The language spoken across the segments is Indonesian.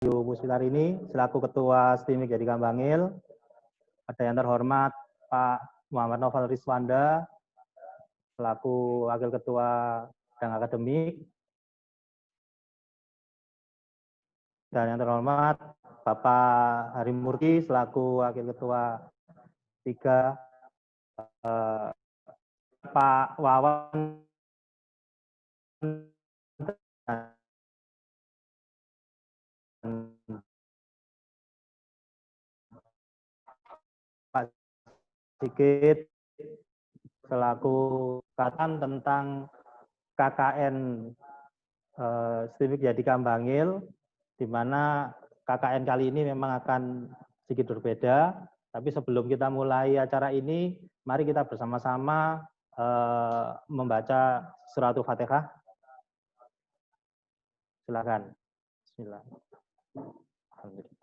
Musfilarini selaku Ketua STIMIK Jadi Kambangil, ada yang terhormat Pak Muhammad Novel Rizwanda selaku Wakil Ketua Bidang Akademik, dan yang terhormat Bapak Hari Murti selaku Wakil Ketua 3, Pak Wawan Pak Sigit selaku katan tentang KKN STIMIK Jadi Kambangil, di mana KKN kali ini memang akan sedikit berbeda. Tapi sebelum kita mulai acara ini, mari kita bersama-sama membaca suratul Fatihah. Silakan. Bismillah. Alhamdulillah.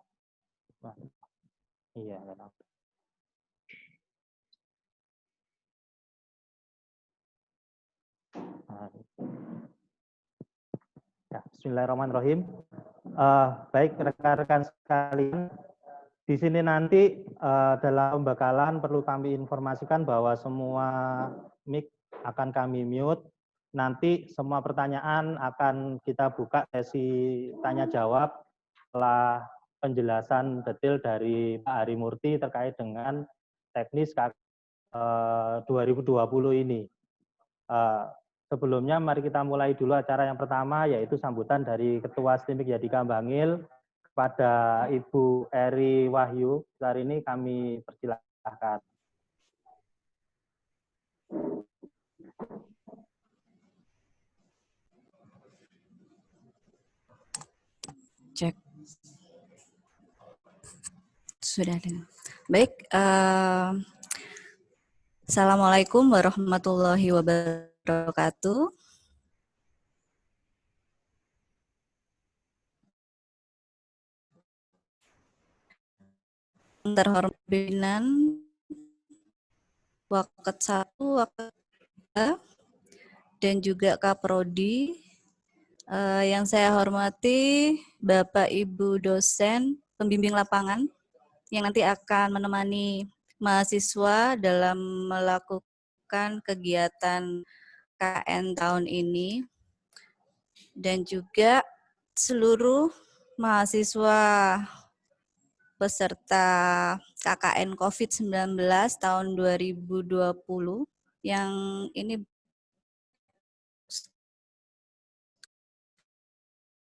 Iya. Ya, bismillahirrahmanirrahim. Baik rekan-rekan sekalian, di sini nanti dalam pembekalan perlu kami informasikan bahwa semua mic akan kami mute. Nanti semua pertanyaan akan kita buka sesi tanya jawab setelah penjelasan detail dari Pak Hari Murti terkait dengan teknis 2020 ini. Sebelumnya mari kita mulai dulu acara yang pertama, yaitu sambutan dari Ketua STIMIK Jadi Kambangil kepada Ibu Eri Wahyu. Hari ini kami persilahkan. Cek. Sudah dengar. Baik. Assalamualaikum warahmatullahi wabarakatuh. Terhormat pimpinan Waket 1, Waket 2, dan juga Kaprodi. Yang saya hormati Bapak Ibu dosen pembimbing lapangan yang nanti akan menemani mahasiswa dalam melakukan kegiatan KKN tahun ini, dan juga seluruh mahasiswa peserta KKN COVID-19 tahun 2020 yang ini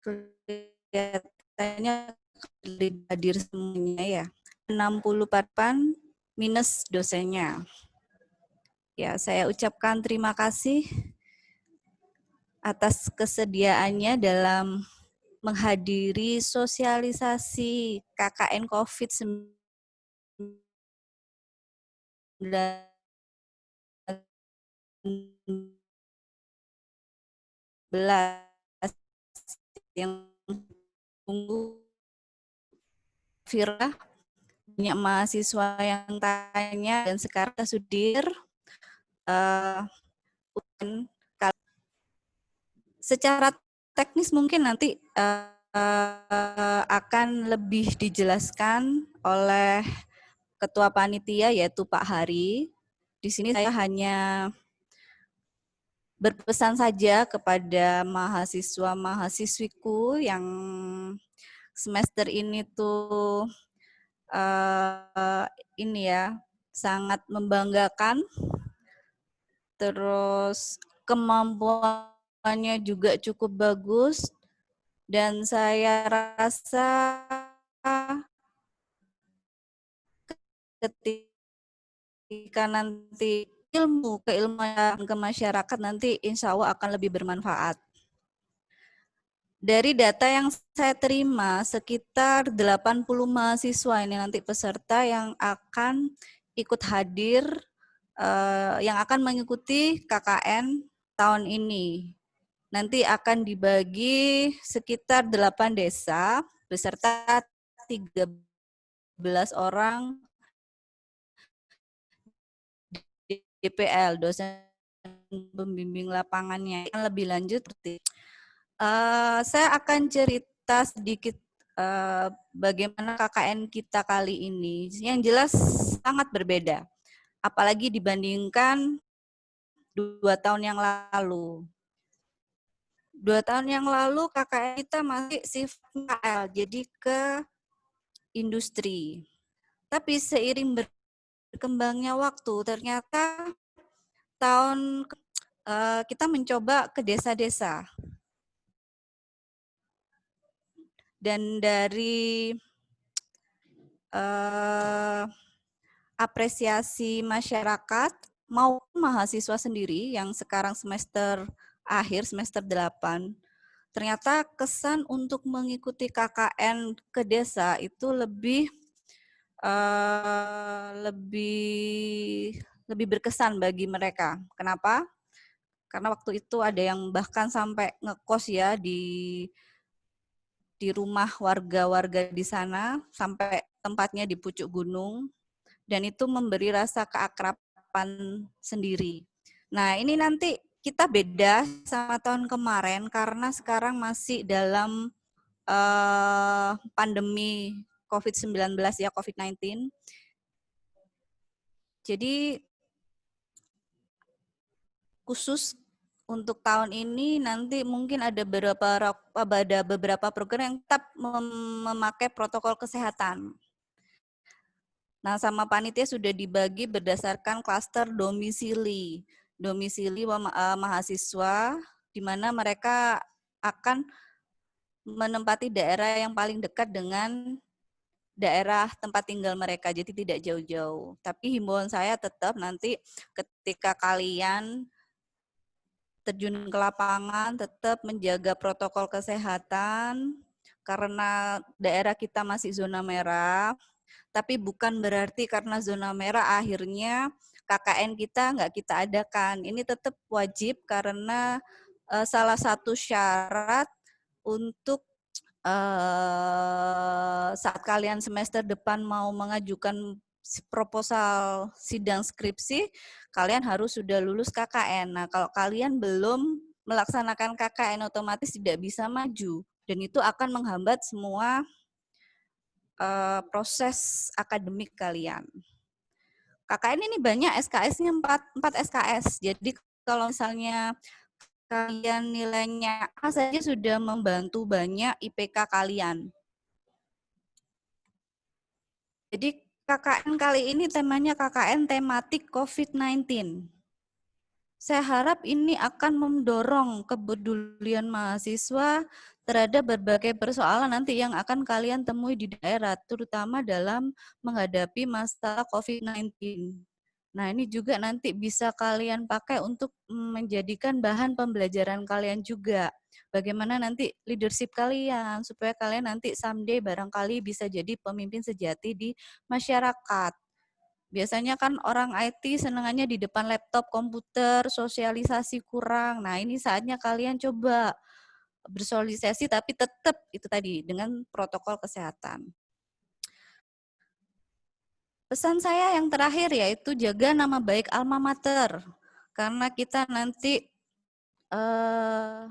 kelihatannya hadir semuanya ya. 60 minus dosennya. Ya, saya ucapkan terima kasih atas kesediaannya dalam menghadiri sosialisasi KKN COVID-19 yang tunggu viral, banyak mahasiswa yang tanya, dan sekarang sudir. Secara teknis mungkin nanti akan lebih dijelaskan oleh Ketua Panitia, yaitu Pak Hari. Di sini saya hanya berpesan saja kepada mahasiswa-mahasiswiku yang semester ini tuh ini ya, sangat membanggakan. Terus kemampuannya juga cukup bagus, dan saya rasa ketika nanti keilmuan ke masyarakat nanti insya Allah akan lebih bermanfaat. Dari data yang saya terima, sekitar 80 mahasiswa ini nanti peserta yang akan ikut hadir, yang akan mengikuti KKN tahun ini. Nanti akan dibagi sekitar 8 desa beserta 13 orang DPL, dosen pembimbing lapangannya. Lebih lanjut, saya akan cerita sedikit bagaimana KKN kita kali ini. Yang jelas sangat berbeda, apalagi dibandingkan 2 tahun yang lalu. 2 tahun yang lalu KKN kita masih sifatnya KL, jadi ke industri. Tapi seiring berkembangnya waktu, ternyata kita mencoba ke desa-desa. Dan dari apresiasi masyarakat maupun mahasiswa sendiri yang sekarang semester akhir, semester 8, ternyata kesan untuk mengikuti KKN ke desa itu lebih berkesan bagi mereka. Kenapa? Karena waktu itu ada yang bahkan sampai ngekos ya di rumah warga-warga di sana, sampai tempatnya di pucuk gunung, dan itu memberi rasa keakraban sendiri. Nah, ini nanti kita beda sama tahun kemarin karena sekarang masih dalam pandemi COVID-19 ya, COVID-19. Jadi khusus untuk tahun ini nanti mungkin ada beberapa program yang tetap memakai protokol kesehatan. Nah, sama panitia sudah dibagi berdasarkan klaster domisili mahasiswa, di mana mereka akan menempati daerah yang paling dekat dengan daerah tempat tinggal mereka, jadi tidak jauh-jauh. Tapi himbauan saya tetap nanti ketika kalian terjun ke lapangan, tetap menjaga protokol kesehatan, karena daerah kita masih zona merah, tapi bukan berarti karena zona merah akhirnya KKN kita nggak kita adakan. Ini tetap wajib karena salah satu syarat untuk saat kalian semester depan mau mengajukan proposal sidang skripsi, kalian harus sudah lulus KKN. Nah, kalau kalian belum melaksanakan KKN, otomatis tidak bisa maju. Dan itu akan menghambat semua proses akademik kalian. KKN ini banyak SKS-nya 4 SKS. Jadi kalau misalnya kalian nilainya A saja sudah membantu banyak IPK kalian. Jadi KKN kali ini temanya KKN tematik COVID-19. Saya harap ini akan mendorong kepedulian mahasiswa terhadap berbagai persoalan nanti yang akan kalian temui di daerah, terutama dalam menghadapi masalah COVID-19. Nah, ini juga nanti bisa kalian pakai untuk menjadikan bahan pembelajaran kalian juga. Bagaimana nanti leadership kalian, supaya kalian nanti someday barangkali bisa jadi pemimpin sejati di masyarakat. Biasanya kan orang IT senangannya di depan laptop, komputer, sosialisasi kurang. Nah, ini saatnya kalian coba bersosialisasi, tapi tetap itu tadi dengan protokol kesehatan. Pesan saya yang terakhir yaitu jaga nama baik alma mater, karena kita nanti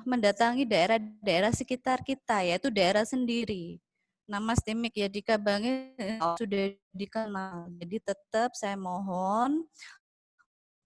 mendatangi daerah-daerah sekitar kita, yaitu daerah sendiri. Nama STIMIK ya dikabangi sudah dikenal, jadi tetap saya mohon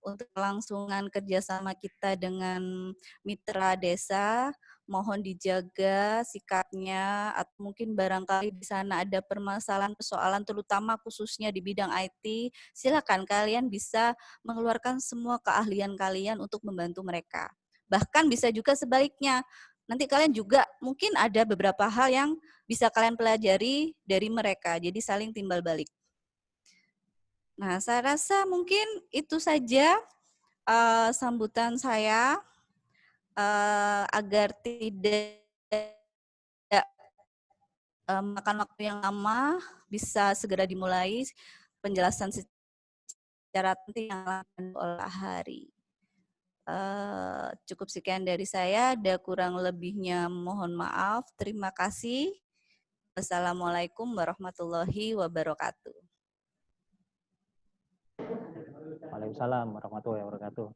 untuk kelangsungan kerjasama kita dengan mitra desa, mohon dijaga sikapnya, atau mungkin barangkali di sana ada persoalan terutama khususnya di bidang IT, silakan kalian bisa mengeluarkan semua keahlian kalian untuk membantu mereka. Bahkan bisa juga sebaliknya, nanti kalian juga mungkin ada beberapa hal yang bisa kalian pelajari dari mereka, jadi saling timbal balik. Nah, saya rasa mungkin itu saja sambutan saya agar tidak makan waktu yang lama, bisa segera dimulai penjelasan secara yang oleh Hari. Cukup sekian dari saya, ada kurang lebihnya mohon maaf. Terima kasih. Wassalamualaikum warahmatullahi wabarakatuh. Waalaikumsalam warahmatullahi wabarakatuh.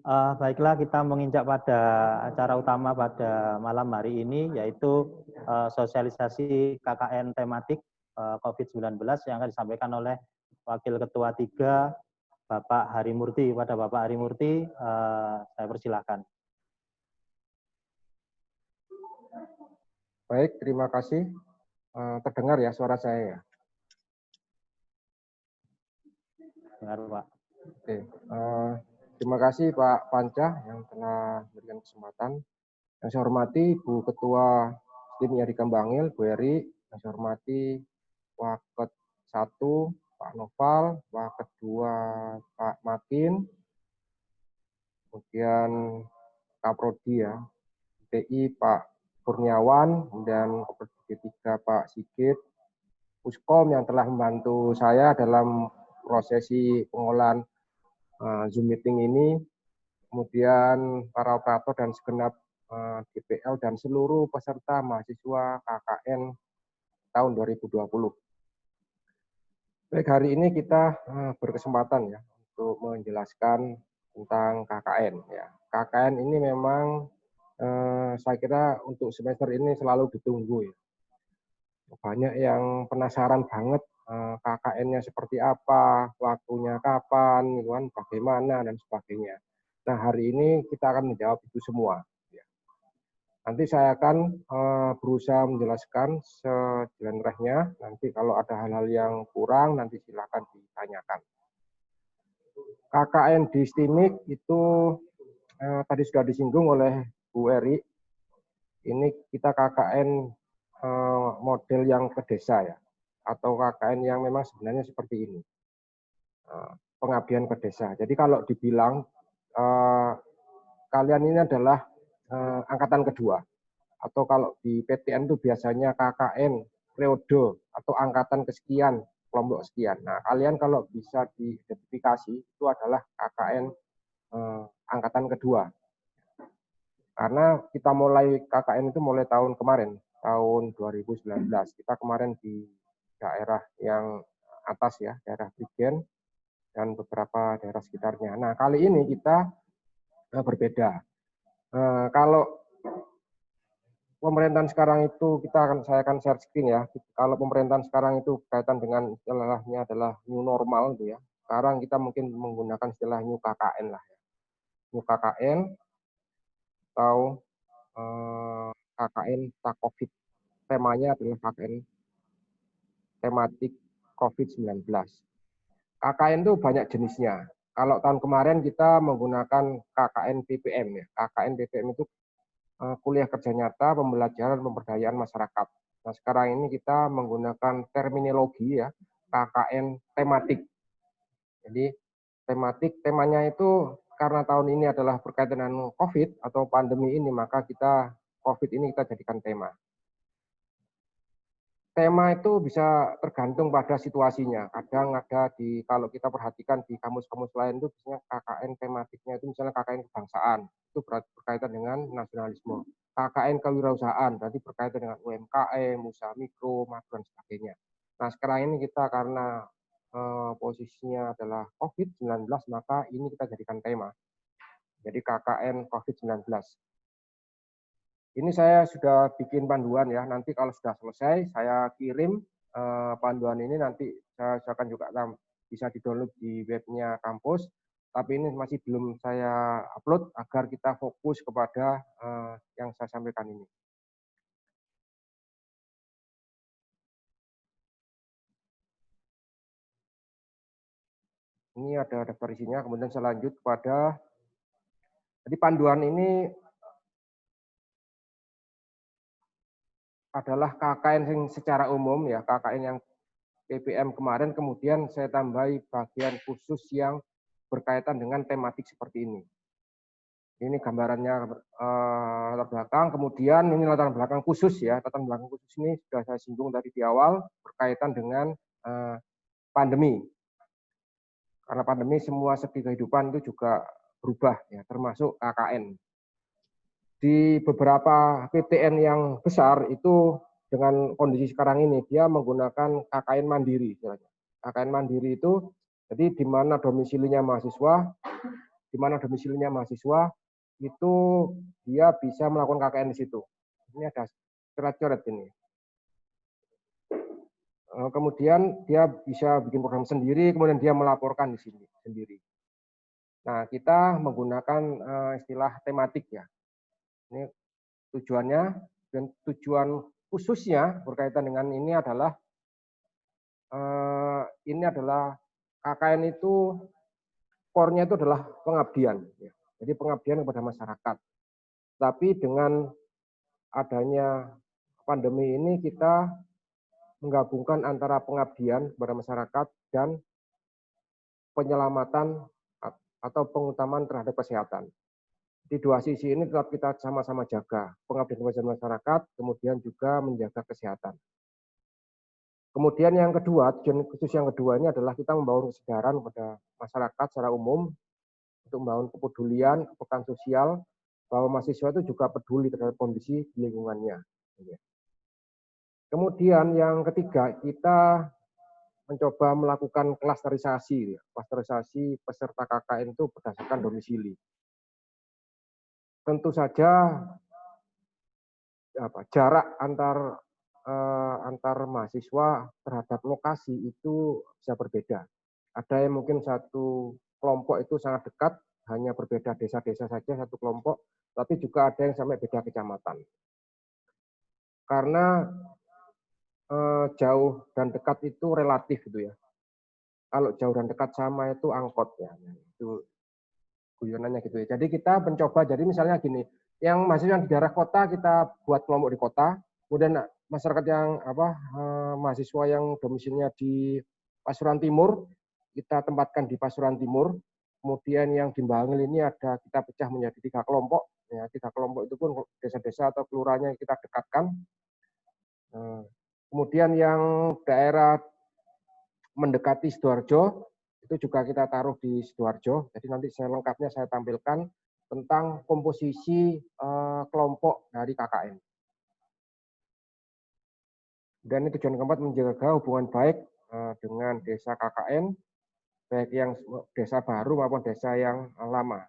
Baiklah, kita menginjak pada acara utama pada malam hari ini, yaitu sosialisasi KKN tematik COVID-19 yang akan disampaikan oleh Wakil Ketua 3, Bapak Hari Murti. Pada Bapak Hari Murti, saya persilahkan. Baik, terima kasih. Terdengar ya suara saya ya? Dengar, Pak. Oke. Terima kasih Pak Panca yang telah memberikan kesempatan. Yang saya hormati Bu Ketua Tim Yadi Kembangil, Bu Eri. Yang saya hormati Waket 1, Pak Noval, Waket 2, Pak Makin, kemudian Kaprodi ya, TI Pak Kurniawan, dan Koperdi 3 Pak Sigit, Puskom yang telah membantu saya dalam prosesi pengolahan Zoom meeting ini, kemudian para operator dan segenap DPL dan seluruh peserta mahasiswa KKN tahun 2020. Baik, hari ini kita berkesempatan ya untuk menjelaskan tentang KKN. Ya. KKN ini memang saya kira untuk semester ini selalu ditunggu ya. Banyak yang penasaran banget KKN-nya seperti apa, waktunya kapan, gitu kan, bagaimana dan sebagainya. Nah, hari ini kita akan menjawab itu semua. Ya. Nanti saya akan berusaha menjelaskan sejelas-jelasnya. Nanti kalau ada hal-hal yang kurang, nanti silakan ditanyakan. KKN di STIMIK itu tadi sudah disinggung oleh Bu Eri. Ini kita KKN model yang ke desa ya, atau KKN yang memang sebenarnya seperti ini, pengabdian ke desa. Jadi kalau dibilang kalian ini adalah angkatan kedua, atau kalau di PTN itu biasanya KKN periode atau angkatan kesekian, kelompok sekian. Nah, kalian kalau bisa diidentifikasi itu adalah KKN angkatan kedua. Karena kita mulai KKN itu mulai tahun kemarin, tahun 2019. Kita kemarin di daerah yang atas ya, daerah Prigen dan beberapa daerah sekitarnya. Nah, kali ini kita berbeda. Kalau pemerintahan sekarang itu saya akan share screen ya. Kalau pemerintahan sekarang itu berkaitan dengan istilahnya adalah new normal gitu ya. Sekarang kita mungkin menggunakan istilah new KKN lah ya. New KKN atau KKN tak COVID. Temanya adalah KKN tematik COVID-19. KKN itu banyak jenisnya. Kalau tahun kemarin kita menggunakan KKN PPM ya. KKN PPM itu kuliah kerja nyata, pembelajaran, pemberdayaan masyarakat. Nah, sekarang ini kita menggunakan terminologi ya, KKN tematik. Jadi temanya itu karena tahun ini adalah berkaitan dengan COVID atau pandemi ini, maka kita COVID ini kita jadikan tema. Tema itu bisa tergantung pada situasinya. Kadang ada kalau kita perhatikan di kamus-kamus lain itu biasanya KKN tematiknya itu misalnya KKN kebangsaan, itu berkaitan dengan nasionalisme. KKN kewirausahaan, berarti berkaitan dengan UMKM, usaha mikro, makro, dan sebagainya. Nah, sekarang ini kita karena posisinya adalah COVID-19, maka ini kita jadikan tema. Jadi KKN COVID-19. Ini saya sudah bikin panduan ya, nanti kalau sudah selesai, saya kirim panduan ini, nanti saya akan juga bisa di-download di webnya kampus, tapi ini masih belum saya upload agar kita fokus kepada yang saya sampaikan ini. Ini ada daftar isinya, kemudian saya lanjut kepada, jadi panduan ini adalah KKN yang secara umum ya, KKN yang PPM kemarin, kemudian saya tambahi bagian khusus yang berkaitan dengan tematik seperti ini. Ini gambarannya latar belakang, kemudian ini latar belakang khusus ya, latar belakang khusus ini sudah saya singgung tadi di awal, berkaitan dengan pandemi. Karena pandemi semua segi kehidupan itu juga berubah ya, termasuk KKN. Di beberapa PTN yang besar itu dengan kondisi sekarang ini dia menggunakan KKN mandiri. KKN mandiri itu jadi di mana domisilinya mahasiswa, di mana domisilinya mahasiswa, itu dia bisa melakukan KKN di situ. Ini ada coret-coret ini. Kemudian dia bisa bikin program sendiri, kemudian dia melaporkan di sini sendiri. Nah, kita menggunakan istilah tematik ya. Ini tujuannya dan tujuan khususnya berkaitan dengan ini adalah KKN itu core-nya itu adalah pengabdian. Ya. Jadi pengabdian kepada masyarakat. Tapi dengan adanya pandemi ini kita menggabungkan antara pengabdian kepada masyarakat dan penyelamatan atau pengutamaan terhadap kesehatan. Di dua sisi ini tetap kita sama-sama jaga, pengabdian kepada masyarakat, kemudian juga menjaga kesehatan. Kemudian yang kedua, tujuan khusus yang kedua ini adalah kita membangun kesadaran kepada masyarakat secara umum untuk membangun kepedulian, kepekaan sosial, bahwa mahasiswa itu juga peduli terhadap kondisi di lingkungannya. Kemudian yang ketiga, kita mencoba melakukan klasterisasi peserta KKN itu berdasarkan domisili. Tentu saja jarak antar mahasiswa terhadap lokasi itu bisa berbeda. Ada yang mungkin satu kelompok itu sangat dekat, hanya berbeda desa-desa saja satu kelompok, tapi juga ada yang sampai beda kecamatan. Karena jauh dan dekat itu relatif gitu ya. Kalau jauh dan dekat sama itu angkot ya. Itu guyonannya gitu ya. Jadi kita mencoba, jadi misalnya gini, yang mahasiswa yang di daerah kota kita buat kelompok di kota, kemudian masyarakat yang mahasiswa yang domisilinya di Pasuruan Timur kita tempatkan di Pasuruan Timur. Kemudian yang di Bangil ini ada kita pecah menjadi 3 kelompok. Ya, 3 kelompok itu pun desa-desa atau kelurahannya kita dekatkan. Kemudian yang daerah mendekati Sidoarjo itu juga kita taruh di Sidoarjo. Jadi nanti lengkapnya saya tampilkan tentang komposisi kelompok dari KKN. Dan ini tujuan keempat menjaga hubungan baik dengan desa KKN, baik yang desa baru maupun desa yang lama.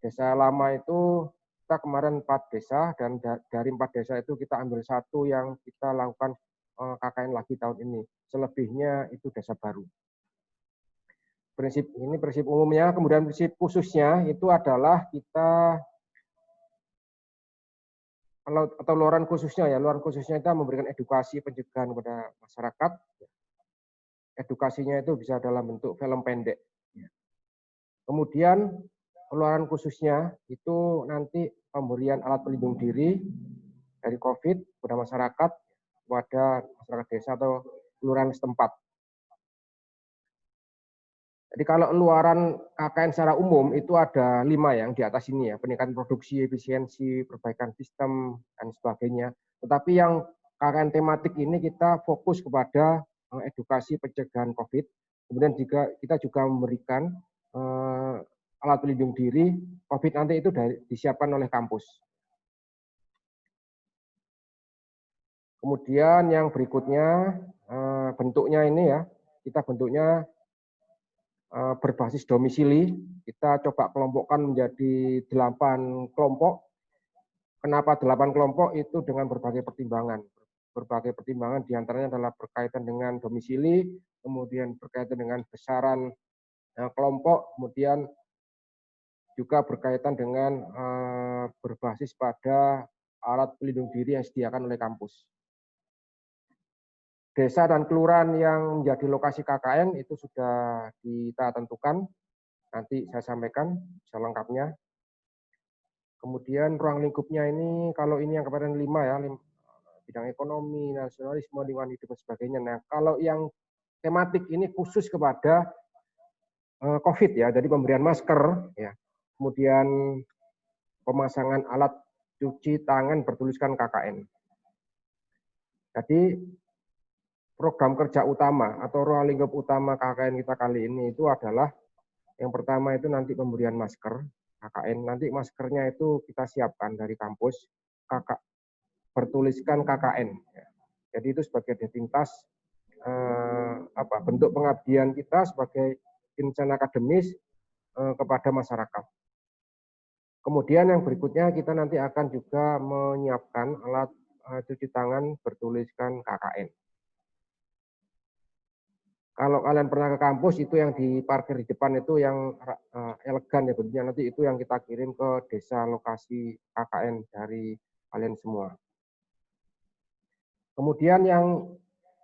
Desa lama itu kita kemarin 4 desa, dan dari 4 desa itu kita ambil 1 yang kita lakukan KKN lagi tahun ini. Selebihnya itu desa baru. Prinsip umumnya, kemudian prinsip khususnya itu adalah kita atau luaran khususnya ya, luaran khususnya kita memberikan edukasi pencegahan kepada masyarakat. Edukasinya itu bisa dalam bentuk film pendek. Kemudian luaran khususnya itu nanti pemberian alat pelindung diri dari COVID kepada masyarakat desa atau kelurahan setempat. Jadi kalau luaran KKN secara umum itu ada 5 yang di atas ini ya, peningkatan produksi, efisiensi, perbaikan sistem, dan sebagainya. Tetapi yang KKN tematik ini kita fokus kepada edukasi pencegahan COVID. Kemudian kita juga memberikan alat pelindung diri COVID nanti itu disiapkan oleh kampus. Kemudian yang berikutnya bentuknya ini ya, kita bentuknya berbasis domisili. Kita coba kelompokkan menjadi 8 kelompok. Kenapa 8 kelompok? Itu dengan berbagai pertimbangan. Berbagai pertimbangan diantaranya adalah berkaitan dengan domisili, kemudian berkaitan dengan besaran kelompok, kemudian juga berkaitan dengan berbasis pada alat pelindung diri yang disediakan oleh kampus. Desa dan kelurahan yang menjadi lokasi KKN itu sudah kita tentukan, nanti saya sampaikan selengkapnya. Kemudian ruang lingkupnya ini, kalau ini yang kemarin 5 ya, bidang ekonomi, nasionalisme, lingkungan hidup dan sebagainya. Nah, kalau yang tematik ini khusus kepada COVID ya, jadi pemberian masker, ya, kemudian pemasangan alat cuci tangan bertuliskan KKN. Jadi program kerja utama atau ruang lingkup utama KKN kita kali ini itu adalah yang pertama itu nanti pemberian masker KKN. Nanti maskernya itu kita siapkan dari kampus, bertuliskan KKN. Jadi itu sebagai identitas bentuk pengabdian kita sebagai insan akademis kepada masyarakat. Kemudian yang berikutnya kita nanti akan juga menyiapkan alat cuci tangan bertuliskan KKN. Kalau kalian pernah ke kampus, itu yang diparkir di depan itu yang elegan ya bentuknya, nanti itu yang kita kirim ke desa lokasi KKN dari kalian semua. Kemudian yang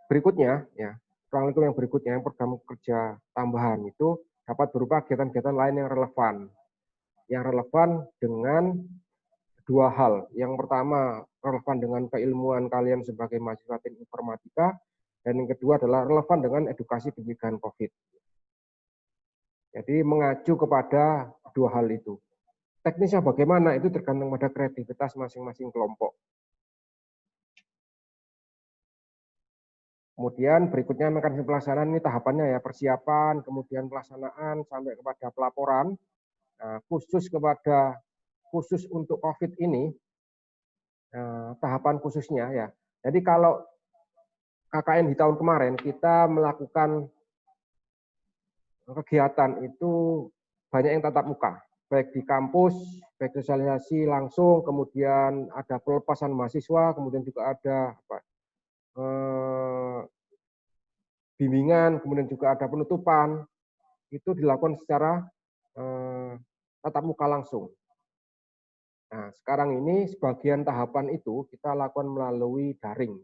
berikutnya, ya kurang lebih yang berikutnya, yang program kerja tambahan itu dapat berupa kegiatan-kegiatan lain yang relevan. Yang relevan dengan dua hal. Yang pertama, relevan dengan keilmuan kalian sebagai mahasiswa teknik informatika, dan yang kedua adalah relevan dengan edukasi pencegahan COVID. Jadi mengacu kepada dua hal itu. Teknisnya bagaimana itu tergantung pada kreativitas masing-masing kelompok. Kemudian berikutnya mekanisme pelaksanaan, ini tahapannya ya, persiapan, kemudian pelaksanaan sampai kepada pelaporan. Nah, khusus untuk COVID ini, tahapan khususnya ya. Jadi kalau KKN di tahun kemarin kita melakukan kegiatan itu banyak yang tatap muka, baik di kampus, baik sosialisasi langsung, kemudian ada pelepasan mahasiswa, kemudian juga ada bimbingan, kemudian juga ada penutupan, itu dilakukan secara tatap muka langsung. Nah, sekarang ini sebagian tahapan itu kita lakukan melalui daring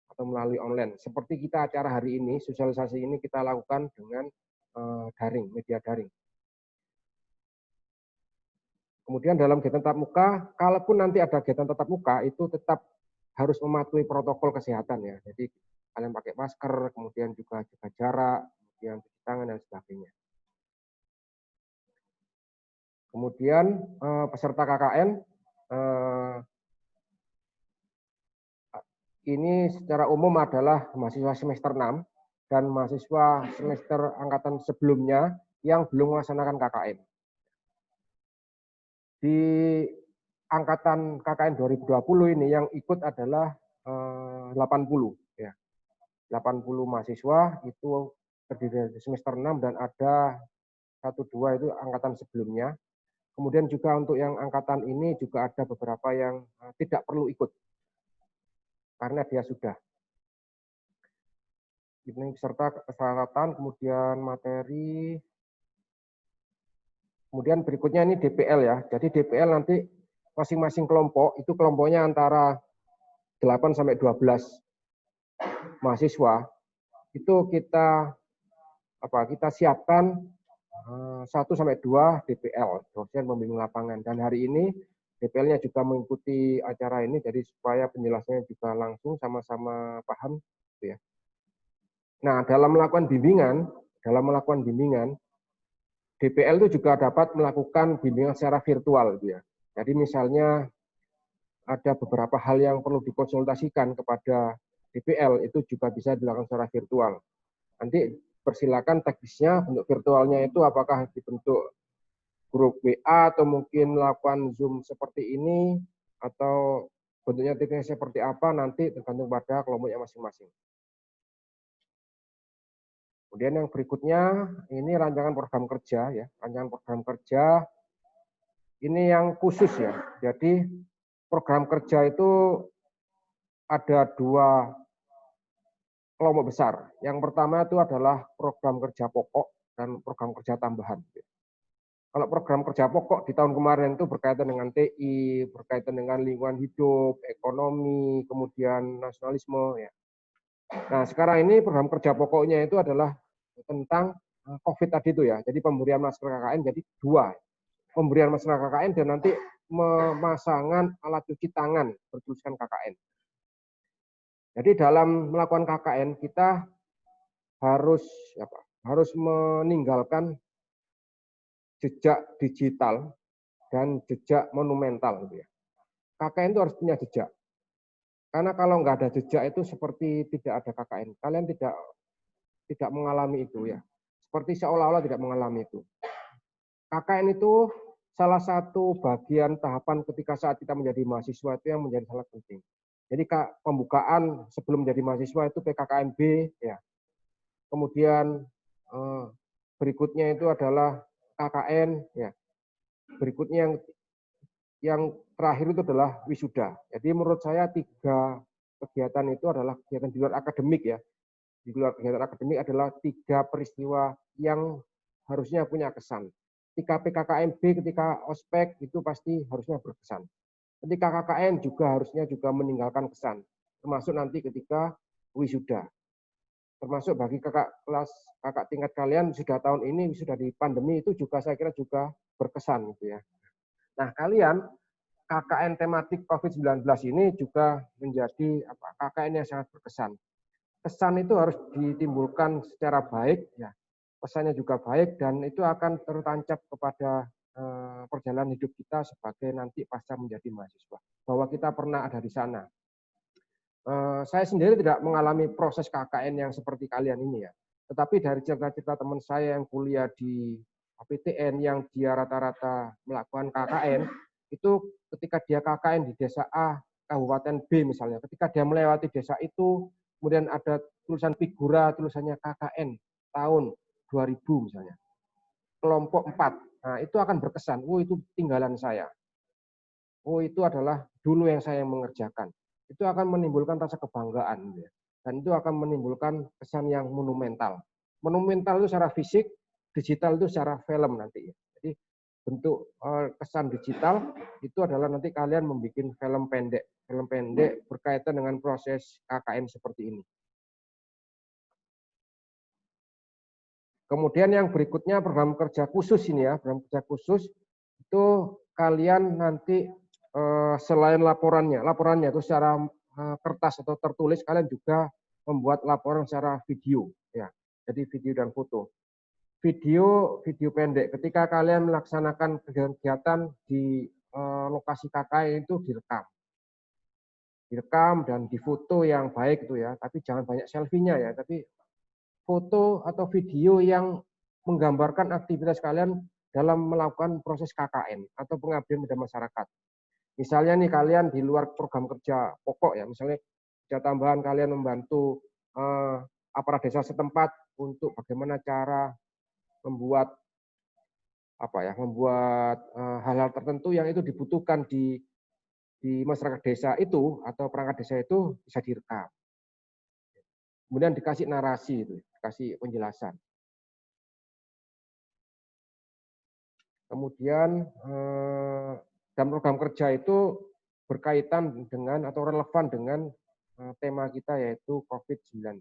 atau melalui online. Seperti kita acara hari ini, sosialisasi ini kita lakukan dengan daring, media daring. Kemudian dalam kegiatan tatap muka, kalaupun nanti ada kegiatan tatap muka, itu tetap harus mematuhi protokol kesehatan ya. Jadi kalian pakai masker, kemudian juga jaga jarak, kemudian cuci tangan dan sebagainya. Kemudian peserta KKN ini secara umum adalah mahasiswa semester 6 dan mahasiswa semester angkatan sebelumnya yang belum melaksanakan KKN. Di angkatan KKN 2020 ini yang ikut adalah 80 ya. 80 mahasiswa itu terdiri dari semester 6 dan ada 1-2 itu angkatan sebelumnya. Kemudian juga untuk yang angkatan ini juga ada beberapa yang tidak perlu ikut karena dia sudah. Ini peserta persyaratan, kemudian materi. Kemudian berikutnya ini DPL ya. Jadi DPL nanti masing-masing kelompok itu kelompoknya antara 8 sampai 12 mahasiswa. Itu kita siapkan 1 sampai 2 DPL, dosen pembimbing lapangan. Dan hari ini DPL-nya juga mengikuti acara ini, jadi supaya penjelasannya juga langsung sama-sama paham. Gitu ya. Nah, dalam melakukan bimbingan, DPL itu juga dapat melakukan bimbingan secara virtual. Gitu ya. Jadi misalnya ada beberapa hal yang perlu dikonsultasikan kepada DPL, itu juga bisa dilakukan secara virtual. Nanti persilakan teknisnya bentuk virtualnya itu apakah dibentuk grup WA atau mungkin melakukan Zoom seperti ini atau bentuknya teknisnya seperti apa nanti tergantung pada kelompoknya masing-masing. Kemudian yang berikutnya ini rancangan program kerja ya, rancangan program kerja ini yang khusus ya. Jadi program kerja itu ada 2 kelompok besar. Yang pertama itu adalah program kerja pokok dan program kerja tambahan. Kalau program kerja pokok di tahun kemarin itu berkaitan dengan TI, berkaitan dengan lingkungan hidup, ekonomi, kemudian nasionalisme. Ya. Nah sekarang ini program kerja pokoknya itu adalah tentang COVID tadi itu ya. Jadi pemberian masker KKN jadi 2. Pemberian masker KKN dan nanti pemasangan alat cuci tangan bertuliskan KKN. Jadi dalam melakukan KKN kita harus meninggalkan jejak digital dan jejak monumental. Gitu ya. KKN itu harus punya jejak. Karena kalau nggak ada jejak itu seperti tidak ada KKN. Kalian tidak mengalami itu ya. Seperti seolah-olah tidak mengalami itu. KKN itu salah satu bagian tahapan ketika saat kita menjadi mahasiswa itu yang menjadi sangat penting. Jadi pembukaan sebelum menjadi mahasiswa itu PKKMB ya. Kemudian berikutnya itu adalah KKN, ya. Berikutnya yang terakhir itu adalah wisuda. Jadi menurut saya 3 kegiatan itu adalah kegiatan di luar akademik ya. Di luar kegiatan akademik adalah 3 peristiwa yang harusnya punya kesan. Ketika PKKMB, ketika ospek itu pasti harusnya berkesan. Ketika KKN juga harusnya juga meninggalkan kesan, termasuk nanti ketika wisuda. Termasuk bagi kakak tingkat kalian sudah tahun ini sudah di pandemi itu juga saya kira juga berkesan gitu ya. Nah, kalian KKN tematik COVID-19 ini juga menjadi KKN yang sangat berkesan. Kesan itu harus ditimbulkan secara baik ya. Pesannya juga baik dan itu akan tertancap kepada perjalanan hidup kita sebagai nanti pasca menjadi mahasiswa. Bahwa kita pernah ada di sana. Saya sendiri tidak mengalami proses KKN yang seperti kalian ini ya. Tetapi dari cerita-cerita teman saya yang kuliah di PTN yang dia rata-rata melakukan KKN, itu ketika dia KKN di desa A, Kabupaten B misalnya, ketika dia melewati desa itu, kemudian ada tulisan figura, tulisannya KKN tahun 2000 misalnya, kelompok 4, nah itu akan berkesan, oh itu tinggalan saya, oh itu adalah dulu yang saya mengerjakan. Itu akan menimbulkan rasa kebanggaan ya. Dan itu akan menimbulkan kesan yang monumental. Monumental itu secara fisik, digital itu secara film nanti ya. Jadi bentuk kesan digital itu adalah nanti kalian membuat film pendek berkaitan dengan proses KKN seperti ini. Kemudian yang berikutnya program kerja khusus ini ya, program kerja khusus itu kalian nanti selain laporannya itu secara kertas atau tertulis, kalian juga membuat laporan secara video ya. Jadi video dan foto. Video pendek ketika kalian melaksanakan kegiatan di lokasi KKN itu direkam dan difoto yang baik itu ya, tapi jangan banyak selfie-nya ya, tapi foto atau video yang menggambarkan aktivitas kalian dalam melakukan proses KKN atau pengabdian pada masyarakat. Misalnya nih kalian di luar program kerja pokok ya, misalnya kerja tambahan kalian membantu aparat desa setempat untuk bagaimana cara membuat hal-hal tertentu yang itu dibutuhkan di masyarakat desa itu atau perangkat desa itu bisa direkam. Kemudian dikasih narasi itu, dikasih penjelasan. Kemudian dalam program kerja itu berkaitan dengan atau relevan dengan tema kita yaitu COVID-19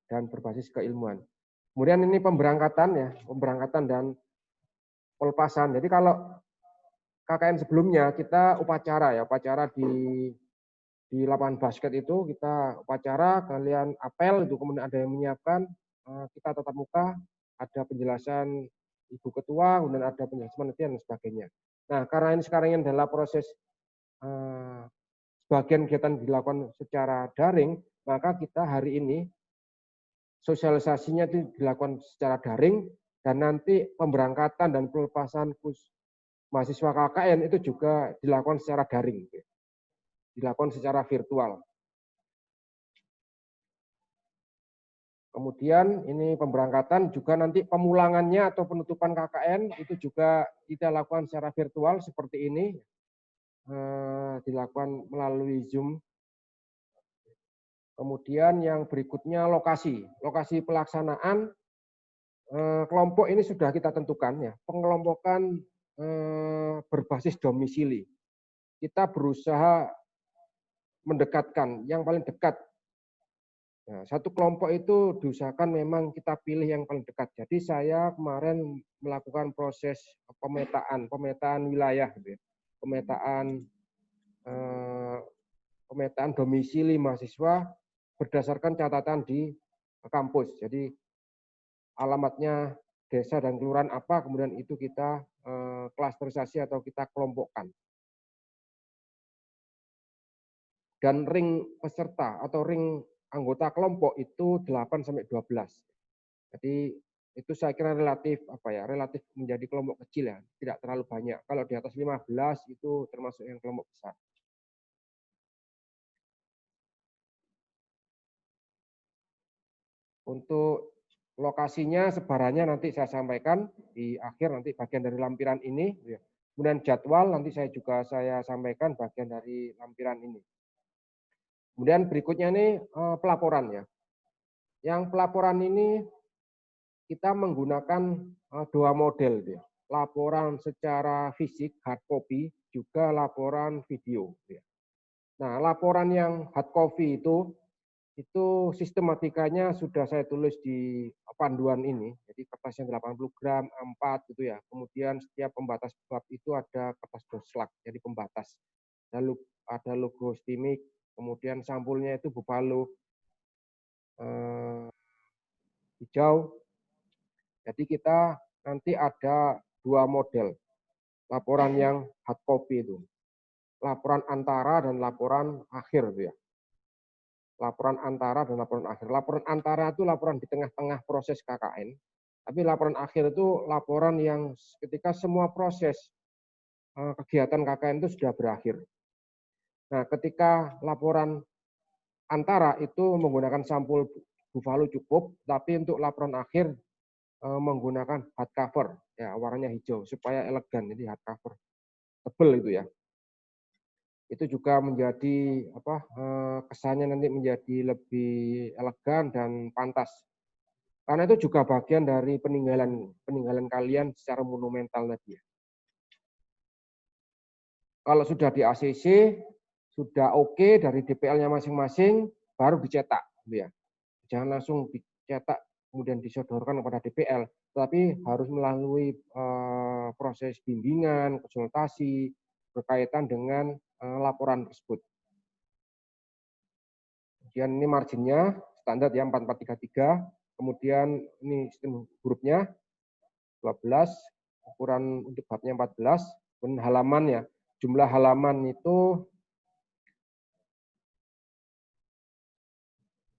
dan berbasis keilmuan. Kemudian ini pemberangkatan dan pelepasan. Jadi kalau KKN sebelumnya kita upacara di lapangan basket itu kita upacara, kalian apel itu kemudian ada yang menyiapkan, kita tatap muka, ada penjelasan Ibu Ketua, kemudian ada penjelasan penelitian dan sebagainya. Nah, karena ini sekarang ini adalah proses sebagian kegiatan dilakukan secara daring, maka kita hari ini sosialisasinya itu dilakukan secara daring dan nanti pemberangkatan dan pelepasan mahasiswa KKN itu juga dilakukan secara daring, dilakukan secara virtual. Kemudian ini pemberangkatan juga nanti pemulangannya atau penutupan KKN itu juga kita lakukan secara virtual seperti ini, dilakukan melalui Zoom. Kemudian yang berikutnya lokasi pelaksanaan kelompok ini sudah kita tentukan ya, pengelompokan berbasis domisili. Kita berusaha mendekatkan yang paling dekat. Nah, satu kelompok itu diusahakan memang kita pilih yang paling dekat. Jadi saya kemarin melakukan proses pemetaan wilayah, gitu ya. Pemetaan domisili mahasiswa berdasarkan catatan di kampus. Jadi alamatnya desa dan kelurahan apa, kemudian itu kita klasterisasi atau kita kelompokkan. Dan ring peserta atau ring anggota kelompok itu 8 sampai 12. Jadi itu saya kira relatif menjadi kelompok kecil ya, tidak terlalu banyak. Kalau di atas 15 itu termasuk yang kelompok besar. Untuk lokasinya, sebarannya nanti saya sampaikan di akhir, nanti bagian dari lampiran ini. Kemudian jadwal nanti saya sampaikan bagian dari lampiran ini. Kemudian berikutnya nih pelaporan ya. Yang pelaporan ini kita menggunakan 2 model ya. Laporan secara fisik hard copy, juga laporan video ya. Nah, laporan yang hard copy itu sistematikanya sudah saya tulis di panduan ini. Jadi kertasnya 80 gram, A4 gitu ya. Kemudian setiap pembatas bab itu ada kertas doslak, jadi pembatas. Lalu ada logo Stimik, kemudian sampulnya itu Buffalo hijau. Jadi kita nanti ada 2 model laporan yang hard copy itu. Laporan antara dan laporan akhir ya. Laporan antara dan laporan akhir. Laporan antara itu laporan di tengah-tengah proses KKN. Tapi laporan akhir itu laporan yang ketika semua proses kegiatan KKN itu sudah berakhir. Nah, ketika laporan antara itu menggunakan sampul Buffalo cukup, tapi untuk laporan akhir menggunakan hardcover, ya warnanya hijau supaya elegan, jadi hardcover tebel itu ya. Itu juga menjadi kesannya nanti menjadi lebih elegan dan pantas. Karena itu juga bagian dari peninggalan kalian secara monumental tadi ya. Kalau sudah di ACC, sudah oke dari DPL-nya masing-masing, baru dicetak, gitu ya. Jangan langsung dicetak kemudian disodorkan kepada DPL, tetapi harus melalui proses bimbingan, konsultasi berkaitan dengan laporan tersebut. Kemudian ini marginnya standar ya 4433, kemudian ini sistem hurufnya 12, ukuran untuk babnya 14, kemudian halamannya, jumlah halaman itu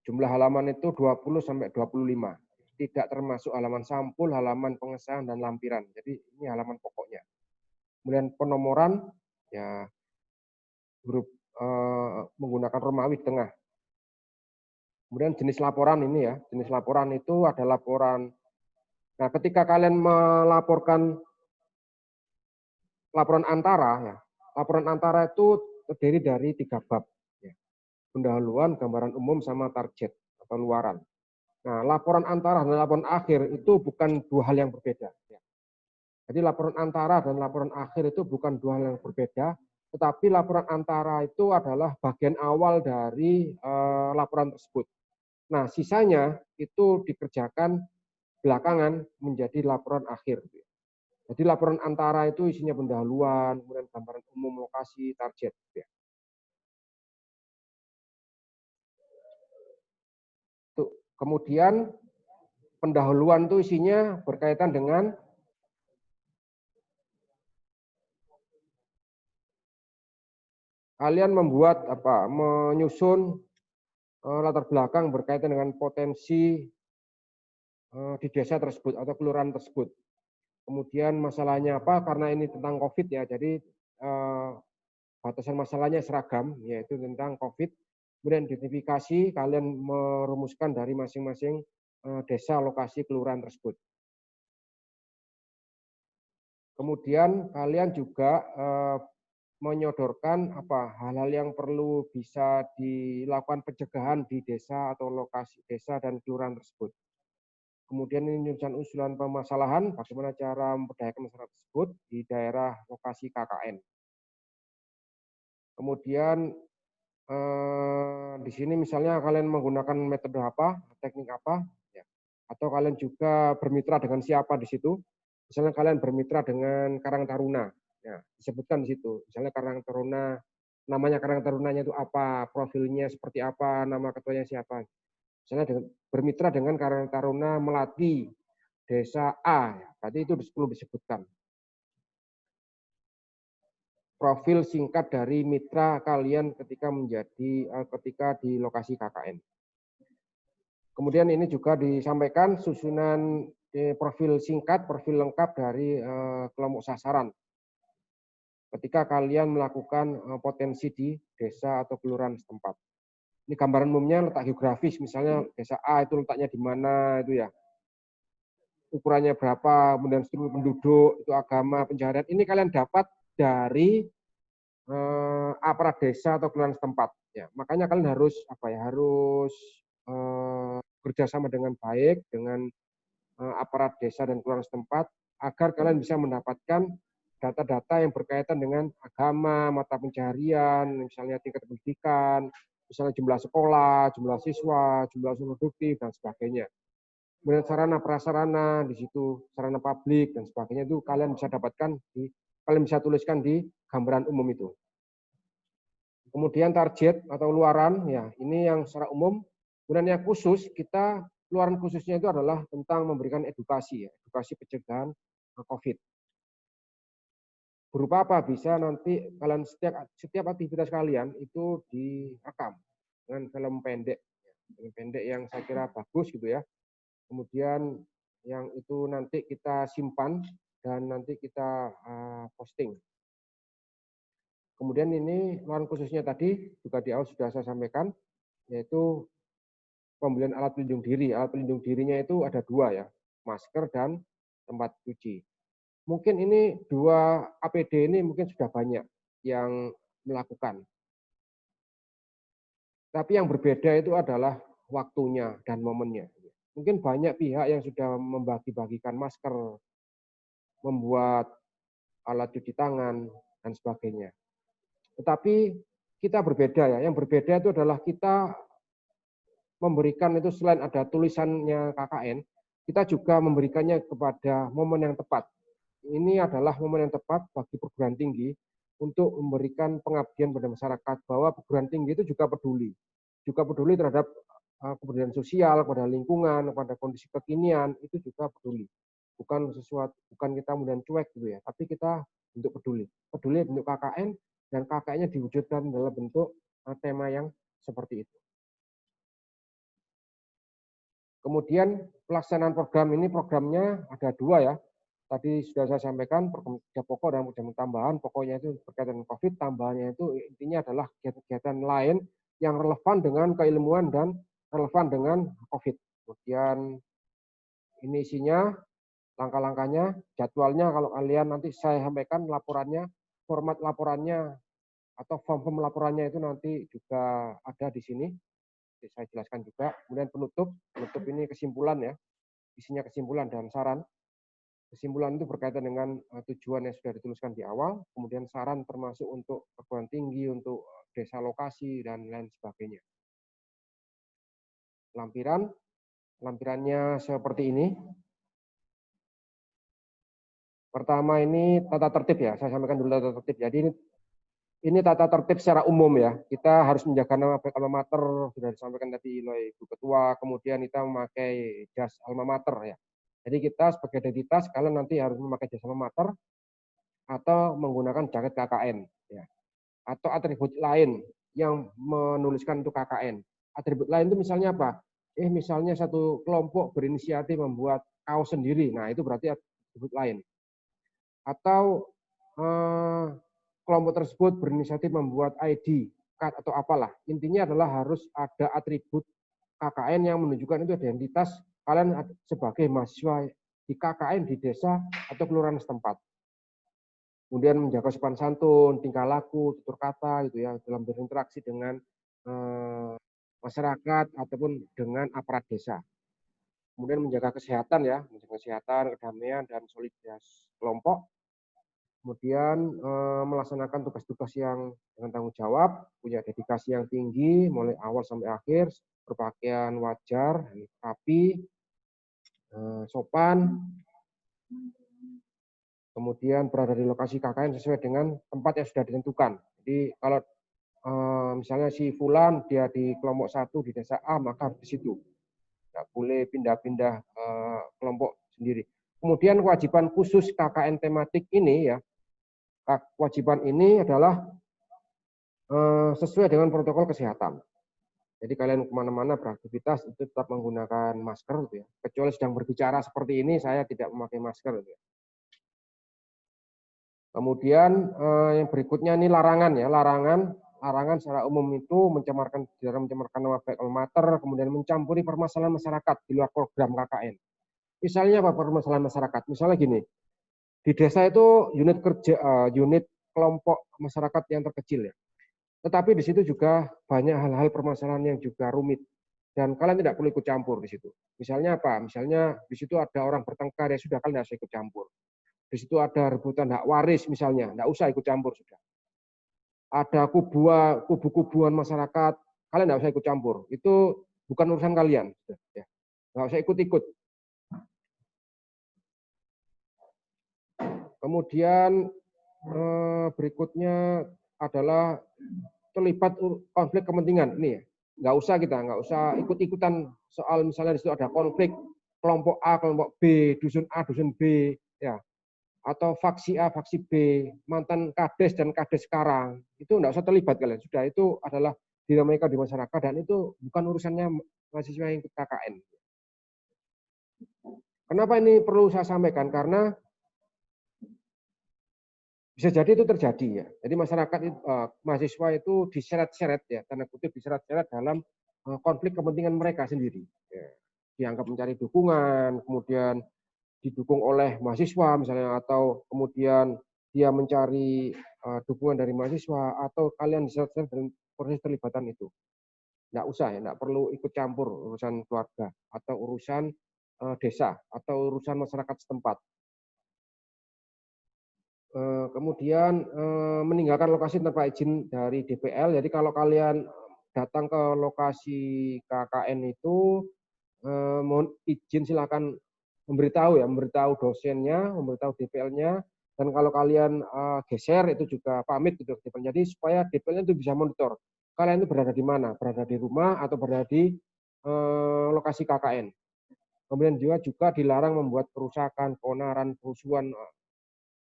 20 sampai 25. Tidak termasuk halaman sampul, halaman pengesahan dan lampiran. Jadi ini halaman pokoknya. Kemudian penomoran ya huruf menggunakan Romawi di tengah. Kemudian jenis laporan ini ya, jenis laporan itu ada laporan. Nah, ketika kalian melaporkan laporan antara ya, laporan antara itu terdiri dari 3 bab. Ya. Pendahuluan, gambaran umum sama target atau luaran. Nah, laporan antara dan laporan akhir itu bukan 2 hal yang berbeda. Jadi laporan antara dan laporan akhir itu bukan 2 hal yang berbeda, tetapi laporan antara itu adalah bagian awal dari laporan tersebut. Nah, sisanya itu dikerjakan belakangan menjadi laporan akhir. Jadi laporan antara itu isinya pendahuluan, kemudian gambaran umum, lokasi, target. Kemudian pendahuluan itu isinya berkaitan dengan kalian membuat menyusun latar belakang berkaitan dengan potensi di desa tersebut atau kelurahan tersebut. Kemudian masalahnya apa? Karena ini tentang COVID ya, jadi batasan masalahnya seragam, yaitu tentang COVID. Kemudian identifikasi, kalian merumuskan dari masing-masing desa, lokasi, kelurahan tersebut. Kemudian kalian juga menyodorkan hal-hal yang perlu bisa dilakukan pencegahan di desa atau lokasi desa dan kelurahan tersebut. Kemudian ini menyusun usulan permasalahan, bagaimana cara memberdayakan masyarakat tersebut di daerah lokasi KKN. Kemudian di sini misalnya kalian menggunakan metode apa, teknik apa, ya. Atau kalian juga bermitra dengan siapa di situ. Misalnya kalian bermitra dengan Karang Taruna, ya, disebutkan di situ. Misalnya Karang Taruna, namanya Karang Tarunanya itu apa, profilnya seperti apa, nama ketuanya siapa. Misalnya bermitra dengan Karang Taruna Melati Desa A, ya, berarti itu perlu disebutkan. Profil singkat dari mitra kalian ketika di lokasi KKN. Kemudian ini juga disampaikan susunan profil singkat, profil lengkap dari kelompok sasaran. Ketika kalian melakukan potensi di desa atau kelurahan setempat. Ini gambaran umumnya letak geografis, misalnya desa A itu letaknya di mana itu ya. ukurannya berapa, kemudian struktur penduduk, itu agama, pencaharian, ini kalian dapat dari aparat desa atau kelurahan setempat. Ya, makanya kalian harus harus kerjasama dengan baik dengan aparat desa dan kelurahan setempat agar kalian bisa mendapatkan data-data yang berkaitan dengan agama, mata pencaharian, misalnya tingkat pendidikan, misalnya jumlah sekolah, jumlah siswa, jumlah usaha produktif dan sebagainya. Kemudian sarana prasarana di situ, sarana publik dan sebagainya itu kalian bisa dapatkan kalian bisa tuliskan di gambaran umum itu. Kemudian target atau luaran, ya ini yang secara umum. Kemudian yang khusus, luaran khususnya itu adalah tentang memberikan edukasi, edukasi pencegahan COVID. Berupa apa? Bisa nanti kalian setiap aktivitas kalian itu direkam dengan film pendek yang saya kira bagus gitu ya. Kemudian yang itu nanti kita simpan dan nanti kita posting. Kemudian ini luaran khususnya tadi juga di awal sudah saya sampaikan, yaitu pembelian alat pelindung diri. Alat pelindung dirinya itu ada 2 ya, masker dan tempat cuci. Mungkin ini 2 APD ini mungkin sudah banyak yang melakukan. Tapi yang berbeda itu adalah waktunya dan momennya. Mungkin banyak pihak yang sudah membagi-bagikan masker, membuat alat cuci tangan, dan sebagainya. Tetapi kita berbeda ya. Yang berbeda itu adalah kita memberikan itu selain ada tulisannya KKN, kita juga memberikannya kepada momen yang tepat. Ini adalah momen yang tepat bagi perguruan tinggi untuk memberikan pengabdian pada masyarakat bahwa perguruan tinggi itu juga peduli terhadap kepedulian sosial, kepada lingkungan, kepada kondisi kekinian, itu juga peduli. Bukan kita kemudian cuek gitu ya, tapi kita bentuk peduli bentuk KKN, dan KKN-nya diwujudkan dalam bentuk tema yang seperti itu. Kemudian pelaksanaan program ini, programnya ada 2 ya. Tadi sudah saya sampaikan, program kerja pokok dan program tambahan. Pokoknya itu berkaitan dengan COVID, tambahannya itu intinya adalah kegiatan lain yang relevan dengan keilmuan dan relevan dengan COVID. Kemudian ini isinya, langkah-langkahnya, jadwalnya kalau kalian nanti saya sampaikan laporannya, format laporannya atau form laporannya itu nanti juga ada di sini. Saya jelaskan juga. Kemudian penutup ini kesimpulan ya, isinya kesimpulan dan saran. Kesimpulan itu berkaitan dengan tujuan yang sudah dituliskan di awal, kemudian saran termasuk untuk perguruan tinggi, untuk desa lokasi, dan lain sebagainya. Lampirannya seperti ini. Pertama ini tata tertib ya, saya sampaikan dulu tata tertib. Jadi ini tata tertib secara umum ya. Kita harus menjaga nama baik alma mater, sudah disampaikan tadi oleh Ibu Ketua, kemudian kita memakai jas alma mater ya. Jadi kita sebagai identitas, kalian nanti harus memakai jas alma mater atau menggunakan jaket KKN ya. Atau atribut lain yang menuliskan untuk KKN. Atribut lain itu misalnya apa? Misalnya satu kelompok berinisiatif membuat kaos sendiri. Nah, itu berarti atribut lain. Atau kelompok tersebut berinisiatif membuat ID card atau apalah. Intinya adalah harus ada atribut KKN yang menunjukkan itu identitas kalian sebagai mahasiswa di KKN di desa atau kelurahan setempat. Kemudian menjaga sopan santun, tingkah laku, tutur kata gitu ya dalam berinteraksi dengan masyarakat ataupun dengan aparat desa. Kemudian menjaga kesehatan ya, menjaga kesehatan, kedamaian dan solidaritas kelompok. Kemudian melaksanakan tugas-tugas yang dengan tanggung jawab, punya dedikasi yang tinggi mulai awal sampai akhir, berpakaian wajar, rapi, sopan, kemudian berada di lokasi KKN sesuai dengan tempat yang sudah ditentukan. Jadi kalau misalnya si Fulan dia di kelompok 1 di desa A, maka di situ. Tidak boleh pindah-pindah kelompok sendiri. Kemudian kewajiban khusus KKN tematik ini ya, kewajiban ini adalah sesuai dengan protokol kesehatan. Jadi kalian kemana-mana beraktivitas itu tetap menggunakan masker, gitu ya. Kecuali sedang berbicara seperti ini, saya tidak memakai masker. Gitu ya. Kemudian yang berikutnya ini larangan ya, larangan secara umum itu mencemarkan nama baik alma mater, kemudian mencampuri permasalahan masyarakat di luar program KKN. Misalnya apa permasalahan masyarakat? Misalnya gini, di desa itu unit kerja, unit kelompok masyarakat yang terkecil ya. Tetapi di situ juga banyak hal-hal permasalahan yang juga rumit. Dan kalian tidak perlu ikut campur di situ. Misalnya apa? Misalnya di situ ada orang bertengkar, ya sudah kalian tidak usah ikut campur. Di situ ada rebutan hak waris misalnya, tidak usah ikut campur sudah. Ada kubu-kubuan masyarakat, kalian tidak usah ikut campur. Itu bukan urusan kalian. Ya. Nggak usah ikut-ikut. Kemudian berikutnya adalah terlibat konflik kepentingan. Ini ya, nggak usah ikut-ikutan soal misalnya di situ ada konflik kelompok A, kelompok B, dusun A, dusun B, ya, atau faksi A, faksi B, mantan kades dan kades sekarang, itu nggak usah terlibat kalian. Sudah itu adalah dinamika di masyarakat dan itu bukan urusannya mahasiswa yang ikut KKN. Kenapa ini perlu saya sampaikan? Karena bisa jadi itu terjadi ya. Jadi masyarakat mahasiswa itu diseret-seret ya, tanda kutip diseret-seret dalam konflik kepentingan mereka sendiri. Ya. Dianggap mencari dukungan, kemudian didukung oleh mahasiswa misalnya, atau kemudian dia mencari dukungan dari mahasiswa, atau kalian diseret-seret dalam proses terlibatan itu. Nggak usah ya, nggak perlu ikut campur urusan keluarga atau urusan desa atau urusan masyarakat setempat. Kemudian meninggalkan lokasi tanpa izin dari DPL. Jadi kalau kalian datang ke lokasi KKN itu, mohon izin silakan memberitahu dosennya, memberitahu DPL-nya, dan kalau kalian geser itu juga pamit gitu. Jadi supaya DPL-nya itu bisa monitor kalian itu berada di mana, berada di rumah atau berada di lokasi KKN. Kemudian juga dilarang membuat kerusakan, keonaran, kerusuhan,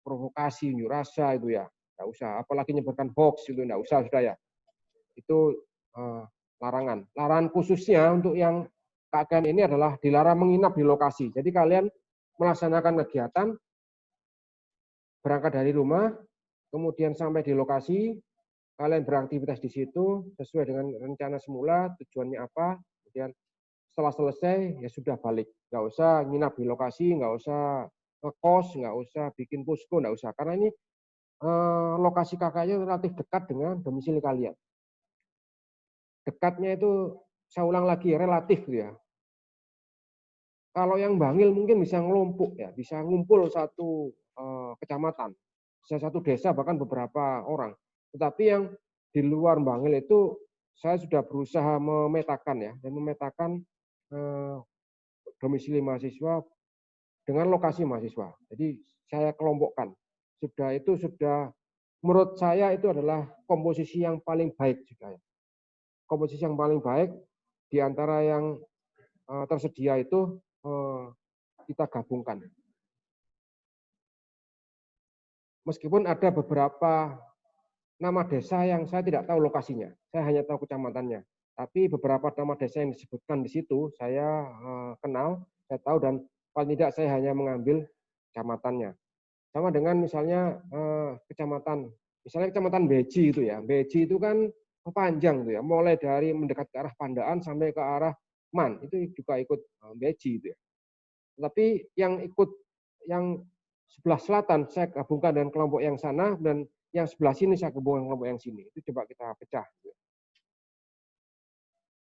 provokasi, unjuk rasa itu ya, nggak usah. Apalagi nyebarkan hoax itu nggak usah sudah ya. Itu larangan. Larangan khususnya untuk yang KKN ini adalah dilarang menginap di lokasi. Jadi kalian melaksanakan kegiatan, berangkat dari rumah, kemudian sampai di lokasi, kalian beraktivitas di situ sesuai dengan rencana semula, tujuannya apa, kemudian setelah selesai ya sudah balik. Nggak usah nginap di lokasi, nggak usah ngekos, nggak usah bikin posko, nggak usah. Karena ini lokasi KKN relatif dekat dengan domisili kalian. Dekatnya itu, saya ulang lagi, relatif ya. Kalau yang Bangil mungkin bisa ngelompok ya, bisa ngumpul satu kecamatan, bisa satu desa bahkan beberapa orang. Tetapi yang di luar Bangil itu saya sudah berusaha memetakan ya, dan memetakan domisili mahasiswa dengan lokasi mahasiswa. Jadi saya kelompokkan. Sudah menurut saya itu adalah komposisi yang paling baik juga ya. Komposisi yang paling baik di antara yang tersedia itu kita gabungkan. Meskipun ada beberapa nama desa yang saya tidak tahu lokasinya, saya hanya tahu kecamatannya. Tapi beberapa nama desa yang disebutkan di situ saya kenal, saya tahu, dan paling tidak saya hanya mengambil kecamatannya. Sama dengan misalnya kecamatan, misalnya kecamatan Beji itu ya, Beji itu kan panjang tuh ya, mulai dari mendekat ke arah Pandaan sampai ke arah Man, itu juga ikut Beji itu ya. Tapi yang ikut yang sebelah selatan saya gabungkan dengan kelompok yang sana, dan yang sebelah sini saya gabungkan kelompok yang sini. Itu coba kita pecah.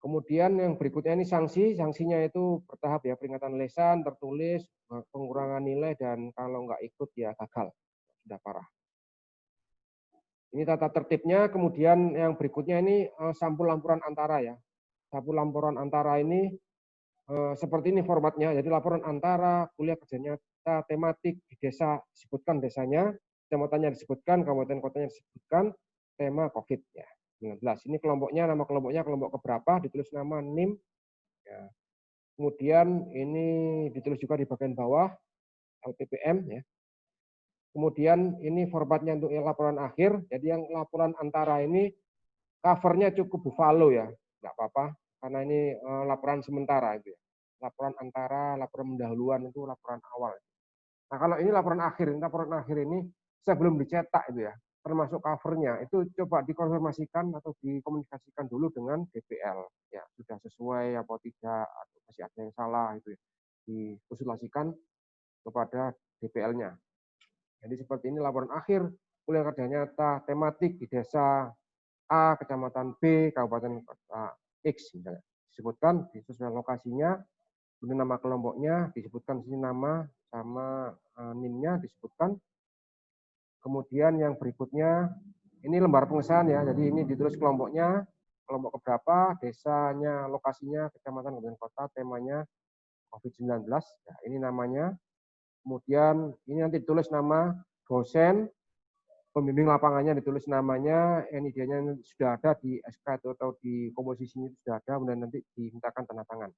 Kemudian yang berikutnya ini sanksi. Sanksinya itu bertahap ya, peringatan lesan, tertulis, pengurangan nilai, dan kalau nggak ikut ya gagal. Sudah parah. Ini tata tertibnya. Kemudian yang berikutnya ini sampul laporan antara ya. Sampul laporan antara ini seperti ini formatnya. Jadi laporan antara, kuliah kerja nyata, tematik, di desa disebutkan desanya, kecamatannya disebutkan, kabupaten kotanya disebutkan, tema COVID ya. 19. Ini kelompoknya, nama kelompoknya kelompok keberapa, ditulis nama, NIM. Ya. Kemudian ini ditulis juga di bagian bawah, LPPM ya. Kemudian ini formatnya untuk laporan akhir. Jadi yang laporan antara ini covernya cukup buffalo ya, nggak apa-apa, karena ini laporan sementara itu ya. Laporan antara, laporan pendahuluan itu laporan awal. Nah kalau ini laporan akhir ini saya belum dicetak itu ya, termasuk covernya itu coba dikonfirmasikan atau dikomunikasikan dulu dengan DPL ya, sudah sesuai apa tidak, atau masih ada yang salah itu ya. dikonsultasikan kepada DPL-nya. Jadi seperti ini laporan akhir kunjungan kerja nyata tematik di desa A, kecamatan B, kabupaten X, misalnya. Disebutkan sesuai lokasinya, kemudian nama kelompoknya, disebutkan sini nama sama NIM-nya disebutkan. Kemudian yang berikutnya, ini lembar pengesahan ya, jadi ini ditulis kelompoknya, kelompok keberapa, desanya, lokasinya, kecamatan, kabupaten kota, temanya COVID-19, ya, ini namanya. Kemudian ini nanti ditulis nama dosen, pembimbing lapangannya ditulis namanya, NID-nya sudah ada di SK atau di komposisinya sudah ada, kemudian nanti dimintakan tanda tangan.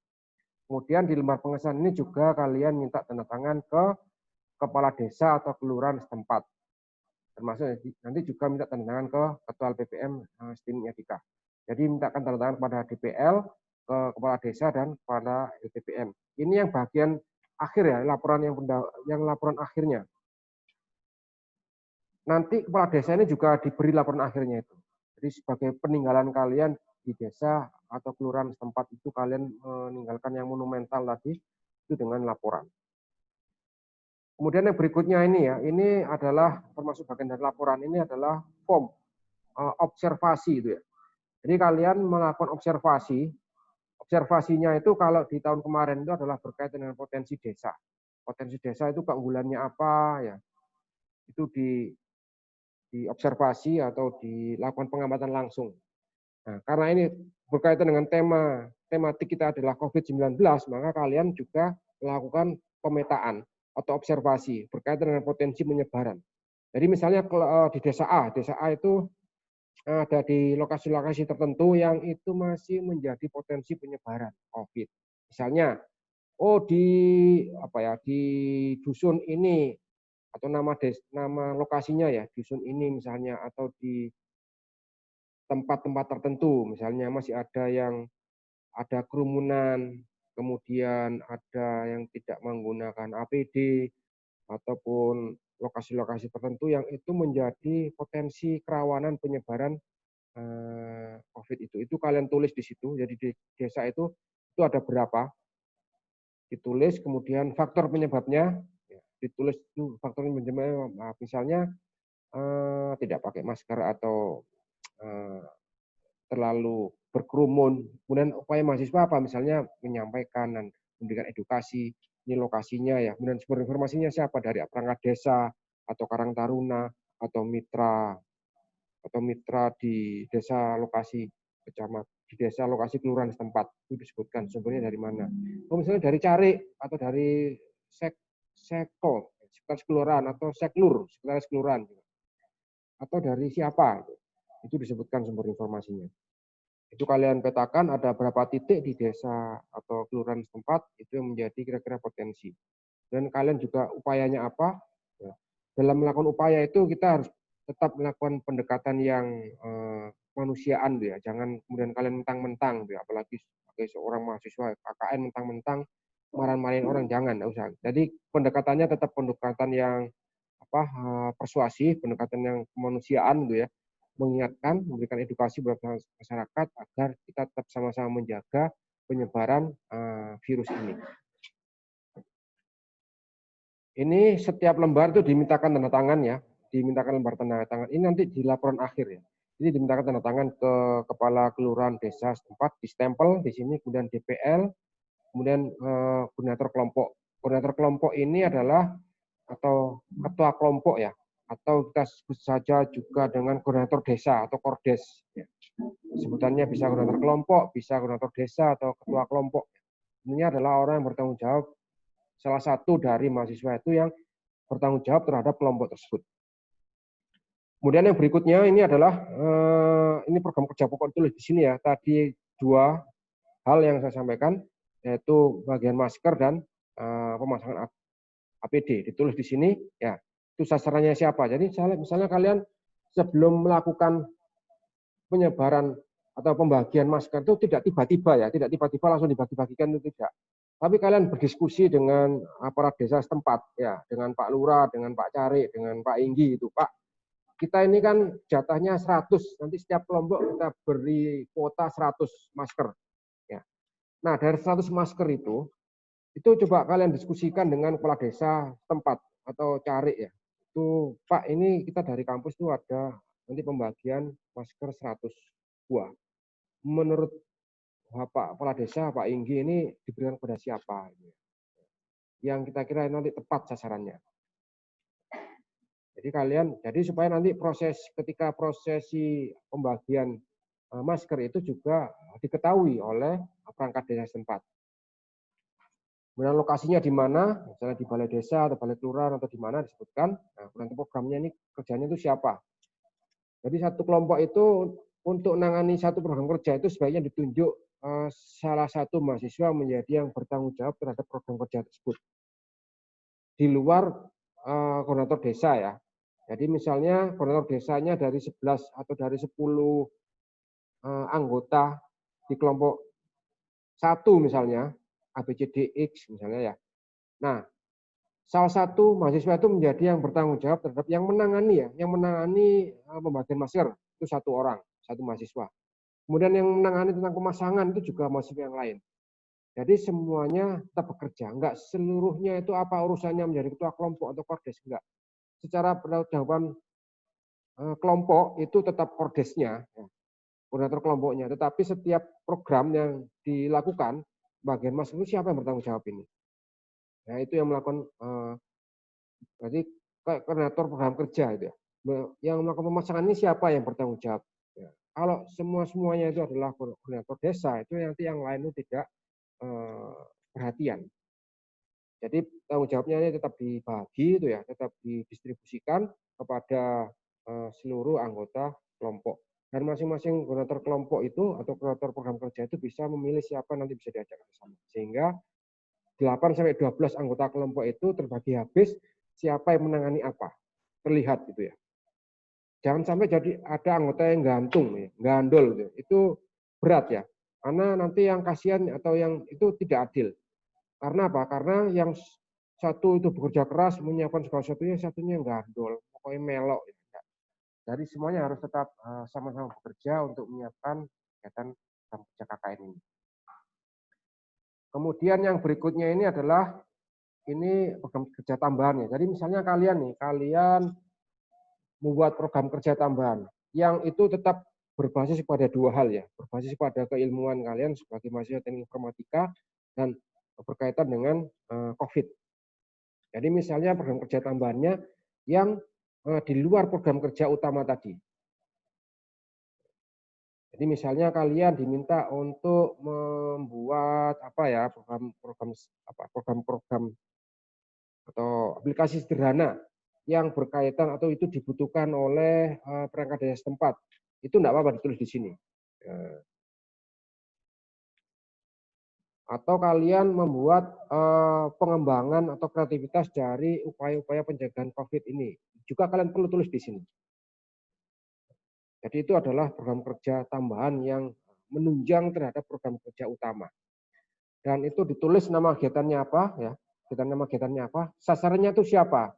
Kemudian di lembar pengesahan ini juga kalian minta tanda tangan ke kepala desa atau kelurahan setempat. Termasuk nanti juga minta tanda tangan ke ketua LPPM STIM Yadika. Jadi mintakan tanda tangan kepada DPL, ke kepala desa dan kepada LPPM. Ini yang bagian akhir ya, laporan yang laporan akhirnya. Nanti kepala desa ini juga diberi laporan akhirnya itu. Jadi sebagai peninggalan kalian di desa atau kelurahan setempat itu kalian meninggalkan yang monumental tadi itu dengan laporan. Kemudian yang berikutnya ini ya, ini adalah termasuk bagian dari laporan, ini adalah form observasi itu ya. Jadi kalian melakukan observasi, observasinya itu kalau di tahun kemarin itu adalah berkaitan dengan potensi desa. Potensi desa itu keunggulannya apa ya, itu diobservasi atau dilakukan pengamatan langsung. Nah, karena ini berkaitan dengan tematik kita adalah COVID-19, maka kalian juga melakukan pemetaan atau observasi berkaitan dengan potensi penyebaran. Jadi misalnya di desa A itu ada di lokasi-lokasi tertentu yang itu masih menjadi potensi penyebaran COVID. Misalnya, di dusun ini atau nama lokasinya ya, dusun ini misalnya, atau di tempat-tempat tertentu, misalnya masih ada kerumunan, kemudian ada yang tidak menggunakan APD, ataupun lokasi-lokasi tertentu yang itu menjadi potensi kerawanan penyebaran COVID itu kalian tulis di situ. Jadi di desa itu ada berapa, ditulis, kemudian faktor penyebabnya, ditulis itu faktor penyebabnya, misalnya tidak pakai masker atau terlalu berkerumun. Kemudian upaya mahasiswa apa? Misalnya menyampaikan dan memberikan edukasi, ini lokasinya ya. Kemudian sumber informasinya siapa? Dari perangkat desa atau Karang Taruna atau mitra di desa lokasi kecamatan, di desa lokasi kelurahan setempat itu disebutkan sumbernya dari mana. Misalnya dari Cari atau dari Sekol, sekretaris kelurahan atau Seklur, sekretaris kelurahan, atau dari siapa itu disebutkan sumber informasinya. Itu kalian petakan ada berapa titik di desa atau kelurahan setempat itu yang menjadi kira-kira potensi. Dan kalian juga upayanya apa? Ya. Dalam melakukan upaya itu kita harus tetap melakukan pendekatan yang manusiaan, ya. Jangan kemudian kalian mentang-mentang, ya. Apalagi sebagai seorang mahasiswa KKN mentang-mentang marah-marahin orang, jangan, enggak usah. Jadi pendekatannya tetap pendekatan yang persuasif, pendekatan yang kemanusiaan, gitu ya. Mengingatkan, memberikan edukasi buat masyarakat agar kita tetap sama-sama menjaga penyebaran virus ini. Ini setiap lembar itu dimintakan tanda tangan ya, dimintakan lembar tanda tangan. Ini nanti di laporan akhir ya. Jadi dimintakan tanda tangan ke kepala kelurahan desa setempat, distempel di sini, kemudian DPL, kemudian koordinator kelompok. Koordinator kelompok ini adalah atau ketua kelompok ya, atau kita sebut saja juga dengan koordinator desa atau kordes. Ya. Sebutannya bisa koordinator kelompok, bisa koordinator desa atau ketua kelompok. Ini adalah orang yang bertanggung jawab, salah satu dari mahasiswa itu yang bertanggung jawab terhadap kelompok tersebut. Kemudian yang berikutnya ini adalah ini program kerja pokok tulis di sini ya. Tadi dua hal yang saya sampaikan, yaitu bagian masker dan pemasangan APD. Ditulis di sini ya. Itu sasarannya siapa. Jadi misalnya kalian sebelum melakukan penyebaran atau pembagian masker itu tidak tiba-tiba ya, tidak tiba-tiba langsung dibagi-bagikan, itu tidak. Tapi kalian berdiskusi dengan aparat desa setempat ya, dengan Pak Lurah, dengan Pak Cari, dengan Pak Inggi itu, Pak, kita ini kan jatahnya 100, nanti setiap kelompok kita beri kuota 100 masker ya. Nah, dari 100 masker itu Itu coba kalian diskusikan dengan kepala desa tempat atau cari ya. Itu Pak, ini kita dari kampus itu ada nanti pembagian masker 100 buah. Menurut Pak kepala desa, Pak Inggi, ini diberikan kepada siapa? Yang kita kira nanti tepat sasarannya. Jadi supaya nanti ketika prosesi pembagian masker itu juga diketahui oleh perangkat desa setempat. Kemudian lokasinya di mana, misalnya di balai desa atau balai kelurahan atau di mana disebutkan. Nah, nanti programnya ini kerjanya itu siapa. Jadi satu kelompok itu untuk menangani satu program kerja itu sebaiknya ditunjuk salah satu mahasiswa menjadi yang bertanggung jawab terhadap program kerja tersebut. Di luar koordinator desa ya. Jadi misalnya koordinator desanya dari 11 atau dari 10 anggota di kelompok 1 misalnya, ABCDX misalnya ya. Nah, salah satu mahasiswa itu menjadi yang bertanggung jawab terhadap yang menangani pembagian masker itu satu orang, satu mahasiswa. Kemudian yang menangani tentang pemasangan itu juga mahasiswa yang lain. Jadi semuanya tetap bekerja, enggak seluruhnya itu apa urusannya menjadi ketua kelompok atau kordes, enggak. Secara penanggung kelompok itu tetap kordesnya, koordinator kelompoknya, tetapi setiap program yang dilakukan bagian masker itu siapa yang bertanggung jawab ini. Nah, itu yang melakukan berarti koordinator program kerja itu ya. Yang melakukan pemasangan ini siapa yang bertanggung jawab. Ya. Kalau semuanya itu adalah koordinator desa, itu nanti yang lain itu tidak perhatian. Jadi tanggung jawabnya ini tetap dibagi itu ya, tetap didistribusikan kepada seluruh anggota kelompok. Dan masing-masing koordinator kelompok itu atau koordinator program kerja itu bisa memilih siapa nanti bisa diajak bersama. Sehingga 8 sampai 12 anggota kelompok itu terbagi habis siapa yang menangani apa. Terlihat gitu ya. Jangan sampai jadi ada anggota yang gantung ya, gandol gitu. Itu berat ya. Karena nanti yang kasihan atau yang itu tidak adil. Karena apa? Karena yang satu itu bekerja keras menyiapkan segala sesuatunya, satunya gandol, pokoknya melok. Jadi semuanya harus tetap sama-sama bekerja untuk menyiapkan kegiatan kerja KKN ini. Kemudian yang berikutnya ini adalah ini program kerja tambahan ya. Jadi misalnya kalian membuat program kerja tambahan yang itu tetap berbasis pada dua hal ya, berbasis pada keilmuan kalian sebagai mahasiswa teknik informatika dan berkaitan dengan COVID. Jadi misalnya program kerja tambahannya yang di luar program kerja utama tadi. Jadi misalnya kalian diminta untuk membuat program atau aplikasi sederhana yang berkaitan atau itu dibutuhkan oleh perangkat desa setempat. Itu enggak apa-apa ditulis di sini. Atau kalian membuat pengembangan atau kreativitas dari upaya-upaya pencegahan COVID ini. Juga kalian perlu tulis di sini. Jadi itu adalah program kerja tambahan yang menunjang terhadap program kerja utama. Dan itu ditulis nama kegiatannya apa, ya. Nama kegiatannya apa, sasarannya itu siapa.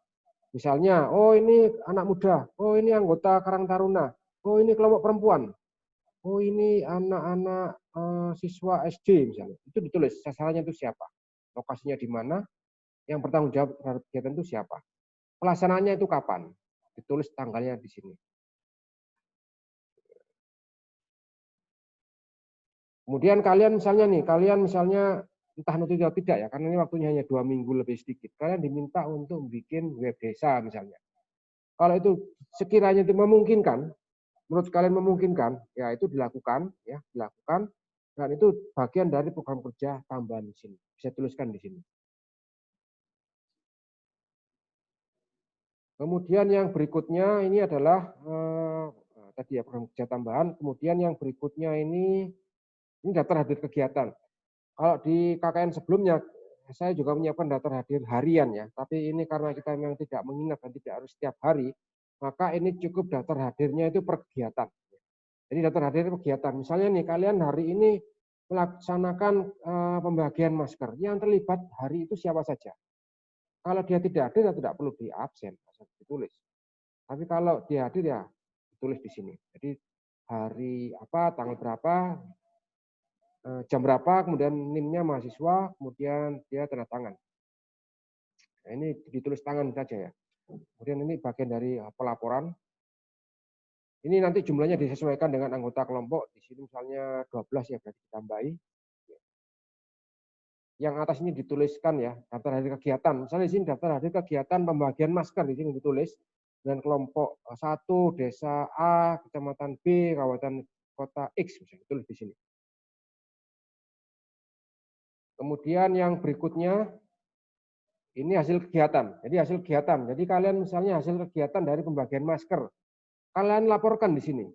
Misalnya, oh ini anak muda, oh ini anggota Karang Taruna, oh ini kelompok perempuan, oh ini anak-anak siswa SD misalnya. Itu ditulis sasarannya itu siapa, lokasinya di mana, yang bertanggung jawab terhadap kegiatan itu siapa. Pelaksanaannya itu kapan, ditulis tanggalnya di sini. Kemudian kalian misalnya entah nanti atau tidak ya, karena ini waktunya hanya 2 minggu lebih sedikit. Kalian diminta untuk bikin web desa misalnya. Kalau itu sekiranya itu memungkinkan, menurut kalian memungkinkan, ya itu dilakukan. Dan itu bagian dari program kerja tambahan di sini. Bisa tuliskan di sini. Kemudian yang berikutnya ini adalah tadi ya program kerja tambahan. Kemudian yang berikutnya ini daftar hadir kegiatan. Kalau di KKN sebelumnya, saya juga menyiapkan daftar hadir harian ya. Tapi ini karena kita memang tidak mengingat dan tidak harus setiap hari, maka ini cukup daftar hadirnya itu per kegiatan. Jadi daftar hadir kegiatan. Misalnya nih, kalian hari ini melaksanakan pembagian masker. Yang terlibat hari itu siapa saja. Kalau dia tidak hadir, ya tidak perlu di absen, ditulis. Tapi kalau dia hadir ya ditulis di sini. Jadi hari apa, tanggal berapa, jam berapa, kemudian NIM-nya mahasiswa, kemudian dia tanda tangan. Nah, ini ditulis tangan saja ya. Kemudian ini bagian dari pelaporan. Ini nanti jumlahnya disesuaikan dengan anggota kelompok. Di sini misalnya 12 ya, berarti ditambahi. Yang atas ini dituliskan ya, daftar hadir kegiatan. Misalnya di sini daftar hadir kegiatan pembagian masker, di sini ditulis. Dan kelompok 1, desa A, kecamatan B, kabupaten kota X, misalnya ditulis di sini. Kemudian yang berikutnya, ini hasil kegiatan. Jadi hasil kegiatan. Jadi kalian misalnya hasil kegiatan dari pembagian masker. Kalian laporkan di sini.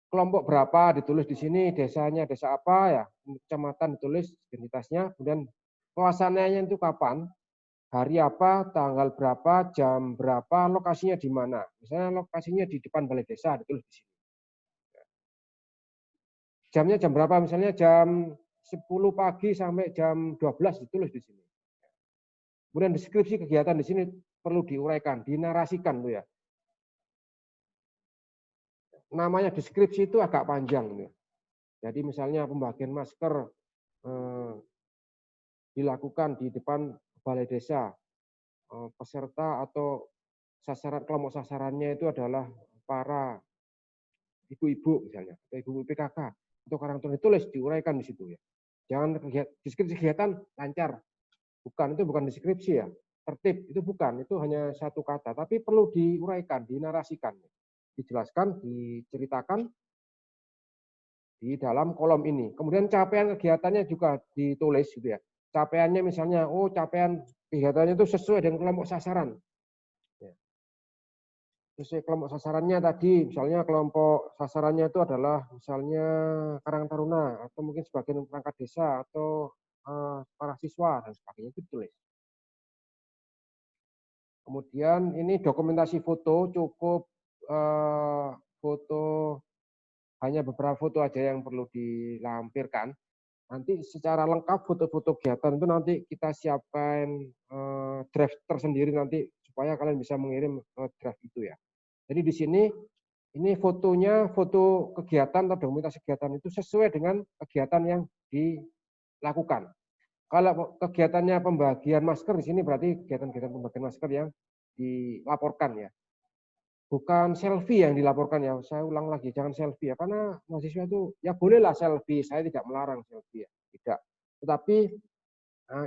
Kelompok berapa ditulis di sini, desanya desa apa ya, kecamatan ditulis identitasnya, kemudian pelaksanaannya itu kapan, hari apa, tanggal berapa, jam berapa, lokasinya di mana. Misalnya lokasinya di depan balai desa ditulis di sini. Jamnya jam berapa, misalnya jam 10 pagi sampai jam 12 ditulis di sini. Kemudian deskripsi kegiatan di sini perlu diuraikan, dinarasikan tuh ya. Namanya deskripsi itu agak panjang. Ya. Jadi misalnya pembagian masker dilakukan di depan balai desa, peserta atau sasaran kelompok sasarannya itu adalah para ibu-ibu misalnya, atau ibu PKK, atau orang tua, ditulis, diuraikan di situ ya. Jangan deskripsi kegiatan lancar, bukan, itu bukan deskripsi ya, tertib, itu bukan, itu hanya satu kata, tapi perlu diuraikan, dinarasikan, dijelaskan, diceritakan di dalam kolom ini. Kemudian capaian kegiatannya juga ditulis gitu ya. Capaiannya misalnya, oh capaian kegiatannya itu sesuai dengan kelompok sasaran. Ya. Sesuai kelompok sasarannya tadi, misalnya kelompok sasarannya itu adalah misalnya Karang Taruna, atau mungkin sebagian perangkat desa, atau para siswa, dan sebagainya itu ditulis. Kemudian ini dokumentasi foto, cukup foto, hanya beberapa foto aja yang perlu dilampirkan. Nanti secara lengkap foto-foto kegiatan itu nanti kita siapkan draft tersendiri nanti supaya kalian bisa mengirim draft itu ya. Jadi di sini ini fotonya, foto kegiatan atau dokumentasi kegiatan itu sesuai dengan kegiatan yang dilakukan. Kalau kegiatannya pembagian masker di sini berarti kegiatan-kegiatan pembagian masker yang dilaporkan ya. Bukan selfie yang dilaporkan ya, saya ulang lagi, jangan selfie ya, karena mahasiswa itu ya bolehlah selfie, saya tidak melarang selfie ya, tidak. Tetapi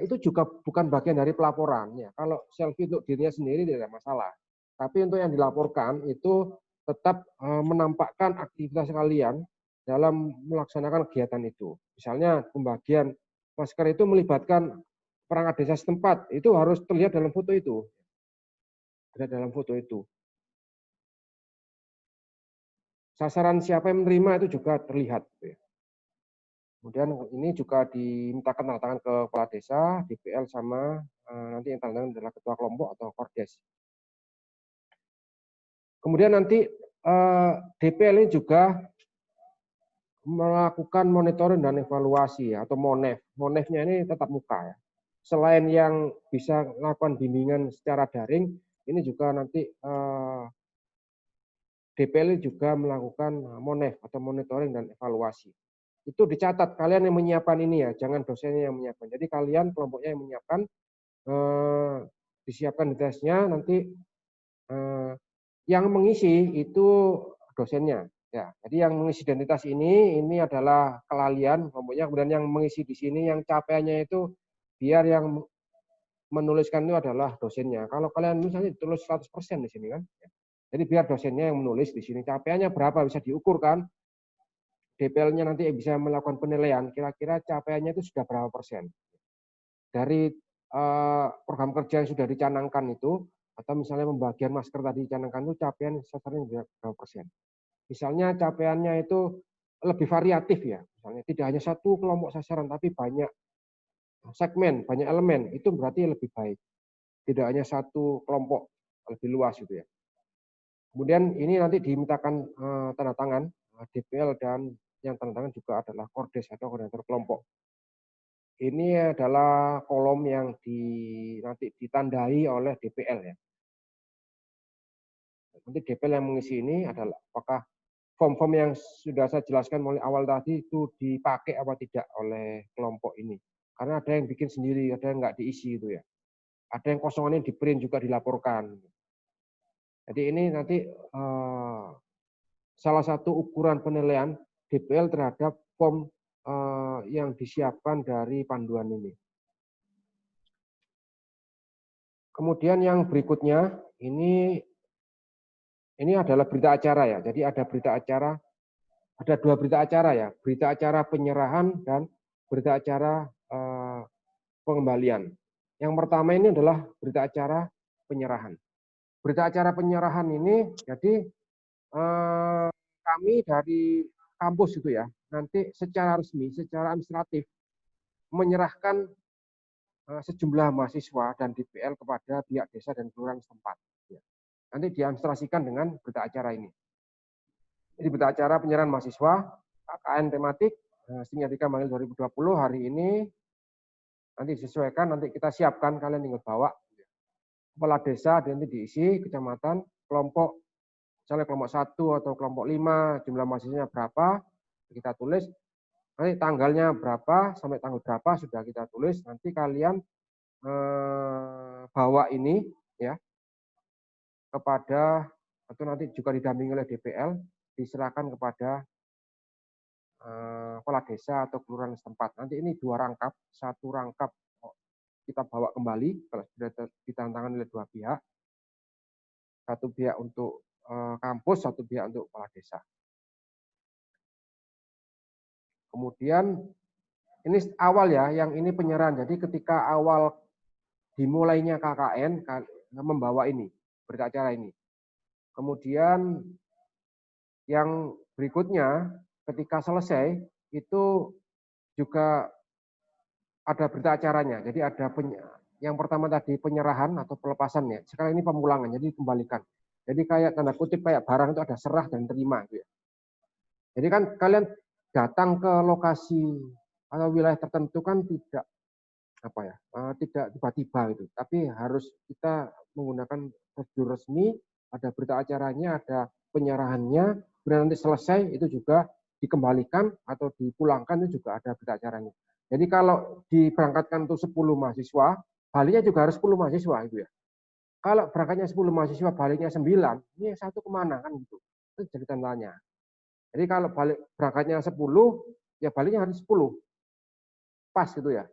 itu juga bukan bagian dari pelaporan ya. Kalau selfie untuk dirinya sendiri tidak masalah, tapi untuk yang dilaporkan itu tetap menampakkan aktivitas kalian dalam melaksanakan kegiatan itu. Misalnya pembagian masker itu melibatkan perangkat desa setempat, itu harus terlihat dalam foto itu, ada dalam foto itu. Sasaran siapa yang menerima itu juga terlihat. Kemudian ini juga dimintakan tanda tangan ke kepala desa, DPL, sama nanti yang tanda tangan adalah ketua kelompok atau kordes. Kemudian nanti DPL ini juga melakukan monitoring dan evaluasi atau MONEV. MONEV-nya ini tetap muka ya. Selain yang bisa melakukan bimbingan secara daring, ini juga nanti DPL juga melakukan MONEV atau monitoring dan evaluasi. Itu dicatat, kalian yang menyiapkan ini ya, jangan dosennya yang menyiapkan. Jadi kalian kelompoknya yang menyiapkan, disiapkan identitasnya, nanti yang mengisi itu dosennya. Ya, jadi yang mengisi identitas ini adalah kelalaian kelompoknya, kemudian yang mengisi di sini yang capaiannya itu biar yang menuliskan itu adalah dosennya. Kalau kalian misalnya ditulis 100% di sini kan, jadi biar dosennya yang menulis di sini capaiannya berapa bisa diukur kan. DPL-nya nanti bisa melakukan penilaian kira-kira capaiannya itu sudah berapa persen. Dari program kerja yang sudah dicanangkan itu, atau misalnya pembagian masker tadi dicanangkan itu capaian sasarannya berapa persen. Misalnya capaiannya itu lebih variatif ya, misalnya tidak hanya satu kelompok sasaran tapi banyak segmen, banyak elemen, itu berarti lebih baik. Tidak hanya satu kelompok, lebih luas gitu ya. Kemudian ini nanti dimintakan tanda tangan DPL, dan yang tanda tangan juga adalah kordes atau koordinator kelompok. Ini adalah kolom yang nanti ditandai oleh DPL ya. Nanti DPL yang mengisi ini adalah apakah form-form yang sudah saya jelaskan mulai awal tadi itu dipakai apa tidak oleh kelompok ini. Karena ada yang bikin sendiri, ada yang nggak diisi itu ya. Ada yang kosongannya di print juga dilaporkan. Jadi ini nanti salah satu ukuran penilaian DPL terhadap form yang disiapkan dari panduan ini. Kemudian yang berikutnya ini adalah berita acara ya. Jadi ada berita acara, ada 2 berita acara ya. Berita acara penyerahan dan berita acara pengembalian. Yang pertama ini adalah berita acara penyerahan. Berita acara penyerahan ini jadi kami dari kampus itu ya, nanti secara resmi, secara administratif menyerahkan sejumlah mahasiswa dan DPL kepada pihak desa dan kelurahan setempat. Nanti diadministrasikan dengan berita acara ini. Jadi berita acara penyerahan mahasiswa, KKN tematik, Signatika Manggil 2020 hari ini, nanti disesuaikan, nanti kita siapkan, kalian tinggal bawa. Kepala desa nanti diisi, kecamatan, kelompok, misalnya kelompok 1 atau kelompok 5, jumlah mahasiswanya berapa, kita tulis. Nanti tanggalnya berapa, sampai tanggal berapa sudah kita tulis. Nanti kalian bawa ini ya kepada, atau nanti juga didampingi oleh DPL, diserahkan kepada kepala desa atau kelurahan setempat. Nanti ini 2 rangkap, 1 rangkap kita bawa kembali kalau sudah ditantangkan oleh 2 pihak. 1 pihak untuk kampus, 1 pihak untuk kepala desa. Kemudian ini awal ya, yang ini penyerahan. Jadi ketika awal dimulainya KKN membawa ini, berita acara ini. Kemudian yang berikutnya ketika selesai itu juga ada berita acaranya. Jadi ada yang pertama tadi penyerahan atau pelepasannya. Sekarang ini pemulangan, jadi dikembalikan. Jadi kayak tanda kutip kayak barang itu ada serah dan terima gitu ya. Jadi kan kalian datang ke lokasi atau wilayah tertentu kan tidak tidak tiba-tiba gitu, tapi harus kita menggunakan prosedur resmi, ada berita acaranya, ada penyerahannya, kemudian nanti selesai itu juga dikembalikan atau dipulangkan itu juga ada berita acaranya. Jadi kalau diberangkatkan untuk 10 mahasiswa, baliknya juga harus 10 mahasiswa itu ya. Kalau berangkatnya 10 mahasiswa, baliknya 9, ini yang 1 kemana kan gitu. Itu jadi tandanya. Jadi kalau berangkatnya 10, ya baliknya harus 10. Pas gitu ya.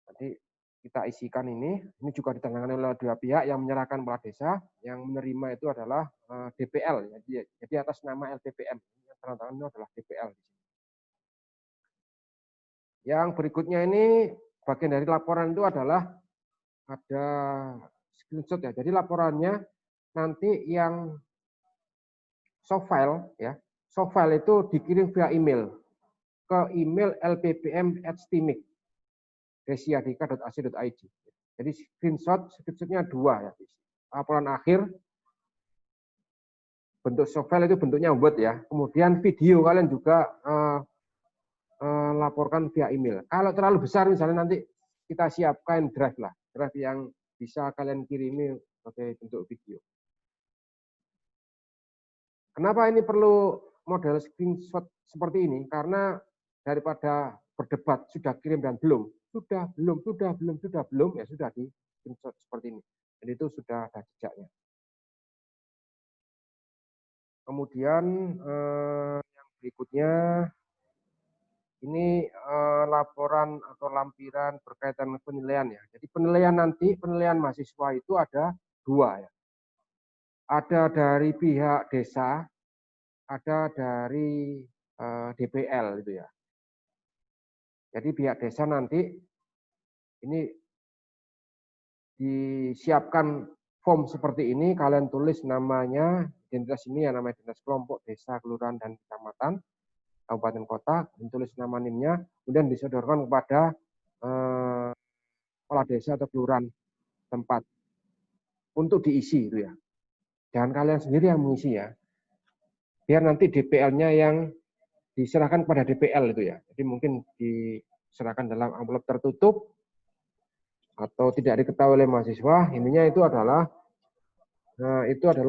Nanti kita isikan ini juga ditangani oleh 2 pihak, yang menyerahkan kepala desa, yang menerima itu adalah DPL. Jadi atas nama LPPM, yang tanda tangan itu adalah DPL. Yang berikutnya ini bagian dari laporan itu adalah ada screenshot ya. Jadi laporannya nanti yang soft file ya, soft file itu dikirim via email ke email lppm@stimik.desiadika.ac.id. Jadi screenshotnya 2 ya. Laporan akhir bentuk soft file itu bentuknya Word ya. Kemudian video kalian juga laporkan via email. Kalau terlalu besar misalnya nanti kita siapkan drive lah, drive yang bisa kalian kirimi sebagai bentuk video. Kenapa ini perlu model screenshot seperti ini? Karena daripada berdebat sudah kirim dan belum, sudah belum, ya sudah di screenshot seperti ini. Jadi itu sudah ada jejaknya. Kemudian yang berikutnya ini laporan atau lampiran berkaitan dengan penilaian ya. Jadi penilaian mahasiswa itu ada 2 ya. Ada dari pihak desa, ada dari DPL itu ya. Jadi pihak desa nanti ini disiapkan form seperti ini, kalian tulis namanya, identitas ini ya, namanya identitas kelompok, desa, kelurahan, dan kecamatan, kabupaten kota, ditulis nama NIM-nya, kemudian disodorkan kepada kepala desa atau kelurahan tempat untuk diisi itu ya. Jangan kalian sendiri yang mengisi ya. Biar nanti DPL-nya yang diserahkan pada DPL itu ya. Jadi mungkin diserahkan dalam amplop tertutup atau tidak diketahui oleh mahasiswa. Intinya itu adalah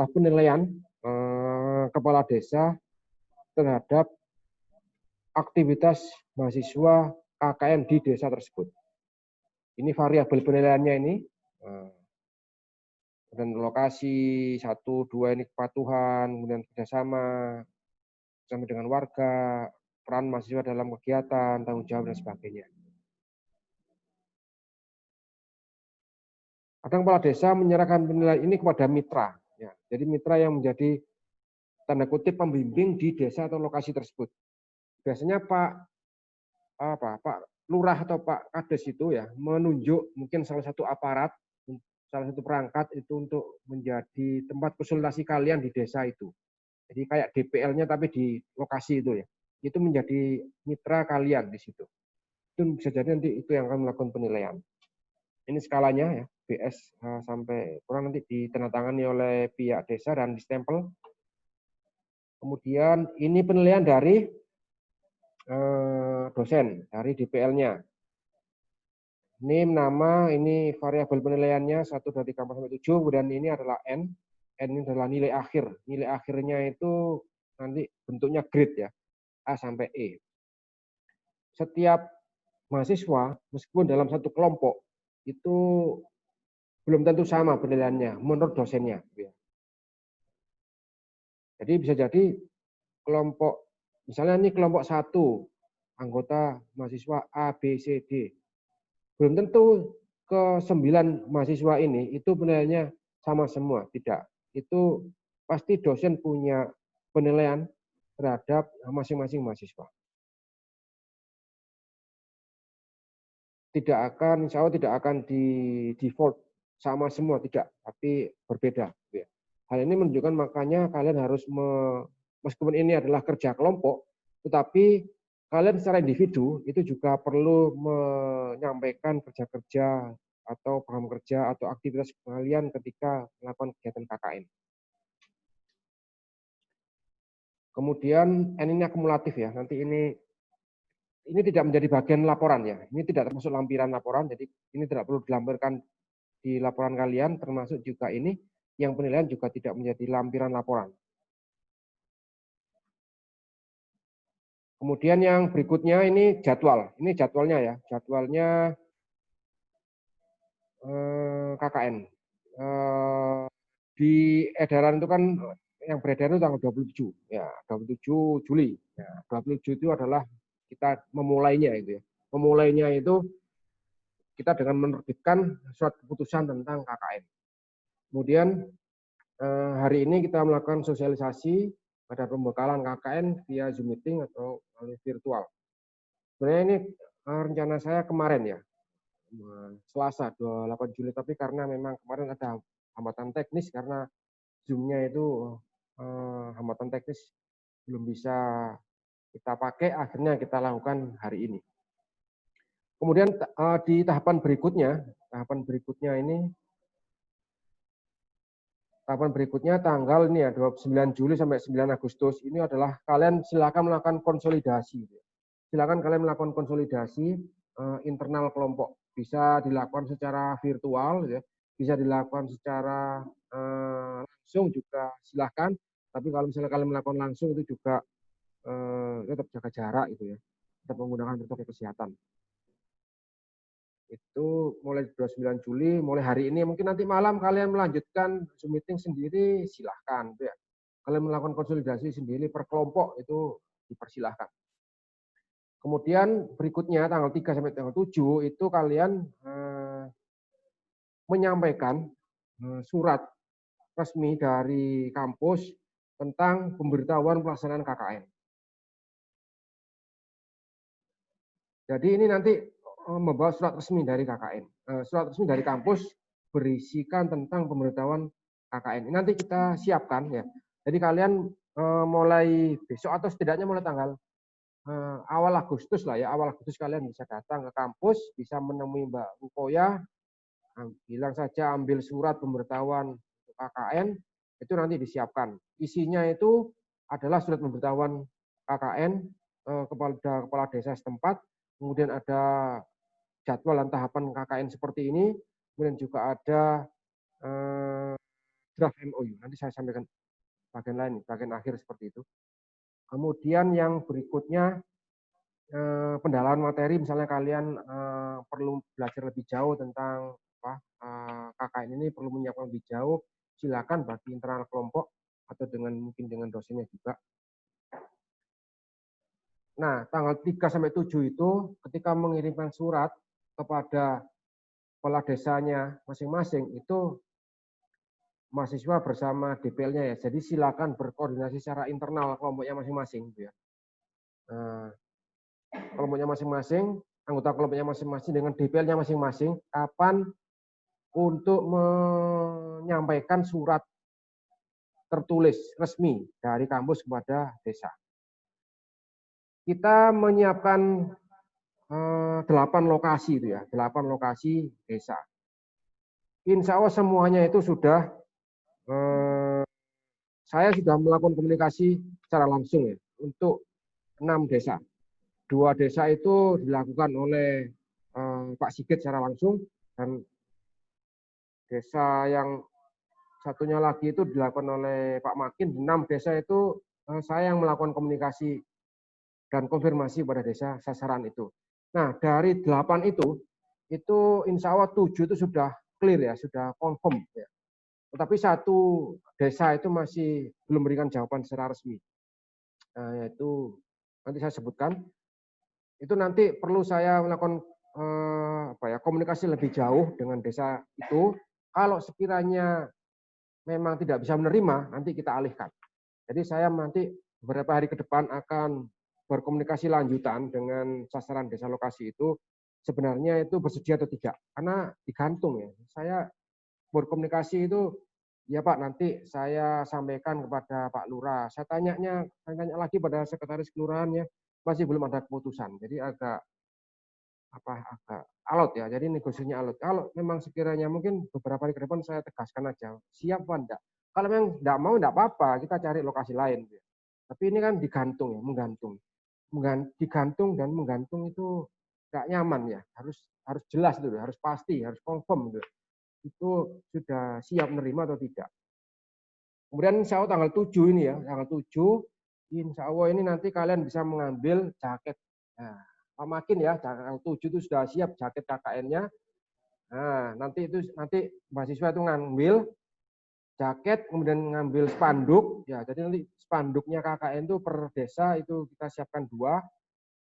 penilaian kepala desa terhadap aktivitas mahasiswa KKN di desa tersebut. Ini variabel penilaiannya ini. Dan lokasi 1, 2 ini kepatuhan, kemudian kerjasama bersama dengan warga, peran mahasiswa dalam kegiatan, tanggung jawab dan sebagainya. Kadang kepala desa menyerahkan penilaian ini kepada mitra. Ya, jadi mitra yang menjadi tanda kutip pembimbing di desa atau lokasi tersebut. Biasanya Pak Lurah atau Pak Kades itu ya menunjuk mungkin salah satu aparat, salah satu perangkat itu untuk menjadi tempat konsultasi kalian di desa itu. Jadi kayak DPL-nya tapi di lokasi itu ya. Itu menjadi mitra kalian di situ. Itu bisa jadi nanti itu yang akan melakukan penilaian. Ini skalanya ya, BS sampai kurang nanti ditandatangani oleh pihak desa dan distempel. Kemudian ini penilaian dari dosen, dari DPL-nya. Name, nama, ini variabel penilaiannya 1, 2, 3, 4, sampai 7, kemudian ini adalah N. N ini adalah nilai akhir. Nilai akhirnya itu nanti bentuknya grade ya, A sampai E. Setiap mahasiswa, meskipun dalam satu kelompok, itu belum tentu sama penilaiannya menurut dosennya. Jadi bisa jadi kelompok, misalnya ini kelompok 1, anggota mahasiswa A, B, C, D. Belum tentu ke 9 mahasiswa ini itu penilaiannya sama semua, tidak. Itu pasti dosen punya penilaian terhadap masing-masing mahasiswa. Tidak akan, insya Allah tidak akan di default sama semua, tidak, tapi berbeda. Hal ini menunjukkan makanya kalian harus, meskipun ini adalah kerja kelompok, tetapi kalian secara individu itu juga perlu menyampaikan kerja-kerja atau program kerja atau aktivitas kalian ketika melakukan kegiatan KKN. Kemudian N ini akumulatif ya, nanti ini tidak menjadi bagian laporan ya, ini tidak termasuk lampiran laporan, jadi ini tidak perlu dilampirkan di laporan kalian, termasuk juga ini yang penilaian juga tidak menjadi lampiran laporan. Kemudian yang berikutnya ini jadwal. Ini jadwalnya ya, jadwalnya KKN. Di edaran itu kan yang beredar itu tanggal 27, ya 27 Juli. Ya, 27 itu adalah kita memulainya itu ya. Memulainya itu kita dengan menerbitkan surat keputusan tentang KKN. Kemudian hari ini kita melakukan sosialisasi pada pembekalan KKN via Zoom meeting atau virtual. Sebenarnya ini rencana saya kemarin ya, Selasa 28 Juli, tapi karena memang kemarin ada hambatan teknis karena Zoom-nya itu hambatan teknis belum bisa kita pakai, akhirnya kita lakukan hari ini. Kemudian di tahapan berikutnya tanggal ini ya 29 Juli sampai 9 Agustus ini adalah kalian silakan melakukan konsolidasi. Silakan kalian melakukan konsolidasi internal kelompok. Bisa dilakukan secara virtual, ya. Bisa dilakukan secara langsung juga silahkan. Tapi kalau misalnya kalian melakukan langsung itu juga tetap jaga jarak itu ya. Tetap menggunakan protokol kesehatan. Itu mulai 29 Juli, mulai hari ini, mungkin nanti malam kalian melanjutkan Zoom meeting sendiri, silahkan. Ya. Kalian melakukan konsolidasi sendiri per kelompok, itu dipersilahkan. Kemudian berikutnya, tanggal 3 sampai tanggal 7, itu kalian menyampaikan surat resmi dari kampus tentang pemberitahuan pelaksanaan KKN. Jadi ini nanti membawa surat resmi dari KKN. Surat resmi dari kampus berisikan tentang pemberitahuan KKN. Ini nanti kita siapkan ya. Jadi kalian mulai besok atau setidaknya mulai tanggal awal Agustus lah ya. Awal Agustus kalian bisa datang ke kampus, bisa menemui Mbak Rukoya, bilang saja ambil surat pemberitahuan KKN, itu nanti disiapkan. Isinya itu adalah surat pemberitahuan KKN kepada kepala desa setempat, kemudian ada jadwal dan tahapan KKN seperti ini, kemudian juga ada draft MOU. Nanti saya sampaikan bagian lain, bagian akhir seperti itu. Kemudian yang berikutnya pendalaman materi, misalnya kalian perlu belajar lebih jauh tentang KKN ini, perlu menyiapkan lebih jauh, silakan bagi internal kelompok atau mungkin dengan dosennya juga. Nah, tanggal 3 sampai 7 itu ketika mengirimkan surat kepada kepala desanya masing-masing itu mahasiswa bersama DPL-nya ya. Jadi silakan berkoordinasi secara internal kelompoknya masing-masing gitu ya. Kelompoknya masing-masing, anggota kelompoknya masing-masing dengan DPL-nya masing-masing, kapan untuk menyampaikan surat tertulis resmi dari kampus kepada desa. Kita menyiapkan 8 lokasi itu ya, 8 lokasi desa. Insya Allah semuanya itu sudah, saya sudah melakukan komunikasi secara langsung ya, untuk 6 desa. 2 desa itu dilakukan oleh Pak Sigit secara langsung, dan desa yang satunya lagi itu dilakukan oleh Pak Makin. 6 desa itu saya yang melakukan komunikasi dan konfirmasi pada desa sasaran itu. Nah, dari 8 itu insya Allah 7 itu sudah clear ya, sudah confirm ya. Tetapi 1 desa itu masih belum memberikan jawaban secara resmi. Yaitu nanti saya sebutkan. Itu nanti perlu saya melakukan komunikasi lebih jauh dengan desa itu. Kalau sekiranya memang tidak bisa menerima, nanti kita alihkan. Jadi saya nanti beberapa hari ke depan akan berkomunikasi lanjutan dengan sasaran desa lokasi itu, sebenarnya itu bersedia atau tidak. Karena digantung ya. Saya berkomunikasi itu, ya Pak, nanti saya sampaikan kepada Pak Lurah. Saya tanya lagi pada sekretaris kelurahannya, masih belum ada keputusan. Jadi agak alot ya. Jadi negosiasinya alot. Kalau memang sekiranya mungkin beberapa hari ke depan saya tegaskan aja, siap apa enggak. Kalau memang enggak mau enggak apa-apa, kita cari lokasi lain. Tapi ini kan digantung ya, menggantung. Digantung dan menggantung itu enggak nyaman ya. Harus jelas itu, harus pasti, harus confirm gitu. Itu sudah siap menerima atau tidak. Kemudian insya Allah tanggal 7 ini ya, tanggal 7 insya Allah ini nanti kalian bisa mengambil jaket. Nah, Pak Makin ya, tanggal 7 itu sudah siap jaket KKN-nya. Nah, nanti mahasiswa itu ngambil jaket, kemudian ngambil spanduk. Ya, jadi nanti spanduknya KKN itu per desa itu kita siapkan 2.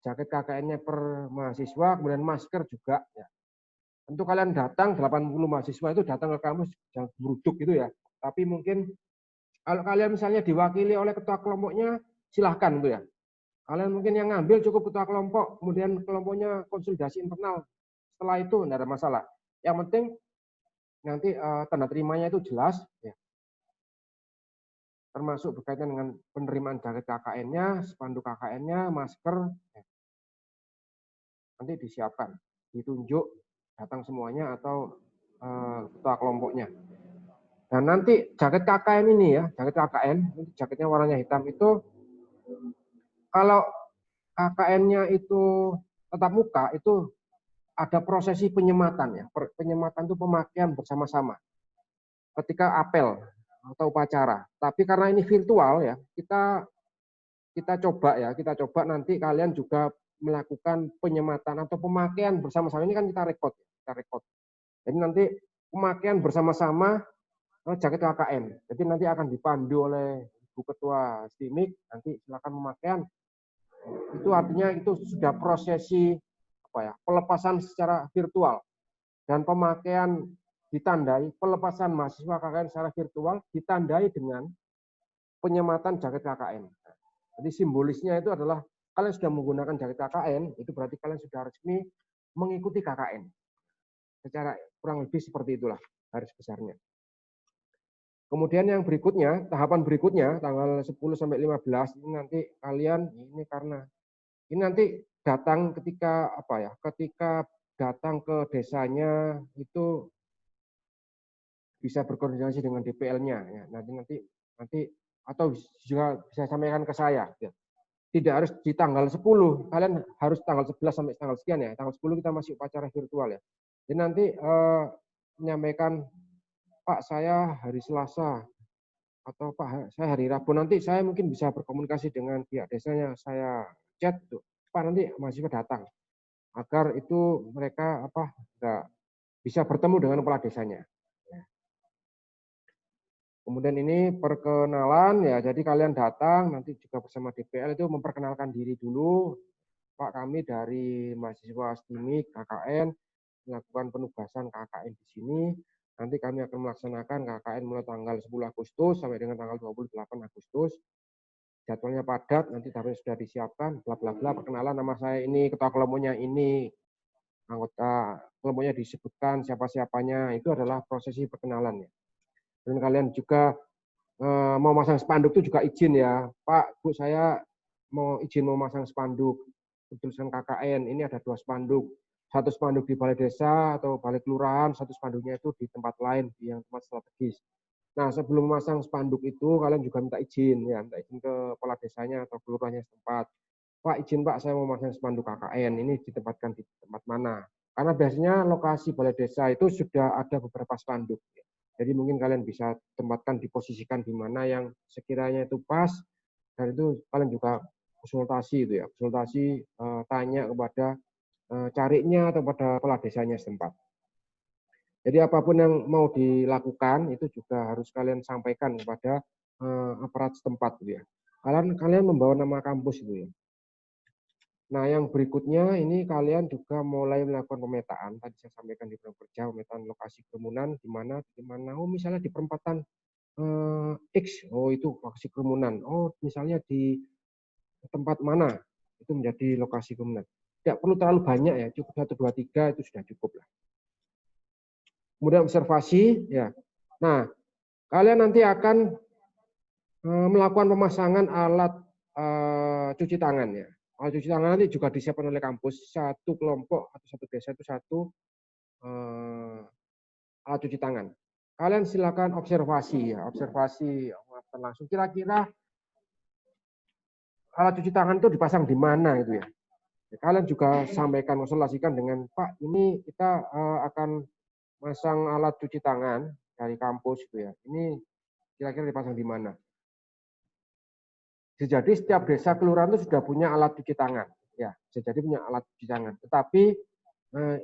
Jaket KKN-nya per mahasiswa, kemudian masker juga. Ya. Tentu kalian datang, 80 mahasiswa itu datang ke kampus, jangan beruduk gitu ya. Tapi mungkin kalau kalian misalnya diwakili oleh ketua kelompoknya, silahkan gitu ya. Kalian mungkin yang ngambil cukup ketua kelompok, kemudian kelompoknya konsolidasi internal. Setelah itu tidak ada masalah. Yang penting nanti tanda terimanya itu jelas, ya. Termasuk berkaitan dengan penerimaan jaket KKN-nya, spanduk KKN-nya, masker. Ya. Nanti disiapkan, ditunjuk, datang semuanya atau ketua kelompoknya. Dan nanti jaket KKN ini ya, jaket KKN, jaketnya warnanya hitam itu, kalau KKN-nya itu tetap muka, itu ada prosesi penyematan ya. Penyematan itu pemakaian bersama-sama ketika apel atau upacara. Tapi karena ini virtual ya, kita coba nanti kalian juga melakukan penyematan atau pemakaian bersama-sama. Ini kan kita record. Jadi nanti pemakaian bersama-sama jaket KKN. Jadi nanti akan dipandu oleh Bu Ketua STIMIK, nanti silakan pemakaian. Itu artinya itu sudah prosesi pelepasan secara virtual. Dan pemakaian ditandai, pelepasan mahasiswa KKN secara virtual ditandai dengan penyematan jaket KKN. Jadi simbolisnya itu adalah kalian sudah menggunakan jaket KKN, itu berarti kalian sudah resmi mengikuti KKN. Secara kurang lebih seperti itulah garis besarnya. Kemudian yang berikutnya, tahapan berikutnya tanggal 10 sampai 15 ini nanti kalian ini nanti datang ketika ketika datang ke desanya itu bisa berkoordinasi dengan DPL-nya ya. Nanti atau juga bisa sampaikan ke saya ya. Tidak harus di tanggal 10, kalian harus tanggal 11 sampai tanggal sekian ya. Tanggal 10 kita masih upacara virtual ya. Jadi nanti menyampaikan, Pak, saya hari Selasa atau Pak, saya hari Rabu nanti saya mungkin bisa berkomunikasi dengan pihak desanya, saya chat tuh, Pak nanti mahasiswa datang agar itu mereka nggak bisa bertemu dengan kepala desanya. Kemudian ini perkenalan ya, jadi kalian datang nanti juga bersama DPL itu memperkenalkan diri dulu. Pak, kami dari mahasiswa STIMIK KKN melakukan penugasan KKN di sini. Nanti kami akan melaksanakan KKN mulai tanggal 10 Agustus sampai dengan tanggal 28 Agustus. Jadwalnya padat, nanti tapi sudah disiapkan, bla bla bla, perkenalan nama saya ini, ketua kelompoknya ini, anggota kelompoknya disebutkan siapa-siapanya, itu adalah prosesi perkenalan ya. Dan kalian juga mau masang spanduk itu juga izin ya, Pak, Bu, saya mau izin mau masang spanduk tulisan KKN, ini ada 2 spanduk, 1 spanduk di balai desa atau balai kelurahan, 1 spanduknya itu di tempat lain, di yang tempat strategis. Nah, sebelum memasang spanduk itu kalian juga minta izin ya, minta izin ke kepala desanya atau kelurahannya setempat. Pak, izin Pak, saya mau memasang spanduk KKN, ini ditempatkan di tempat mana? Karena biasanya lokasi balai desa itu sudah ada beberapa spanduk. Jadi mungkin kalian bisa tempatkan, diposisikan di mana yang sekiranya itu pas, dan itu kalian juga konsultasi itu ya, konsultasi tanya kepada carinya atau pada kepala desanya setempat. Jadi apapun yang mau dilakukan itu juga harus kalian sampaikan kepada aparat setempat gitu ya. Kalian membawa nama kampus itu ya. Nah, yang berikutnya ini kalian juga mulai melakukan pemetaan. Tadi saya sampaikan di program kerja pemetaan lokasi kerumunan di mana oh misalnya di perempatan X, oh itu lokasi kerumunan. Oh, misalnya di tempat mana itu menjadi lokasi kerumunan. Tidak perlu terlalu banyak ya, cukup 1 2 3 itu sudah cukup lah. Kemudian observasi ya. Nah, kalian nanti akan melakukan pemasangan alat cuci tangan ya. Alat cuci tangan nanti juga disiapkan oleh kampus, 1 kelompok atau 1 desa itu 1 alat cuci tangan. Kalian silakan observasi ya, observasi langsung kira-kira alat cuci tangan itu dipasang di mana itu ya. Kalian juga sampaikan, konsultasikan dengan Pak, ini kita akan masang alat cuci tangan dari kampus gitu ya. Ini kira-kira dipasang di mana? Jadi setiap desa kelurahan itu sudah punya alat cuci tangan, ya. Jadi punya alat cuci tangan. Tetapi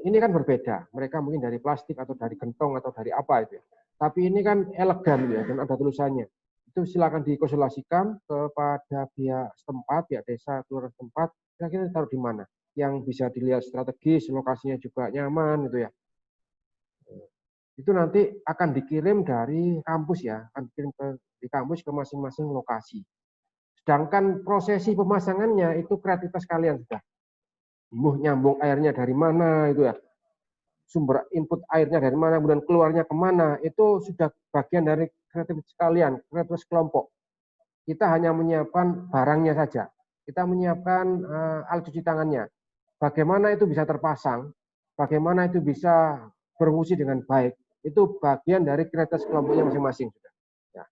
ini kan berbeda. Mereka mungkin dari plastik atau dari gentong atau dari apa itu ya. Tapi ini kan elegan ya dan ada tulisannya. Itu silakan dikonsultasikan kepada pihak setempat, pihak desa, kelurahan setempat. Kira-kira taruh di mana? Yang bisa dilihat strategis, lokasinya juga nyaman gitu ya. Itu nanti akan dikirim dari kampus ya, akan dikirim di kampus ke masing-masing lokasi. Sedangkan prosesi pemasangannya itu kreativitas kalian sudah. Nyambung airnya dari mana itu ya. Sumber input airnya dari mana, kemudian keluarnya kemana, itu sudah bagian dari kreativitas kalian, kreativitas kelompok. Kita hanya menyiapkan barangnya saja. Kita menyiapkan alat cuci tangannya. Bagaimana itu bisa terpasang, bagaimana itu bisa berfungsi dengan baik, itu bagian dari kreativitas kelompoknya masing-masing. Ya.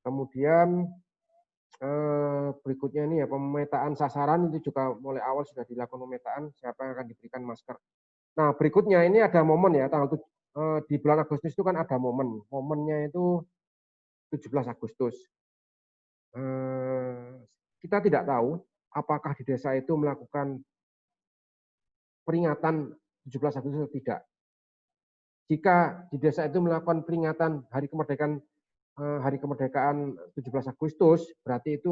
Kemudian berikutnya ini ya pemetaan sasaran, itu juga mulai awal sudah dilakukan pemetaan siapa yang akan diberikan masker. Nah, berikutnya ini ada momen ya, di bulan Agustus itu kan ada momen. Momennya itu 17 Agustus. Kita tidak tahu apakah di desa itu melakukan peringatan 17 Agustus atau tidak. Jika di desa itu melakukan peringatan hari kemerdekaan 17 Agustus, berarti itu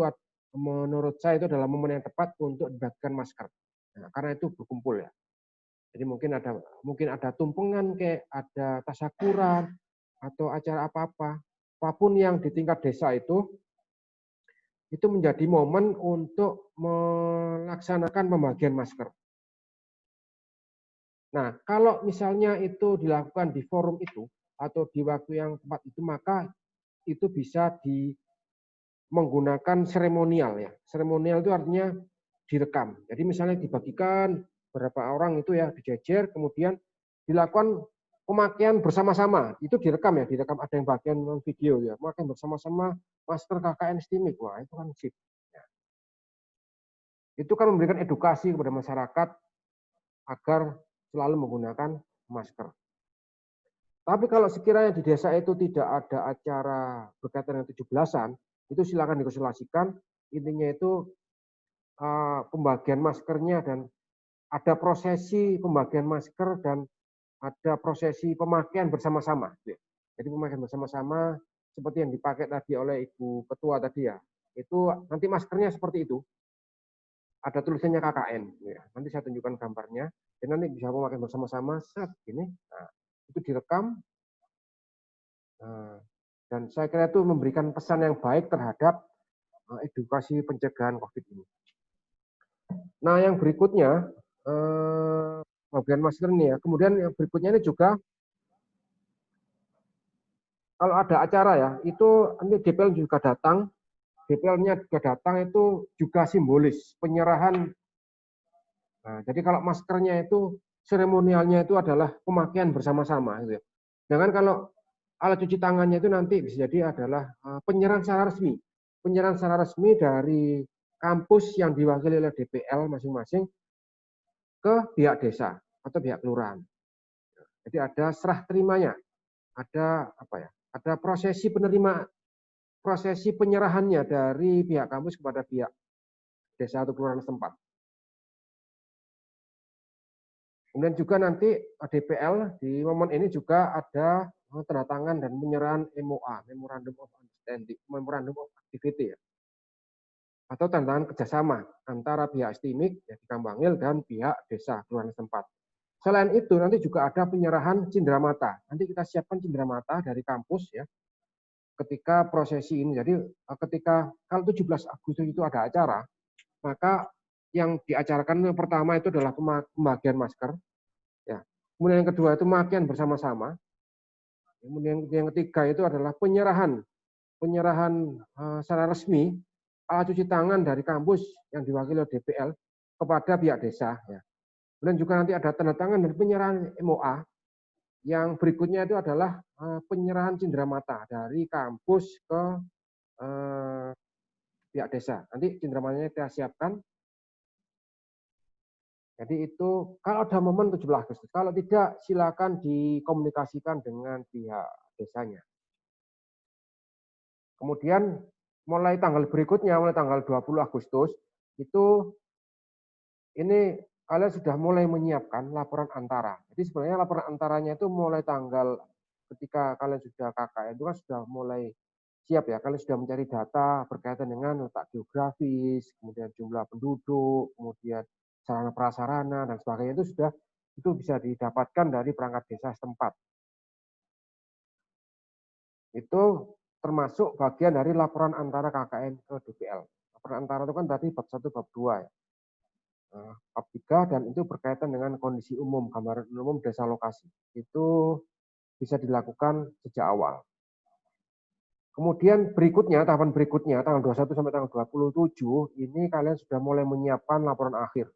menurut saya itu adalah momen yang tepat untuk dibagikan masker. Nah, karena itu berkumpul ya. Jadi mungkin ada tumpengan, kayak ada tasyakuran atau acara apa-apa, apapun yang di tingkat desa itu menjadi momen untuk melaksanakan pembagian masker. Nah, kalau misalnya itu dilakukan di forum itu atau di waktu yang tepat itu, maka itu bisa menggunakan seremonial ya. Seremonial itu artinya direkam. Jadi misalnya dibagikan berapa orang itu ya dijejer, kemudian dilakukan pemakaian bersama-sama. Itu direkam ya, direkam ada yang bagian video ya, pemakaian bersama-sama masker KKN STIMIK. Wah, itu kan sip. Ya. Itu kan memberikan edukasi kepada masyarakat agar selalu menggunakan masker. Tapi kalau sekiranya di desa itu tidak ada acara berkaitan dengan 17-an, itu silakan dikonsultasikan. Intinya itu pembagian maskernya dan ada prosesi pembagian masker dan ada prosesi pemakaian bersama-sama. Jadi pemakaian bersama-sama seperti yang dipakai tadi oleh Ibu Ketua tadi ya. Itu nanti maskernya seperti itu. Ada tulisannya KKN. Ya. Nanti saya tunjukkan gambarnya. Dan nanti bisa pemakaian bersama-sama. Set, gini. Nah, itu direkam. Nah, dan saya kira itu memberikan pesan yang baik terhadap edukasi pencegahan COVID ini. Nah, yang berikutnya, bagian masker ini ya. Kemudian yang berikutnya ini juga, kalau ada acara ya, itu nanti DPL juga datang. DPL-nya juga datang itu juga simbolis penyerahan. Nah, jadi kalau maskernya itu seremonialnya itu adalah pemakaian bersama-sama. Gitu. Jangan kalau alat cuci tangannya itu nanti bisa jadi adalah penyerahan secara resmi. Penyerahan secara resmi dari kampus yang diwakili oleh DPL masing-masing ke pihak desa atau pihak kelurahan. Jadi ada serah terimanya, ada apa ya? Ada prosesi prosesi penyerahannya dari pihak kampus kepada pihak desa atau kelurahan setempat. Kemudian juga nanti DPL di momen ini juga ada tanda tangan dan penyerahan MOA, Memorandum of Understanding, Memorandum of Activity ya. Atau tanda tangan kerjasama antara pihak STIMIK ya, di Kambangil dan pihak desa kelurahan setempat. Selain itu nanti juga ada penyerahan cindramata. Nanti kita siapkan cindramata dari kampus ya. Ketika prosesi ini, jadi ketika kalau 17 Agustus itu ada acara, maka yang diacarakan yang pertama itu adalah pembagian masker, ya. Kemudian yang kedua itu pemakaian bersama-sama. Kemudian yang ketiga itu adalah penyerahan secara resmi alat cuci tangan dari kampus yang diwakili oleh DPL kepada pihak desa. Ya. Kemudian juga nanti ada tanda tangan dan penyerahan MOA. Yang berikutnya itu adalah penyerahan cindramata dari kampus ke pihak desa. Nanti cindramatanya kita siapkan. Jadi itu kalau ada momen 17 Agustus. Kalau tidak, silakan dikomunikasikan dengan pihak desanya. Kemudian mulai tanggal berikutnya, mulai tanggal 20 Agustus, itu ini kalian sudah mulai menyiapkan laporan antara. Jadi sebenarnya laporan antaranya itu mulai tanggal ketika kalian sudah KKN itu kan sudah mulai siap ya. Kalian sudah mencari data berkaitan dengan letak geografis, kemudian jumlah penduduk, kemudian sarana prasarana dan sebagainya itu bisa didapatkan dari perangkat desa setempat. Itu termasuk bagian dari laporan antara KKN ke DPL. Laporan antara itu kan tadi bab 1, bab 2 ya. Bab 3 dan itu berkaitan dengan kondisi umum, gambaran umum desa lokasi. Itu bisa dilakukan sejak awal. Kemudian berikutnya, tahapan berikutnya, tanggal 21 sampai tanggal 27, ini kalian sudah mulai menyiapkan laporan akhir.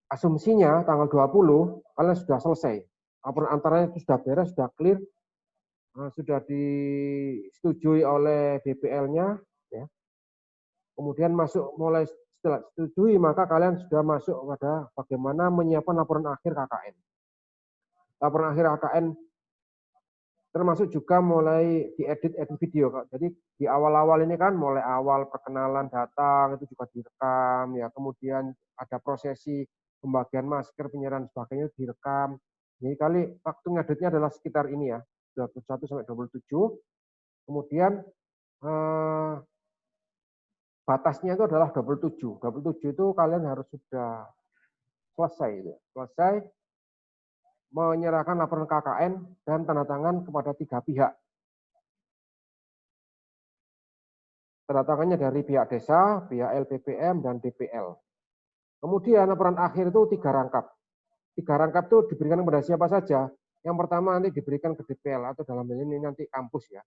Asumsinya tanggal 20, kalian sudah selesai. Laporan antaranya itu sudah beres, sudah clear, sudah disetujui oleh DPL-nya. Ya. Kemudian masuk mulai setelah setujui, maka kalian sudah masuk pada bagaimana menyiapkan laporan akhir KKN. Laporan akhir KKN termasuk juga mulai diedit video. Jadi di awal-awal ini kan mulai awal perkenalan datang itu juga direkam ya. Kemudian ada prosesi pembagian masker, penyerahan sebagainya direkam. Jadi kali waktu ngeditnya adalah sekitar ini ya, 21 sampai 27. Kemudian batasnya itu adalah 27. 27 itu kalian harus sudah selesai. Gitu. Selesai menyerahkan laporan KKN dan tanda tangan kepada 3 pihak. Tanda tangannya dari pihak desa, pihak LPPM, dan DPL. Kemudian laporan akhir itu 3 rangkap. 3 rangkap itu diberikan kepada siapa saja. Yang pertama nanti diberikan ke DPL atau dalam hal ini nanti kampus ya.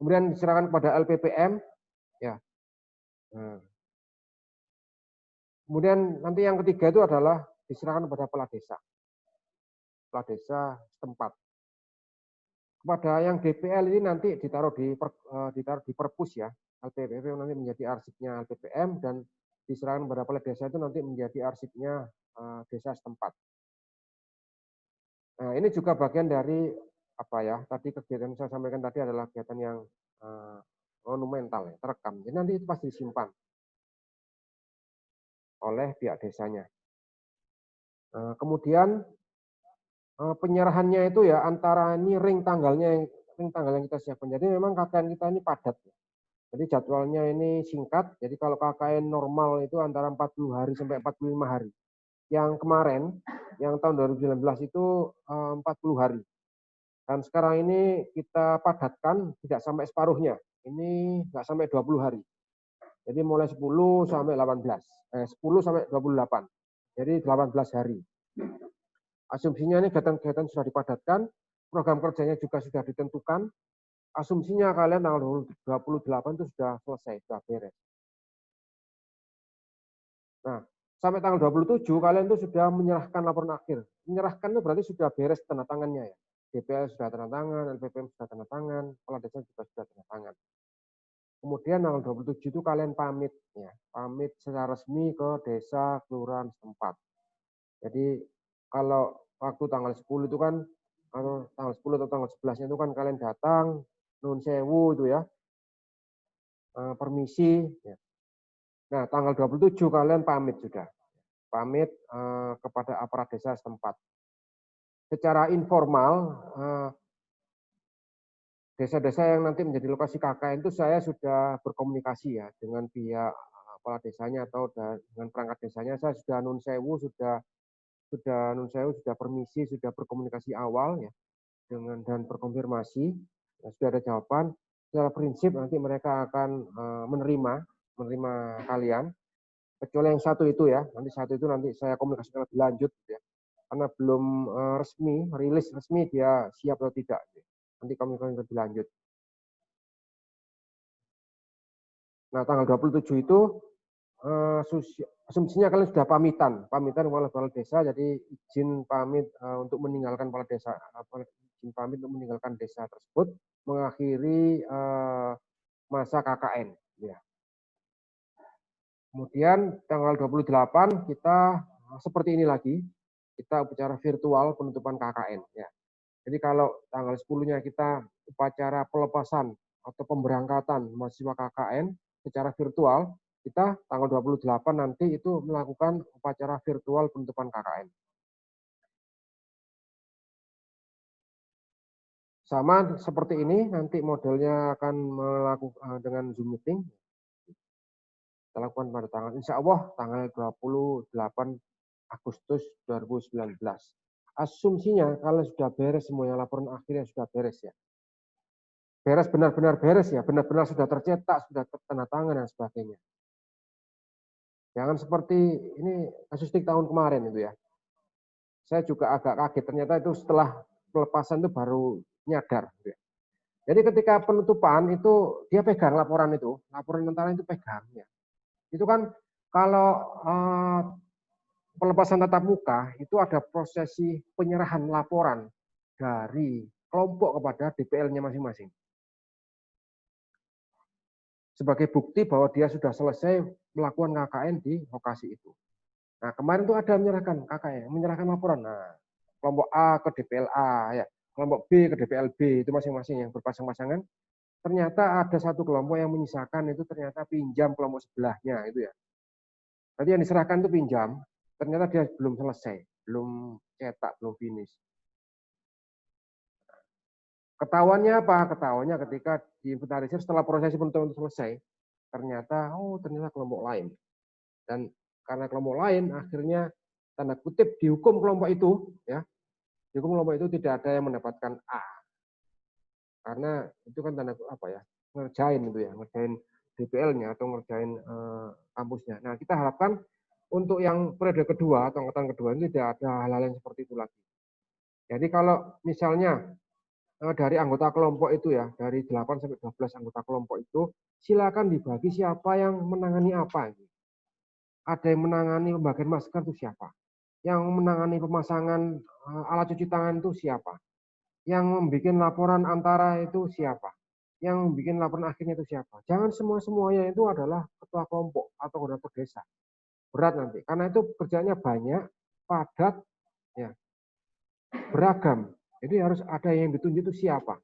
Kemudian diserahkan kepada LPPM. Ya. Nah. Kemudian nanti yang ketiga itu adalah diserahkan kepada kepala desa setempat. Kepada yang DPL ini nanti ditaruh di perpus ya, LPPM nanti menjadi arsipnya LPPM dan diserahkan kepada kepala desa itu nanti menjadi arsipnya desa setempat. Nah ini juga bagian dari tadi kegiatan saya sampaikan tadi adalah kegiatan yang monumental, ya, terekam. Jadi nanti itu pasti disimpan oleh pihak desanya. Kemudian penyerahannya itu ya antara ini ring tanggal yang kita siapkan. Jadi memang KKN kita ini padat. Ya. Jadi jadwalnya ini singkat. Jadi kalau KKN normal itu antara 40 hari sampai 45 hari. Yang kemarin, yang tahun 2019 itu 40 hari. Dan sekarang ini kita padatkan tidak sampai separuhnya. Ini nggak sampai 20 hari. Jadi mulai 10 sampai 18. 10 sampai 28. Jadi 18 hari. Asumsinya ini kegiatan-kegiatan sudah dipadatkan, program kerjanya juga sudah ditentukan. Asumsinya kalian tanggal 28 itu sudah selesai, sudah beres. Nah, sampai tanggal 27 kalian itu sudah menyerahkan laporan akhir. Menyerahkan itu berarti sudah beres tanda tangannya ya. DPL sudah tanda tangan, LPPM sudah tanda tangan, kepala desa juga sudah tanda tangan. Kemudian tanggal 27 itu kalian pamit ya, pamit secara resmi ke desa kelurahan setempat. Jadi kalau waktu tanggal 10 itu kan atau tanggal 10 atau tanggal 11-nya itu kan kalian datang nun sewu itu ya. Permisi ya. Nah, tanggal 27 kalian pamit sudah. Pamit kepada aparat desa setempat. Secara informal, desa-desa yang nanti menjadi lokasi KKN itu saya sudah berkomunikasi ya dengan pihak kepala desanya atau dengan perangkat desanya. Saya sudah nun sewu, sudah permisi, sudah berkomunikasi awal ya dengan dan berkonfirmasi. Ya, sudah ada jawaban. Secara prinsip nanti mereka akan menerima kalian. Kecuali yang satu itu ya, nanti saya komunikasikan lebih lanjut ya. Karena belum rilis resmi dia siap atau tidak. Nanti komunikasi lebih lanjut. Nah, tanggal 27 itu asumsinya kalian sudah pamitan oleh kepala desa, jadi izin pamit untuk meninggalkan kepala desa, izin pamit untuk meninggalkan desa tersebut, mengakhiri masa KKN. Ya. Kemudian tanggal 28 kita seperti ini lagi, kita upacara virtual penutupan KKN. Ya. Jadi kalau tanggal 10-nya kita upacara pelepasan atau pemberangkatan mahasiswa KKN secara virtual, kita tanggal 28 nanti itu melakukan upacara virtual penutupan KKN. Sama seperti ini, nanti modelnya akan melakukan dengan Zoom meeting. Kita lakukan pada tanggal, insya Allah tanggal 28 Agustus 2019. Asumsinya kalau sudah beres semuanya, laporan akhirnya sudah beres ya. Beres benar-benar beres ya, benar-benar sudah tercetak, sudah tanda tangan dan sebagainya. Jangan seperti ini kasustik tahun kemarin itu ya. Saya juga agak kaget, ternyata itu setelah pelepasan itu baru nyadar. Gitu ya. Jadi ketika penutupan itu dia pegang laporan mentara itu pegang ya. Itu kan kalau pelepasan tatap muka itu ada prosesi penyerahan laporan dari kelompok kepada DPL-nya masing-masing. Sebagai bukti bahwa dia sudah selesai melakukan KKN di lokasi itu. Nah, kemarin itu ada menyerahkan KKN, menyerahkan laporan. Nah, kelompok A ke DPL A, ya, kelompok B ke DPL B, itu masing-masing yang berpasang-pasangan. Ternyata ada satu kelompok yang menyisakan itu ternyata pinjam kelompok sebelahnya itu ya. Nanti yang diserahkan itu pinjam, ternyata dia belum selesai, belum cetak, belum finish. Ketahuannya apa? Ketahuannya ketika diinventarisir setelah prosesi penutupan selesai, ternyata kelompok lain. Dan karena kelompok lain akhirnya tanda kutip dihukum kelompok itu, ya. Dihukum kelompok itu tidak ada yang mendapatkan A. Karena itu kan tanda ngerjain itu ya, ngerjain DPL-nya atau ngerjain kampusnya. Nah, kita harapkan untuk yang periode kedua atau angkatan kedua ini tidak ada hal-hal yang seperti itu lagi. Jadi kalau misalnya dari anggota kelompok itu ya, dari 8 sampai 12 anggota kelompok itu, silakan dibagi siapa yang menangani apa. Ada yang menangani pembagian masker itu siapa? Yang menangani pemasangan alat cuci tangan itu siapa? Yang membuat laporan antara itu siapa? Yang membuat laporan akhirnya itu siapa? Jangan semuanya itu adalah ketua kelompok atau koordinator desa. Berat nanti, karena itu kerjanya banyak, padat, ya, beragam. Jadi harus ada yang ditunjuk itu siapa.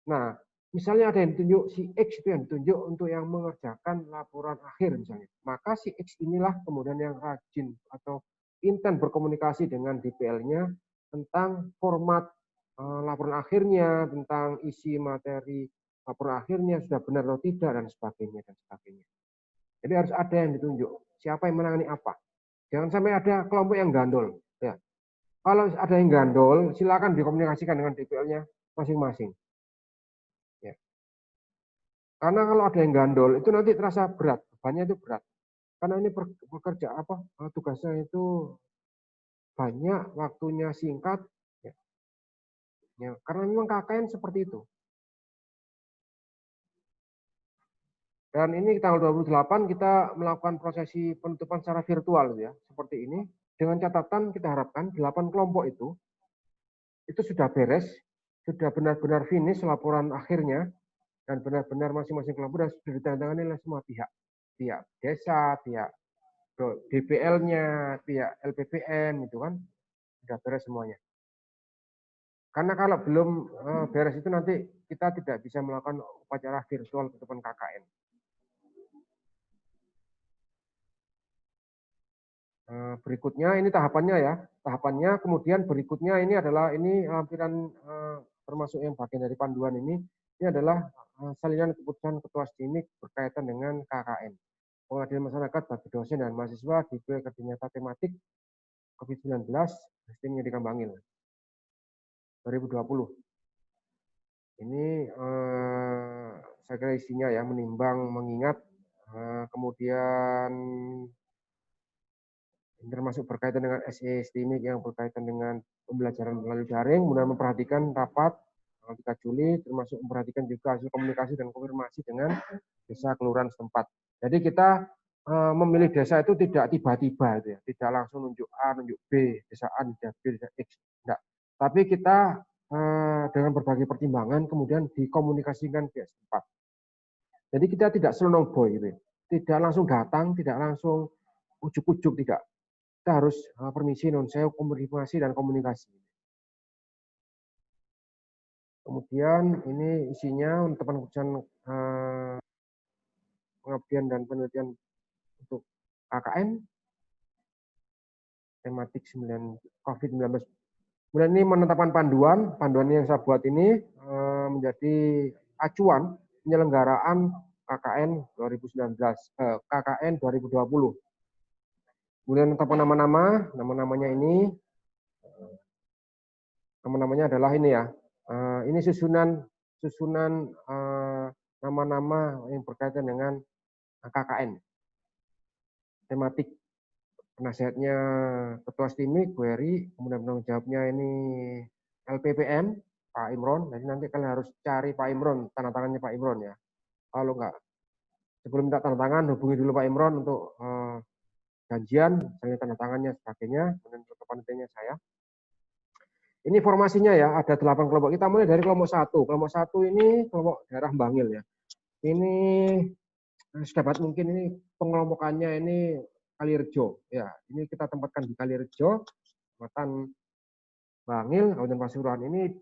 Nah, misalnya ada yang ditunjuk si X, itu yang ditunjuk untuk yang mengerjakan laporan akhir misalnya. Maka si X inilah kemudian yang rajin atau intent berkomunikasi dengan DPL-nya tentang format laporan akhirnya, tentang isi materi laporan akhirnya sudah benar atau tidak, dan sebagainya dan sebagainya. Jadi harus ada yang ditunjuk. Siapa yang menangani apa. Jangan sampai ada kelompok yang gandol. Ya. Kalau ada yang gandol, silakan dikomunikasikan dengan DPL-nya masing-masing. Ya. Karena kalau ada yang gandol, itu nanti terasa berat, bebannya itu berat. Karena ini pekerja tugasnya itu banyak, waktunya singkat. Ya. Ya. Karena memang KKN seperti itu. Dan ini tanggal 28 kita melakukan prosesi penutupan secara virtual ya, seperti ini. Dengan catatan kita harapkan 8 kelompok itu sudah beres, sudah benar-benar finish laporan akhirnya, dan benar-benar masing-masing kelompok sudah ditandatangani oleh semua pihak. Pihak desa, pihak DPL-nya, pihak LPPM, itu kan sudah beres semuanya. Karena kalau belum beres itu nanti kita tidak bisa melakukan upacara virtual penutupan KKN. Berikutnya ini tahapannya ya, kemudian berikutnya ini adalah lampiran termasuk yang bagian dari panduan ini adalah salinan keputusan ketua SDIMIK berkaitan dengan KKN, pengabdian masyarakat bagi dosen dan mahasiswa di Kerja Nyata Tematik COVID-19 SDIMIK di Kambangil 2020. Ini saya kira isinya ya, menimbang, mengingat, kemudian termasuk berkaitan dengan SDIMIK yang berkaitan dengan pembelajaran melalui daring, kemudian memperhatikan rapat tanggal 3 Juli, termasuk memperhatikan juga hasil komunikasi dan konfirmasi dengan desa kelurahan setempat. Jadi kita memilih desa itu tidak tiba-tiba, ya, tidak langsung nunjuk A, nunjuk B, desa A, desa B, desa X, tidak. Tapi kita dengan berbagai pertimbangan kemudian dikomunikasikan ke setempat. Jadi kita tidak selonong boy, gitu. Tidak langsung datang, tidak langsung ujuk-ujuk, tidak. Kita harus permisi, non sewu, konfirmasi dan komunikasi. Kemudian ini isinya untuk penelitian pengabdian dan penelitian untuk KKN tematik COVID-19. Kemudian ini menetapkan panduan yang saya buat ini menjadi acuan penyelenggaraan KKN 2019, KKN 2020. Kemudian menetapkan nama-namanya ini, nama-namanya adalah ini ya. Ini susunan nama-nama yang berkaitan dengan KKN. Tematik, penasihatnya Ketua SDIMIK, Bu Heri, kemudian penanggung jawabnya ini LPPM, Pak Imron. Jadi nanti kalian harus cari Pak Imron, tanda tangannya Pak Imron ya. Kalau enggak, sebelum minta tanda tangan, hubungi dulu Pak Imron untuk janjian, misalnya tanda tangannya sebagainya, kemudian kepanitiaannya saya. Ini formasinya ya, ada 8 kelompok. Kita mulai dari kelompok 1. Kelompok 1 ini kelompok daerah Bangil ya. Ini sedapat mungkin ini pengelompokannya ini Kalirejo ya. Ini kita tempatkan di Kalirejo, Kecamatan Bangil, Kabupaten Pasuruan. Ini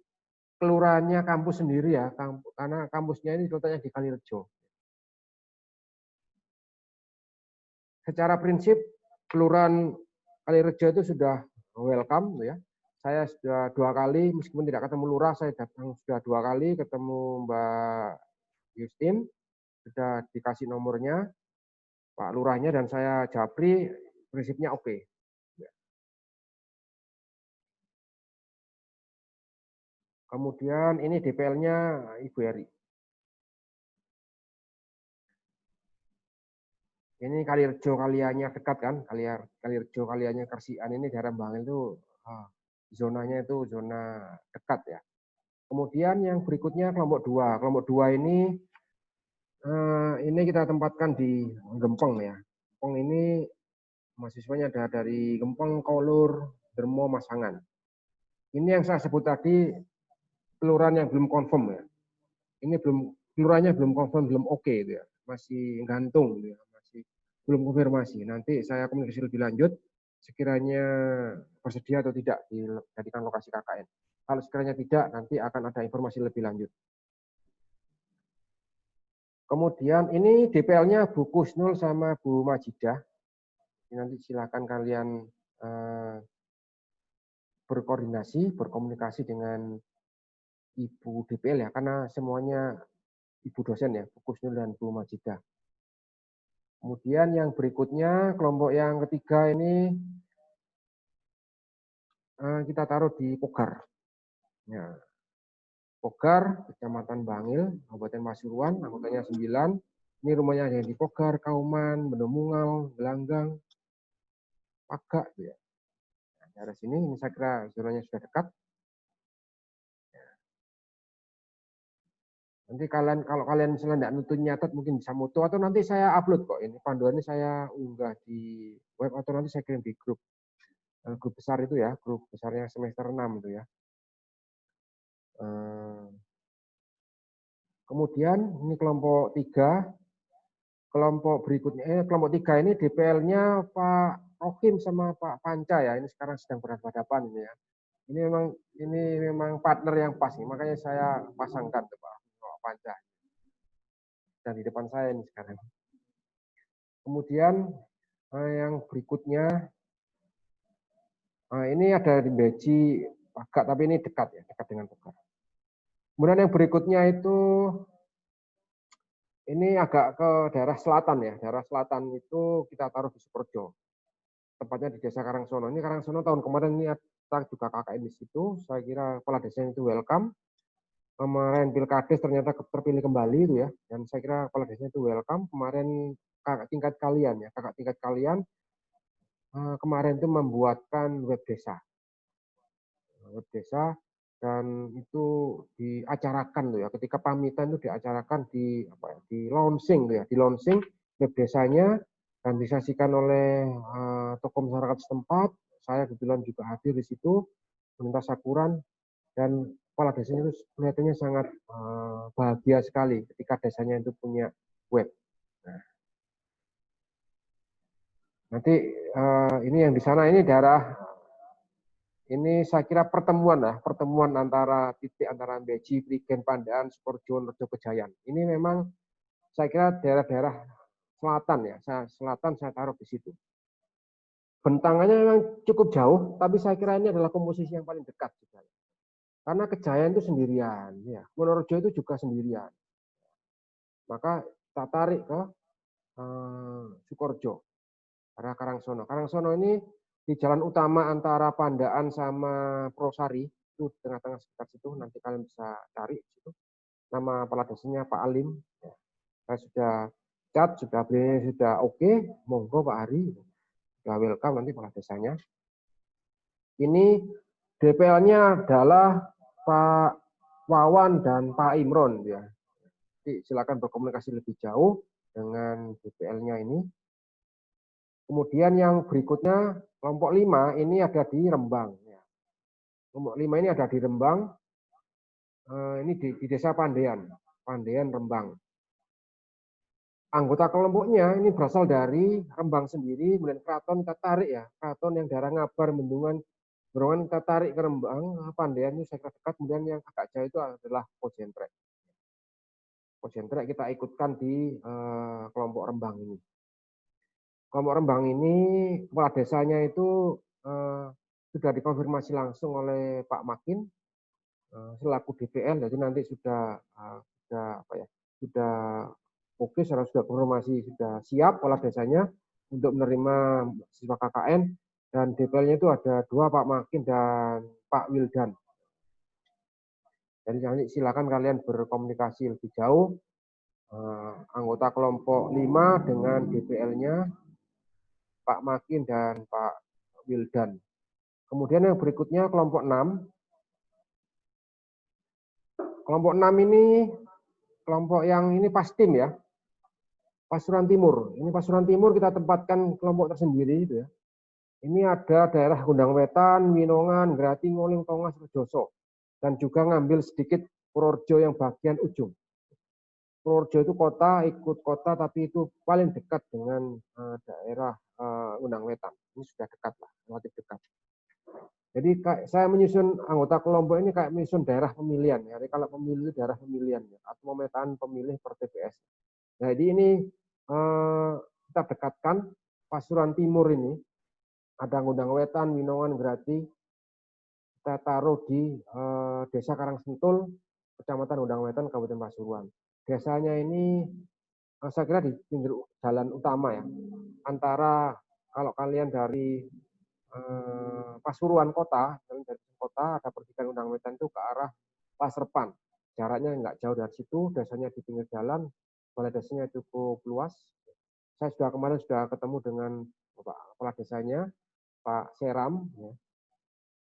kelurahannya kampus sendiri ya, karena kampusnya ini letaknya di Kalirejo. Secara prinsip kelurahan Kalirejo itu sudah welcome ya. Saya sudah 2 kali, meskipun tidak ketemu lurah, saya datang sudah 2 kali ketemu Mbak Justin, sudah dikasih nomornya Pak Lurahnya, dan saya japri, prinsipnya oke. Kemudian ini DPL-nya Ibu Heri. Ini Kalirejo Kalianya dekat kan, Kalirejo Kalianya Kersian, ini daerah Bangil itu zonanya itu zona dekat ya. Kemudian yang berikutnya kelompok 2. Kelompok 2 ini kita tempatkan di Gempeng ya. Gempeng ini mahasiswanya ada dari Gempeng, Kolur, Dermo, Masangan. Ini yang saya sebut tadi kelurahan yang belum confirm ya. Ini kelurahannya belum confirm, belum oke gitu ya. Masih gantung gitu ya. Masih belum konfirmasi. Nanti saya komunikasi lebih lanjut sekiranya bersedia atau tidak dijadikan lokasi KKN. Kalau sekiranya tidak, nanti akan ada informasi lebih lanjut. Kemudian ini DPL-nya Bu Kusnul sama Bu Majidah. Nanti silakan kalian berkomunikasi dengan Ibu DPL ya, karena semuanya Ibu dosen ya, Bu Kusnul dan Bu Majidah. Kemudian yang berikutnya, kelompok yang ketiga ini kita taruh di Pogar. Ya. Pogar, Kecamatan Bangil, Kabupaten Pasuruan, anggotanya 9. Ini rumahnya ada di Pogar, Kauman, Bendomungal, Gelanggang, Pagak. Ya. Nah, dari sini, ini saya kira zonanya sudah dekat. Nanti kalian, kalau kalian misalnya tidak nutut nyatet, mungkin bisa foto, atau nanti saya upload kok. Ini panduannya saya unggah di web, atau nanti saya kirim di grup besar itu ya, grup besarnya semester 6 itu ya. Kemudian ini kelompok 3, kelompok berikutnya, kelompok 3 ini DPL-nya Pak Rohim sama Pak Panca ya, ini sekarang sedang berhadapan ini ya. Ini memang partner yang pas nih, makanya saya pasangkan tuh Pak Panca. Dan di depan saya ini sekarang. Kemudian yang berikutnya, ini ada di Beji Pagak, tapi ini dekat ya, dekat dengan Pogar. Kemudian yang berikutnya itu ini agak ke daerah selatan ya. Daerah selatan itu kita taruh di Sukorejo. Tepatnya di Desa Karangsono. Ini Karangsono tahun kemarin ini kita juga KKN di situ. Saya kira kepala desanya itu welcome. Kemarin Pilkades ternyata terpilih kembali itu ya. Dan saya kira kepala desanya itu welcome. Kemarin kakak tingkat kalian ya. Kakak tingkat kalian kemarin itu membuatkan web desa. Web desa. Dan itu diacarakan tuh ya, ketika pamitan itu diacarakan di launching tuh ya, di launching web desanya dan disaksikan oleh tokoh masyarakat setempat. Saya kebetulan juga hadir di situ, meminta sakuran, dan kepala desanya itu kelihatannya sangat bahagia sekali ketika desanya itu punya web. Nah, nanti ini yang di sana ini daerah. Ini saya kira pertemuan antara titik antara Beji, Prigen, Pandaan, Sukorejo, Rejo, Pejayan. Ini memang saya kira daerah-daerah selatan ya, selatan saya taruh di situ. Bentangannya memang cukup jauh, tapi saya kira ini adalah komposisi yang paling dekat juga. Karena Kejayan itu sendirian, ya. Wonorejo itu juga sendirian. Maka kita tarik ke Sukorejo, arah Karangsono. Karangsono ini di jalan utama antara Pandaan sama Prosari, itu tengah-tengah sekitar situ, nanti kalian bisa cari di situ. Nama kepala desanya Pak Alim. Ya. Saya sudah chat, sudah oke, monggo Pak Ari, sudah welcome nanti kepala desanya. Ini DPL-nya adalah Pak Wawan dan Pak Imron ya. Jadi silakan berkomunikasi lebih jauh dengan DPL-nya ini. Kemudian yang berikutnya kelompok 5 ini ada di Rembang. Kelompok 5 ini ada di Rembang. Ini di Desa Pandean, Rembang. Anggota kelompoknya ini berasal dari Rembang sendiri, kemudian Keraton kita tarik ya, Keraton yang daerah Ngabar, Bendungan, Berongan kita tarik ke Rembang, Pandean itu saya kira dekat, kemudian yang agak jauh itu adalah Pojentrek. Pojentrek kita ikutkan di kelompok Rembang ini. Kelompok Rembang ini kepala desanya itu sudah dikonfirmasi langsung oleh Pak Makin selaku DPL, jadi nanti sudah oke, sudah konfirmasi, sudah siap kepala desanya untuk menerima siswa KKN, dan DPL-nya itu ada 2, Pak Makin dan Pak Wildan. Jadi nanti silakan kalian berkomunikasi lebih jauh anggota kelompok 5 dengan DPL-nya Pak Makin dan Pak Wildan. Kemudian yang berikutnya kelompok 6. Kelompok 6 ini kelompok yang ini Pastim ya. Pasuruan Timur. Ini Pasuruan Timur kita tempatkan kelompok tersendiri gitu ya. Ini ada daerah Gondang Wetan, Winongan, Grati, Ngoling, Tongas, Rejoso. Dan juga ngambil sedikit Purworejo yang bagian ujung. Purworejo itu kota, ikut kota, tapi itu paling dekat dengan daerah Gondang Wetan. Ini sudah dekat lah, relatif dekat. Jadi Jadi saya menyusun anggota kelompok ini kayak menyusun daerah pemilihan. Ya. Jadi kalau pemilih daerah pemilihan ya, atau pemetaan pemilih per TPS. Jadi ini kita dekatkan Pasuruan Timur ini, ada Ngundang Wetan, Winongan, Grati, kita taruh di Desa Karangsentul, Kecamatan Ngundang Wetan, Kabupaten Pasuruan. Desanya ini saya kira di pinggir jalan utama ya, antara kalau kalian dari Pasuruan kota, dari kota ada pertigaan Ngundang Wetan itu ke arah Pasrepan. Jaraknya nggak jauh dari situ, desanya di pinggir jalan, balai desanya cukup luas. Saya kemarin sudah ketemu dengan Bapak Kepala Desanya, Pak Seram. Ya.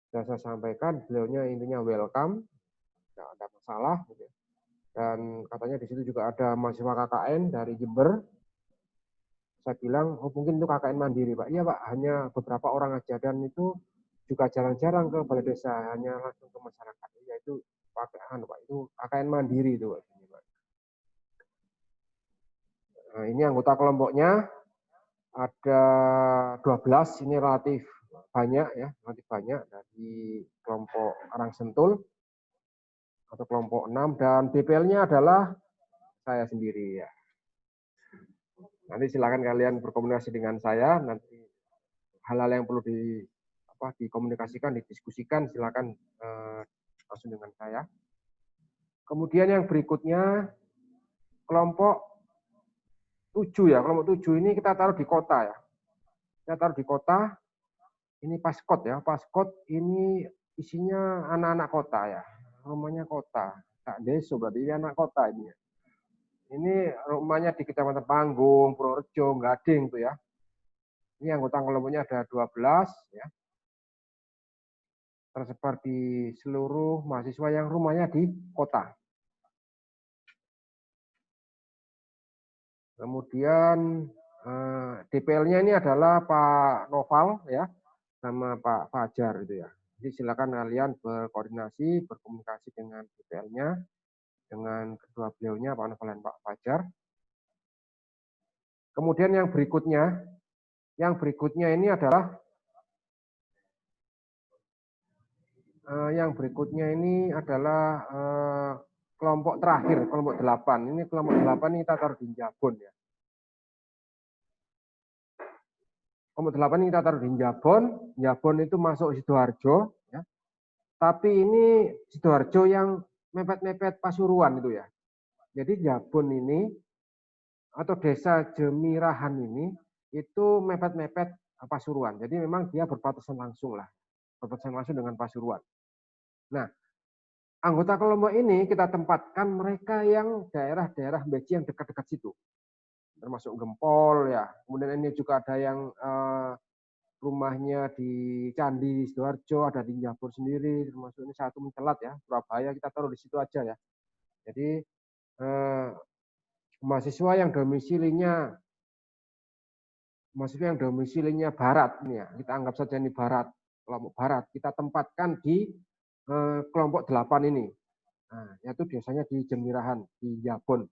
Sudah saya sampaikan, beliaunya intinya welcome, nggak ada masalah. Gitu. Dan katanya di situ juga ada mahasiswa KKN dari Jember. Saya bilang, oh mungkin itu KKN mandiri, Pak. Iya, Pak, hanya beberapa orang aja. Dan itu juga jarang-jarang ke balai desa, hanya langsung ke masyarakat. Ya, itu Pak, itu KKN mandiri itu, Pak. Nah, ini anggota kelompoknya ada 12, ini relatif banyak ya, relatif banyak dari kelompok Karangsentul atau kelompok 6 dan DPL-nya adalah saya sendiri ya. Nanti silakan kalian berkomunikasi dengan saya, nanti hal-hal yang perlu dikomunikasikan, didiskusikan silakan langsung dengan saya. Kemudian yang berikutnya kelompok 7 ya, kelompok 7 ini kita taruh di kota ya. Kita taruh di kota, ini paskot ya, paskot ini isinya anak-anak kota ya, rumahnya kota. Kak Deso berarti ini anak kota ini. Ini rumahnya di Kecamatan Panggung, Purworejo, Gading tuh ya. Ini anggota kelompoknya ada 12 ya. Tersebar di seluruh mahasiswa yang rumahnya di kota. Kemudian DPL-nya ini adalah Pak Noval ya, sama Pak Fajar itu ya. Jadi silakan kalian berkoordinasi, berkomunikasi dengan DPL-nya, dengan kedua beliaunya Pak Noval dan Pak Fajar. Kemudian yang berikutnya ini adalah kelompok terakhir, kelompok 8. Ini kelompok 8 ini kita taruh di Njabon ya. Kelompok 8 ini kita taruh di Njabon. Njabon itu masuk Sidoarjo ya. Tapi ini Sidoarjo yang mepet-mepet Pasuruan itu ya. Jadi Njabon ini atau Desa Jemirahan ini itu mepet-mepet Pasuruan. Jadi memang dia berbatasan langsung lah. Berbatasan langsung dengan Pasuruan. Nah, anggota kelompok ini kita tempatkan mereka yang daerah-daerah Beci yang dekat-dekat situ. Termasuk Gempol ya. Kemudian ini juga ada yang rumahnya di Candi Sidoarjo, ada di Njabon sendiri, termasuk ini satu Mencelat ya, Surabaya, kita taruh di situ aja ya. Jadi mahasiswa yang domisilinya barat ini ya, kita anggap saja ini barat, kelompok barat, kita tempatkan di kelompok 8 ini. Nah, yaitu biasanya di Jemirahan, di Njabon.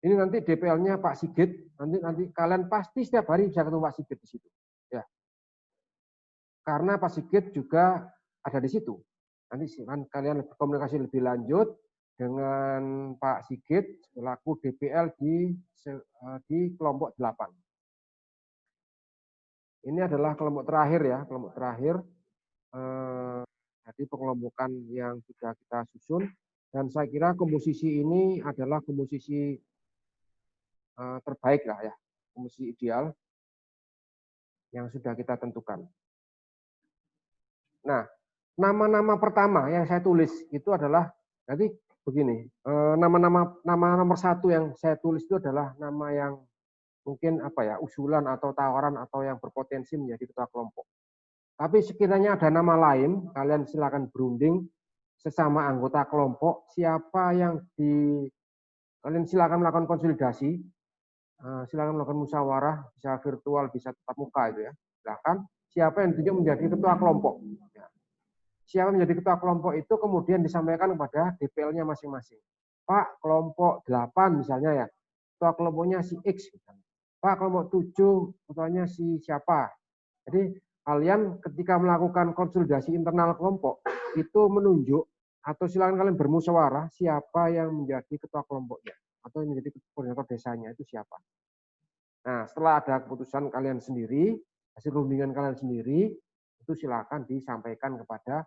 Ini nanti DPL-nya Pak Sigit, nanti kalian pasti setiap hari bisa ketemu Pak Sigit di situ. Ya. Karena Pak Sigit juga ada di situ. Nanti kalian berkomunikasi lebih lanjut dengan Pak Sigit selaku DPL di kelompok 8. Ini adalah kelompok terakhir ya, kelompok terakhir. Jadi pengelompokan yang sudah kita susun. Dan saya kira komposisi ini adalah komposisi terbaik lah ya, komposisi ideal yang sudah kita tentukan. Nah, nama-nama pertama yang saya tulis itu adalah nanti begini, nama nomor 1 yang saya tulis itu adalah nama yang mungkin usulan atau tawaran atau yang berpotensi menjadi ketua kelompok. Tapi sekiranya ada nama lain, kalian silakan berunding sesama anggota kelompok siapa yang kalian silakan melakukan konsolidasi, silakan melakukan musyawarah, bisa virtual, bisa tatap muka itu ya. Silakan siapa yang ditunjuk menjadi ketua kelompok. Siapa menjadi ketua kelompok itu kemudian disampaikan kepada DPL-nya masing-masing. Pak, kelompok 8 misalnya ya, ketua kelompoknya si X. Misalnya. Pak, kelompok 7, ketuanya si siapa. Jadi kalian ketika melakukan konsolidasi internal kelompok itu menunjuk atau silakan kalian bermusyawarah siapa yang menjadi ketua kelompoknya atau yang menjadi koordinator desanya itu siapa. Nah, setelah ada keputusan kalian sendiri, hasil rundingan kalian sendiri, itu silakan disampaikan kepada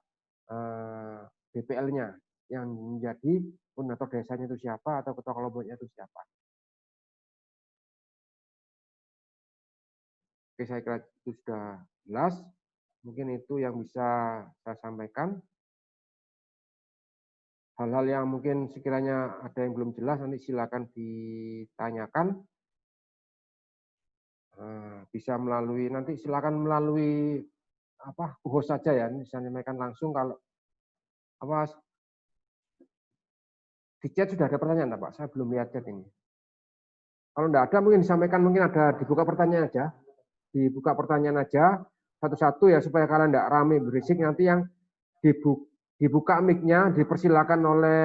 BPL-nya yang menjadi koordinator desanya itu siapa atau ketua kelompoknya itu siapa. Oke, saya kira itu sudah jelas. Mungkin itu yang bisa saya sampaikan. Hal-hal yang mungkin sekiranya ada yang belum jelas, nanti silakan ditanyakan. Bisa melalui, nanti silakan melalui host saja ya, bisa sampaikan langsung. Kalau di chat sudah ada pertanyaan, Pak? Saya belum lihat chat ini. Kalau enggak ada, mungkin disampaikan, mungkin ada dibuka pertanyaan aja. Dibuka pertanyaan aja satu-satu ya supaya kalian enggak rame berisik. Nanti yang dibuka mic-nya dipersilakan oleh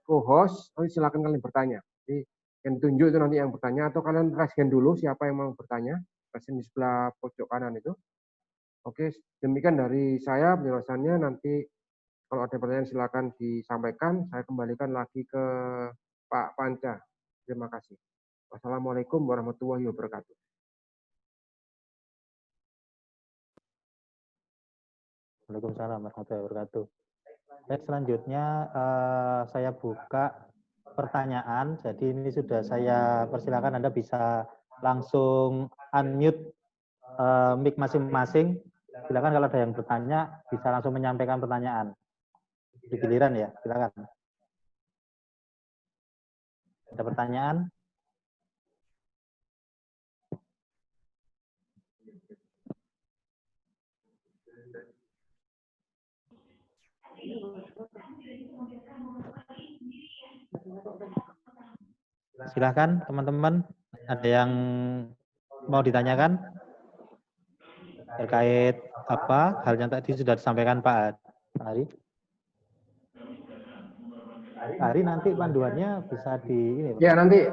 co-host, nanti silakan kalian bertanya. Jadi yang ditunjuk itu nanti yang bertanya atau kalian raise hand dulu siapa yang mau bertanya. Raise hand di sebelah pojok kanan itu. Oke, demikian dari saya penjelasannya. Nanti kalau ada pertanyaan silakan disampaikan. Saya kembalikan lagi ke Pak Panca. Terima kasih. Wassalamualaikum warahmatullahi wabarakatuh. Waalaikumsalam warahmatullahi wabarakatuh. Baik, selanjutnya saya buka pertanyaan. Jadi ini sudah saya persilakan Anda bisa langsung unmute mic masing-masing. Silakan kalau ada yang bertanya bisa langsung menyampaikan pertanyaan. Di giliran ya, silakan. Ada pertanyaan? Silakan teman-teman, ada yang mau ditanyakan terkait apa hal yang tadi sudah disampaikan Pak Ari. Ari, nanti panduannya bisa di ini. Ya, nanti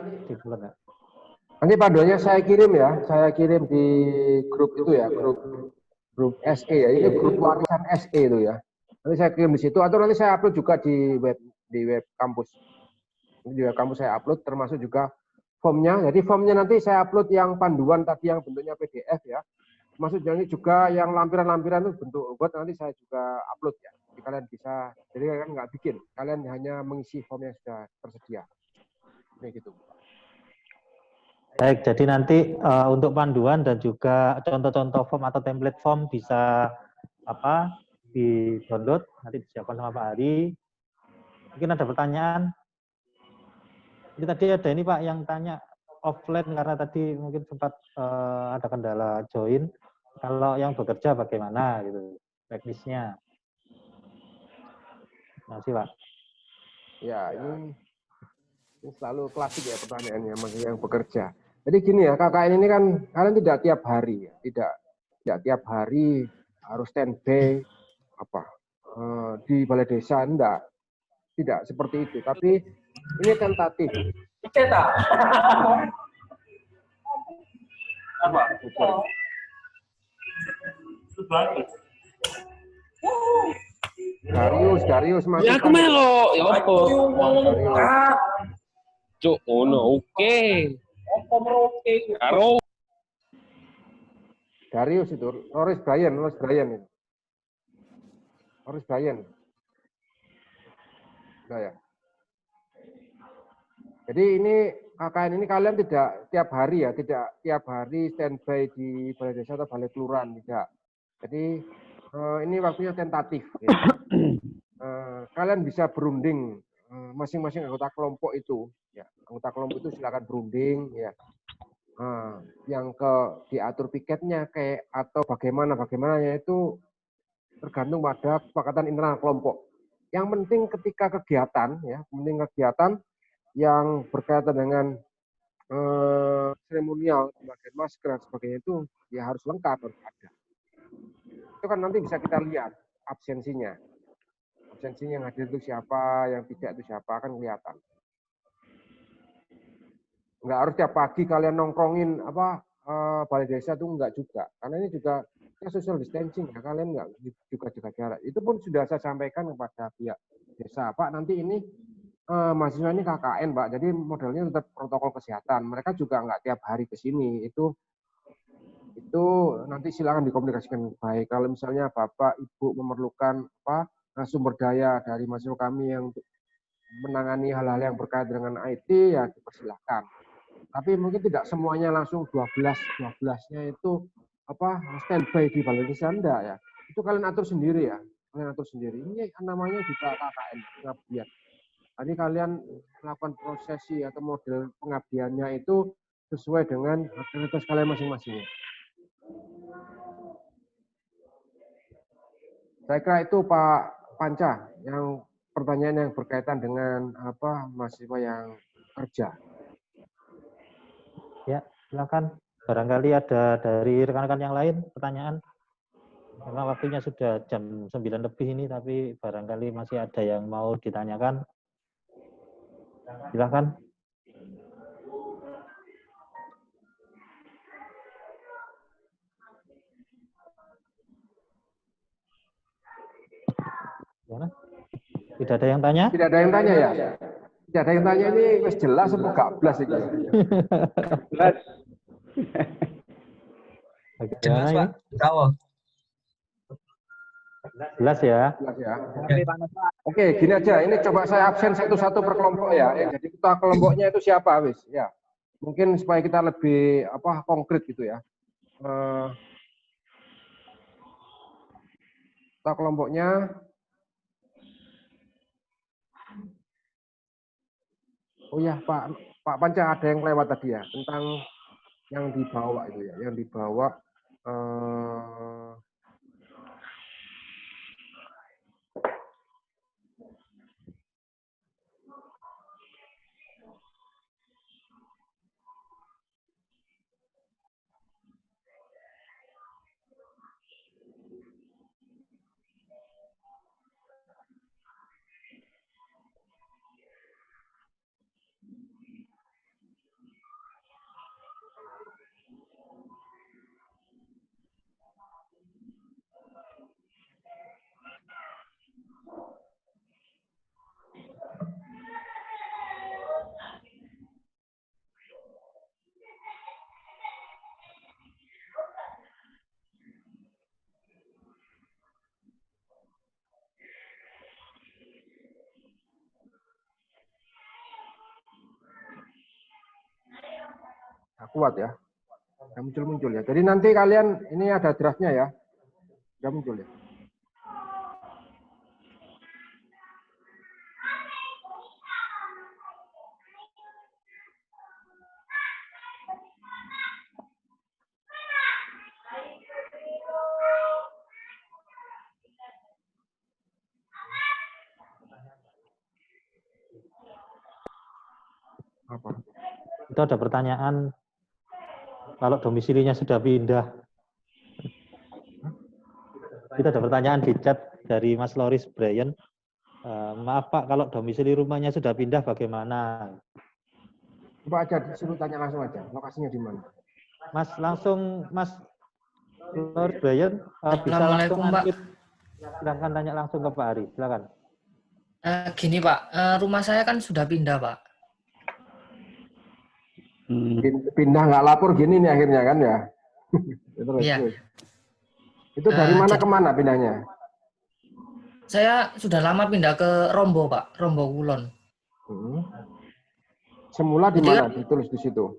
panduannya saya kirim ya, saya kirim di grup itu ya, grup SE ya, ini grup warisan SE itu ya. Nanti saya kirim di situ atau nanti saya upload juga di web kampus. Di web kampus saya upload termasuk juga formnya. Jadi formnya nanti saya upload yang panduan tadi yang bentuknya PDF ya. Termasuk jadi juga yang lampiran-lampiran itu bentuk buat nanti saya juga upload ya. Jadi kalian bisa, jadi kalian nggak bikin, kalian hanya mengisi form yang sudah tersedia. Ini gitu. Baik, jadi nanti untuk panduan dan juga contoh-contoh form atau template form bisa di-download, nanti disiapkan sama Pak Ari. Mungkin ada pertanyaan? Ini tadi ada ini Pak yang tanya offline karena tadi mungkin sempat ada kendala join. Kalau yang bekerja bagaimana gitu teknisnya? Terima kasih Pak. Ya, ini selalu klasik ya pertanyaannya masih yang bekerja. Jadi gini ya, KKN ini kan kalian tidak tiap hari ya, tidak tiap hari harus standby di balai desa, tidak seperti itu. Tapi ini tentatif. Darius masih. Ya aku melo, ya apa? Cuk, ono oke. Karo Darius itu, Loris Brian itu. Loris Brian. Nah, ya. Jadi ini KKN ini kalian tidak tiap hari ya, tidak tiap hari standby di balai desa atau balai kelurahan, tidak. Jadi ini waktunya tentatif. Ya. Kalian bisa berunding masing-masing anggota kelompok itu. Ya, anggota kelompok itu silakan berunding. Ya. Yang diatur piketnya kayak atau bagaimananya itu tergantung pada kesepakatan internal kelompok. Yang penting ketika kegiatan, ya, yang berkaitan dengan seremonial, pembagian masker dan sebagainya itu ya harus lengkap, harus ada. Itu kan nanti bisa kita lihat absensinya yang hadir itu siapa, yang tidak itu siapa, kan kelihatan. Enggak harus tiap pagi kalian nongkrongin balai desa itu enggak juga, karena ini juga kita social distancing ya, kalian nggak juga jaga jarak. Itu pun sudah saya sampaikan kepada pihak desa, Pak, nanti ini mahasiswa ini KKN, Pak, jadi modelnya tetap protokol kesehatan. Mereka juga nggak tiap hari ke sini. Itu nanti silakan dikomunikasikan baik. Kalau misalnya Bapak Ibu memerlukan sumber daya dari mahasiswa kami yang menangani hal-hal yang berkaitan dengan IT, ya dipersilahkan. Tapi mungkin tidak semuanya langsung 12-nya itu standby di Balai Desa, enggak ya. Itu kalian atur sendiri ya. Kalian atur sendiri. Ini namanya juga KKN, pengabdian. Tadi kalian melakukan prosesi atau model pengabdiannya itu sesuai dengan aktivitas kalian masing-masing. Saya kira itu Pak Panca yang pertanyaan yang berkaitan dengan mahasiswa yang kerja. Ya, silakan. Barangkali ada dari rekan-rekan yang lain pertanyaan. Karena waktunya sudah jam 9 lebih ini, tapi barangkali masih ada yang mau ditanyakan. Silakan. Gimana? Tidak ada yang tanya? Tidak ada yang tanya ya? Tidak ada yang tanya, ini wis jelas apa gak blas iki? Jelas. Bagaimana ini? Jelas ya? Jelas ya. Oke, gini aja. Ini coba saya absen satu-satu per kelompok ya. Jadi kita kelompoknya itu siapa wis? Ya. Mungkin supaya kita lebih konkret gitu ya. Kita kelompoknya. Oh ya, Pak Panca, ada yang lewat tadi ya tentang yang dibawa itu ya, yang dibawa kuat ya. Muncul ya. Jadi nanti kalian ini ada draftnya ya. Sudah muncul ya. Apa? Itu ada pertanyaan, kalau domisilinya sudah pindah. Itu ada pertanyaan di chat dari Mas Loris Brian. Maaf Pak, kalau domisili rumahnya sudah pindah bagaimana? Coba aja disuruh tanya langsung aja, lokasinya di mana? Mas Loris Brian bisa langsung unmute. Silakan tanya langsung ke Pak Ari, silakan. Gini Pak, rumah saya kan sudah pindah Pak. Pindah nggak lapor gini nih akhirnya kan ya? Iya. Itu dari mana ke mana pindahnya? Saya sudah lama pindah ke Rombo Pak, Rombo Kulon. Semula di mana ditulis di situ?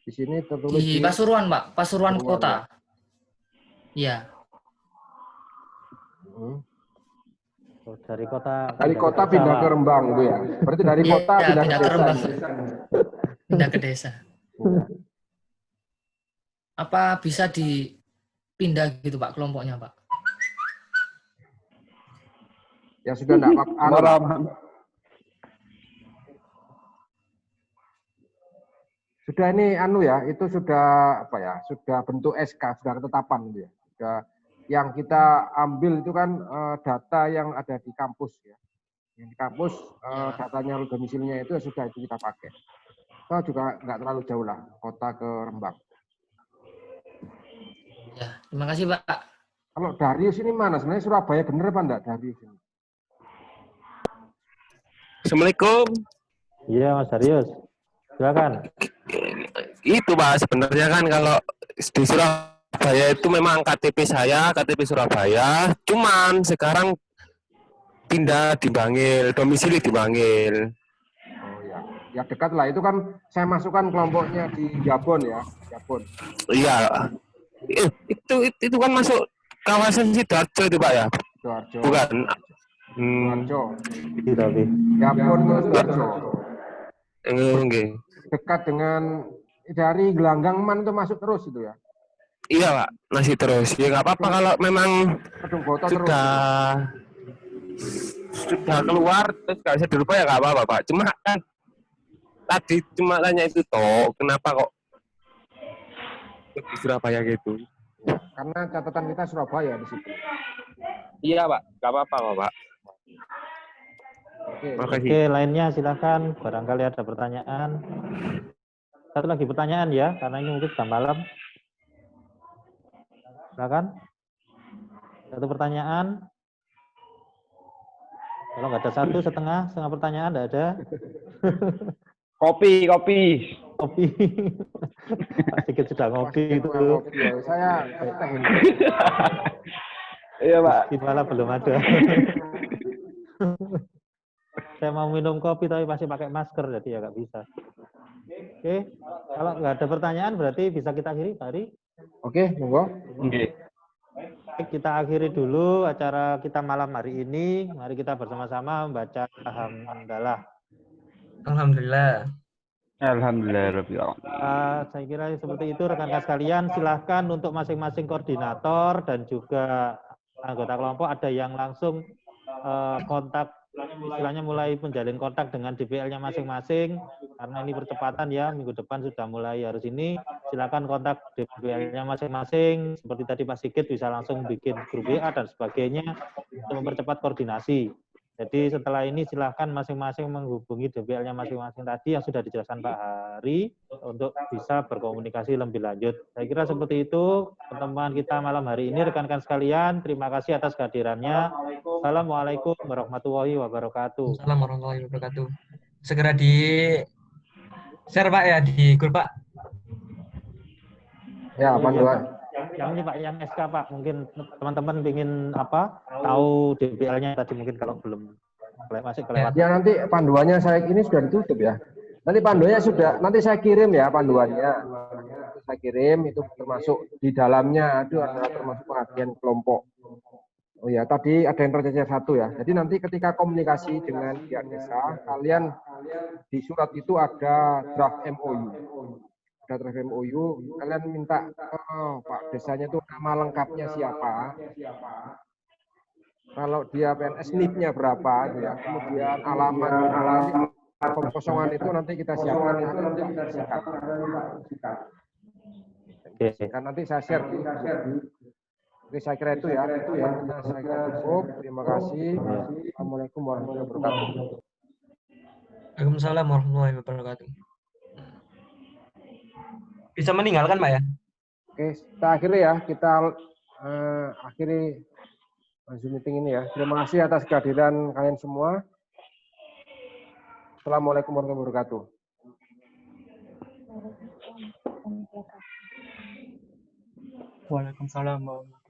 Di sini tertulis di Pasuruan Pak, Pasuruan Kota. Iya. Dari kota. Dari kota pindah ke Rembang itu ya. Berarti dari kota pindah ke Rembang. Pindah ke desa. Apa bisa dipindah gitu Pak kelompoknya Pak? Ya sudah enggak apa-apa. Sudah ini ya, itu sudah sudah bentuk SK, sudah ketetapan gitu ya. Sudah yang kita ambil itu kan data yang ada di kampus ya. Yang di kampus datanya domisilinya itu sudah itu kita pakai. Kita juga nggak terlalu jauh lah, kota ke Rembang. Ya, terima kasih Pak. Kalau Darius ini mana? Sebenarnya Surabaya bener apa enggak Darius ini? Assalamualaikum. Iya, Mas Darius. Silakan. Itu Pak, sebenarnya kan kalau di Surabaya itu memang KTP saya, KTP Surabaya. Cuman sekarang pindah di Bangil, domisili di Bangil. Oh ya, ya dekat lah. Itu kan saya masukkan kelompoknya di Jabon ya, Jabon. Iya. Itu kan masuk kawasan Sidoarjo itu Pak ya? Sidoarjo. Bukan. Sidoarjo. Tapi Jabon itu Sidoarjo. Enggak. Dekat dengan dari Gelanggang Man itu masuk terus itu ya. Iya Pak, masih terus. Ya nggak apa-apa kalau memang Kedung Boto terus. Sudah keluar terus nggak bisa dirubah ya nggak apa-apa Pak. Cuma kan tadi cuma tanya itu toh, kenapa kok di Surabaya gitu? Karena catatan kita Surabaya di situ. Iya Pak, nggak apa-apa kok Pak. Oke. Makasih. Oke, lainnya silakan. Barangkali ada pertanyaan. Satu lagi pertanyaan ya, karena ini mungkin sudah malam. Silakan. Satu pertanyaan. Kalau nggak ada satu, setengah pertanyaan nggak ada. Kopi. Kopi. Pak Sigit sudah ngopi itu. Kopi ya. Saya teh ini. Iya, Pak. Malah belum ada. Saya mau minum kopi tapi masih pakai masker, jadi ya nggak bisa. Oke, kalau nggak ada pertanyaan berarti bisa kita akhiri, Pak Ari. Oke, monggo. Baik, kita akhiri dulu acara kita malam hari ini. Mari kita bersama-sama membaca hamdalah. Alhamdulillah. Alhamdulillah. Saya kira seperti itu rekan-rekan sekalian. Silahkan untuk masing-masing koordinator dan juga anggota kelompok ada yang langsung kontak, istilahnya mulai menjalin kontak dengan DPL-nya masing-masing. Karena ini percepatan ya, minggu depan sudah mulai harus ini. Silakan kontak DPL-nya masing-masing. Seperti tadi Pak Sigit bisa langsung bikin grup WA dan sebagainya untuk mempercepat koordinasi. Jadi setelah ini silahkan masing-masing menghubungi DPL-nya masing-masing tadi yang sudah dijelaskan Pak Hari untuk bisa berkomunikasi lebih lanjut. Saya kira seperti itu pertemuan kita malam hari ini rekan-rekan sekalian. Terima kasih atas kehadirannya. Assalamualaikum warahmatullahi wabarakatuh. Assalamualaikum warahmatullahi wabarakatuh. Segera di share Pak ya di grup Pak. Ya, panduan. Yang ini Pak, yang SK Pak, mungkin teman-teman ingin apa tahu DPL-nya tadi mungkin kalau belum masih kelewat. Ya nanti panduannya saya ini sudah ditutup ya. Nanti panduannya sudah, nanti saya kirim ya panduannya. Saya kirim itu termasuk di dalamnya itu adalah termasuk pengajian kelompok. Oh ya, tadi ada yang tercecer satu ya. Jadi nanti ketika komunikasi dengan pihak desa, kalian di surat itu ada draft MOU. Ada draft MOU, kalian minta Pak desanya itu nama lengkapnya siapa. Kalau dia PNS NIP-nya berapa, gitu ya. Kemudian alamat kekosongan itu nanti kita siapkan. Kan nanti saya share. Oke, saya kira itu ya. Saya kira cukup. Terima kasih. Assalamualaikum warahmatullahi wabarakatuh. Waalaikumsalam warahmatullahi wabarakatuh. Bisa meninggalkan Pak ya? Oke, kita akhiri ya. Kita akhiri Zoom meeting ini ya. Terima kasih atas kehadiran kalian semua. Assalamualaikum warahmatullahi wabarakatuh. Waalaikumsalam warahmatullahi wabarakatuh.